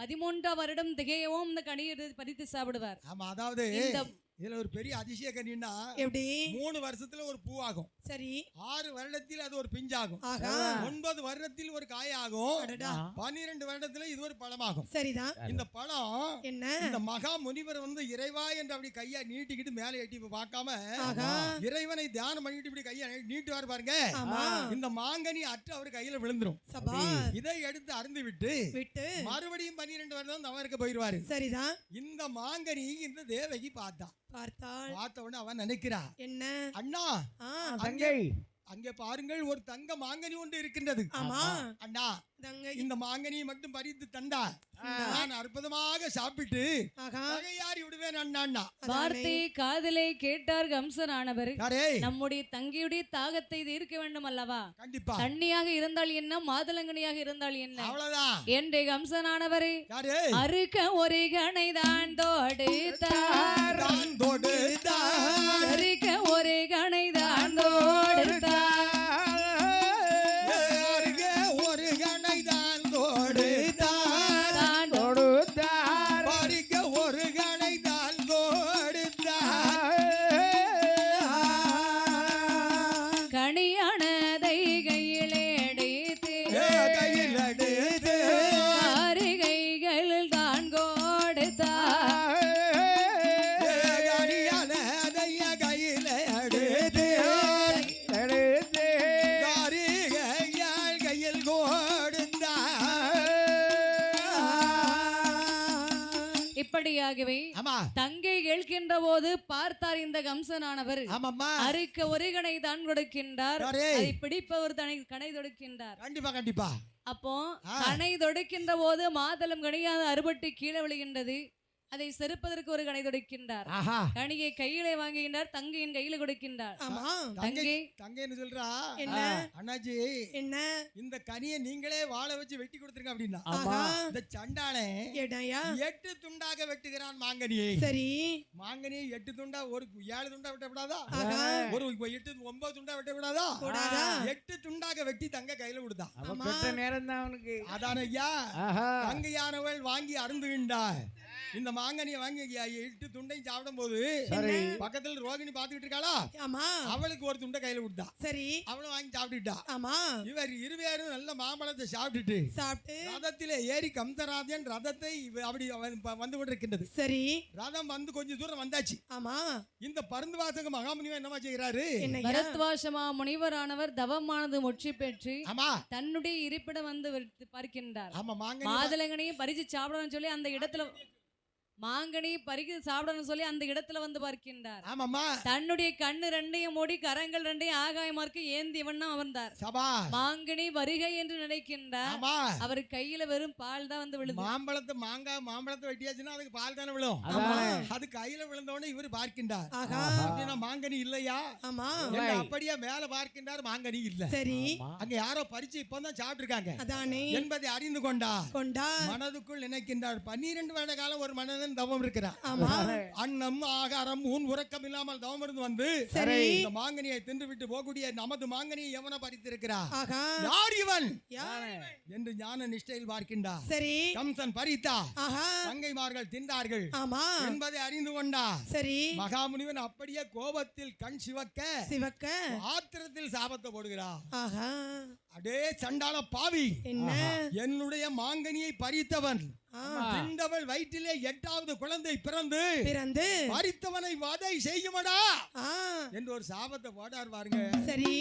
13 வருடம் திகையவும் இந்த கனியை பறித்து சாப்பிடுவார். ஆமா அதாவது இந்த இதுல ஒரு பெரிய அதிசய கனின்னா எப்படி 3 வருஷத்துல ஒரு பூ ஆகும், சரி 6 வருடத்தில் அது ஒரு பிஞ்சாகும், ஆகா 9 வருடத்தில் ஒரு காய் ஆகும், அடடா 12 வருடத்துல இது ஒரு பழமாகும். சரிதான் இந்த பழம் என்ன இந்த மகா முனிவர் வந்து இறைவா என்று அப்படி கையா நீட்டிக்கிட்டு மேலே எட்டி பார்க்காம ஆகா இறைவனை தியானம் பண்ணிட்டு இப்படி கையா நீட்டுவார் பாருங்க. ஆமா இந்த மாங்கனி அற்று அவர் கையில விழுந்துரும். சபா இதை எடுத்து அருந்து விட்டு விட்டு மறுபடியும் 12 வருடம் தவம் இருக்க போயிருவாரு. சரிதான் இந்த மாங்கனி இந்த தேவகி பார்த்தான். பார்த்தாள் பார்த்த உடனே அவன் நினைக்கிறா, என்ன அண்ணா தங்கை அங்கே பாருங்கள் ஒரு தங்க மாங்கனி ஒன்று இருக்கின்றது. ஆமா அண்ணா தங்கை இந்த மாங்கனியை மட்டும் பறித்து தந்தா நான் அற்புதமாக சாப்பிட்டு ஆகா தகையாரி விடுவேன் அண்ணா. வார்த்தை காதலை கேட்டார் கம்சனானவர். யாரே நம்முடைய தங்கையுடைய தாகத்தை தீர்க்க வேண்டும் அல்லவா, கண்டிப்பா தண்ணியாக இருந்தால் என்ன மாதுளங்கனியாக இருந்தால் என்ன அவ்வளவுதான் என்று கம்சனானவர் யாரே அறுக்க ஒரு கணை தான் தோடுத்தார், தான் தொடுத்தார். அறுக்க ஒரு கணை தான் தோடுத்தார், அருகே ஒரு கணை தான் தொடுத்தார். தான் தொடுத்தார் பறிக்க ஒரு கணை தான் தொடுத்தார். கனியானதை கையிலே எடுத்து கையில் எடுத்து ஆறு கைகள் தான் கொடுத்தார், கடியானதைய கையில் எடுத்து எடுத்து காரிகையால் கையில் கொடுத்தார். இப்படியாகவே ஆமா தங்கை கேட்கின்ற போது பார்த்தார் இந்த கம்சனானவர். ஆமாம்மா அறுக்க ஒரு கணை தான் கொடுக்கின்றார், யாரே? அதை பிடிப்பவர் தனி கணை தொடுக்கின்றார். கண்டிப்பா கண்டிப்பா அப்போ கணை தொடுக்கின்ற போது மாதளம் கனியாக அறுபட்டு கீழே விழுகின்றது. அதை செருப்பதற்கு ஒரு கணை தொடுக்கின்றார். ஆஹா கனியை கையிலே வாங்குகின்றார், தங்கையின் கையில கொடுக்கின்றார். ஆமா தங்கை தங்கைன்னு சொல்றா, என்ன அண்ணாச்சி என்ன இந்த கனியை நீங்களே வாழை வச்சு வெட்டி கொடுத்துருங்க அப்படின்னா. ஆகா இந்த சண்டாளே ஏடாயா 8 துண்டாக வெட்டுகிறான் மாங்கனியை. சரி மாங்கனியை 8 துண்டா, ஒரு 7 துண்டா வெட்டக்கூடாதா, ஆகா ஒரு 8 9 துண்டா வெட்டக்கூடாதா, கூடாதா 8 துண்டாக வெட்டி தங்க கையில கொடுத்தான். அவன் பெற்ற நேரம் தான் அவனுக்கு. அதான ஐயா ஆஹா தங்கையானவள் வாங்கி அருந்துகின்றார். இந்த மாங்கனியை வாங்கி இட்டு துண்டையும் சாப்பிடும் போது பக்கத்துல ரோகிணி பாத்துக்கிட்டு இருக்காளா, ஆமா அவளுக்கு ஒரு துண்டை கையில கொடுத்தா, சரி அவளும் வாங்கி சாப்பிட்டுட்டா. ஆமா இவர் இருவேரும் நல்ல மாம்பழத்தை சாப்பிட்டுட்டு ரதத்திலே ஏறி கம்சராஜன் ரதத்தை அப்படி வந்து கொண்டிருக்கின்றது. சரி ரதம் வந்து கொஞ்சம் தூரம் வந்தாச்சு. ஆமா இந்த பருந்து வாசக மகாமுனிவர் என்னமா செய்கிறாரு, பரத்வாசமா முனிவரானவர் தவமானது முற்றி பெற்று ஆமா தன்னுடைய இருப்பிடம் வந்து பார்க்கின்றார். ஆமா மாங்கனி மாதுளங்கனையும் பறிச்சு சாப்பிடணும்னு சொல்லி அந்த இடத்துல மாங்கனியை பறிக்க சாப்பிடணும்னு சொல்லி அந்த இடத்துல வந்து பார்க்கின்றார். ஆமாமா தன்னுடைய கண்ணு ரெண்டையும் மூடி கரங்கள் ரெண்டையும் ஆகாயமார்க்கு ஏந்தி வண்ணம் அமர்ந்தார். சபாஷ். மாங்கனி வருகை என்று நினைக்கின்றார். ஆமா அவர் கையில வெறும் பால் தான் வந்து விழுது. மாம்பழத்தை வெட்டியாச்சுன்னா அதுக்கு பால் தானே விழும். அது கையில விழுந்த உடனே இவர் பார்க்கின்றார். அப்படின்னா மாங்கனி இல்லையா, அப்படியே மேல பார்க்கின்றார், மாங்கனி இல்ல. சரி அங்க யாரோ பறிச்சு இப்பதான் சாப்பிட்டு இருக்காங்க அதானே என்பதை அறிந்து கொண்டா மனதுக்குள் நினைக்கின்றார். 12 வருட காலம் ஒரு மனிதன் தவம் இருக்கிறார். அன்னம் ஆகாரம் ஊன் உறக்கம் இல்லாமல் தவம் இருந்து வந்து இந்த மாங்கனியை தின்று விட்டு போகக்கூடிய நமது மாங்கனியை எவன பறித்திருக்கிறார், யார் இவன் என்று ஞான நிஷ்டையில் பார்க்கின்றார். சரி கம்சன் பறித்தா, தங்கைமார்கள் தின்றார்கள் என்பதை அறிந்து கொண்டா. சரி மகாமுனிவன் அப்படியே கோபத்தில் கண் சிவக்க ஆத்திரத்தில் சாபத்தை போடுகிறார். அடே சண்டாள பாவி, என்னுடைய மாங்கனியை பறித்தவன் திண்டவள் வயிற்றிலே 8வது குழந்தை பிறந்து பறித்தவனை வதை செய்யுமடா என்று ஒரு சாபத்தை போடார் பாருங்க. சரி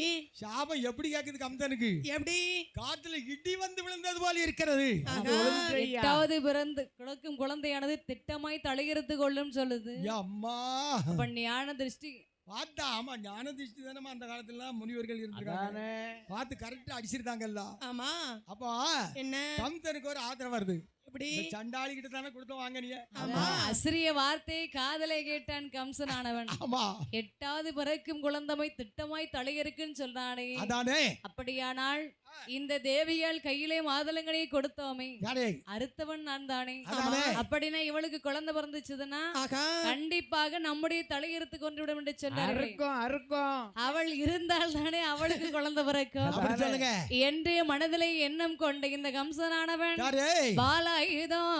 சாபம் எப்படி கேக்குது கம்சனுக்கு, எப்படி காத்துல இடி வந்து விழுந்தது போல இருக்கிறது. 8வது பிறந்து கிடக்கும் குழந்தையானது திட்டமாய் தலையிறது கொள்ளும் சொல்லுது. அம்மா அப்ப ஞான திருஷ்டி பார்த்தா, ஆமா ஞான திருஷ்டி தானே அந்த காலத்துல முனிவர்கள் இருந்திருக்காங்க, பார்த்து கரெக்டா அடிச்சிருந்தாங்கல்ல. ஆமா அப்போ என்ன கம்சனுக்கு ஒரு ஆத்திரம் வருது. சண்டாளி கிட்ட தானே கொடுத்தோம் வாங்கனிய. அசிரிய வார்த்தையை காதலை கேட்டான் கம்சன் ஆனவன். 8வது பிறக்கும் குழந்தை திட்டமாய் தலையறுக்குன்னு சொல்றானே, அதானே. அப்படியானால் இந்த தேவியால் கையிலே மாதுளங்கனை கொடுத்தோமே, அறுத்தவன் நான் தானே. அப்படின்னா இவளுக்கு குழந்தை பிறந்துச்சுதுன்னா கண்டிப்பாக நம்முடைய தலையறுத்து கொண்டு விடும் என்று சொன்னார். அவள் இருந்தால் தானே அவளுக்கு குழந்தை பிறக்கும் என்று மனதிலே எண்ணம் கொண்ட இந்த கம்சனானவன் பாலாயுதம்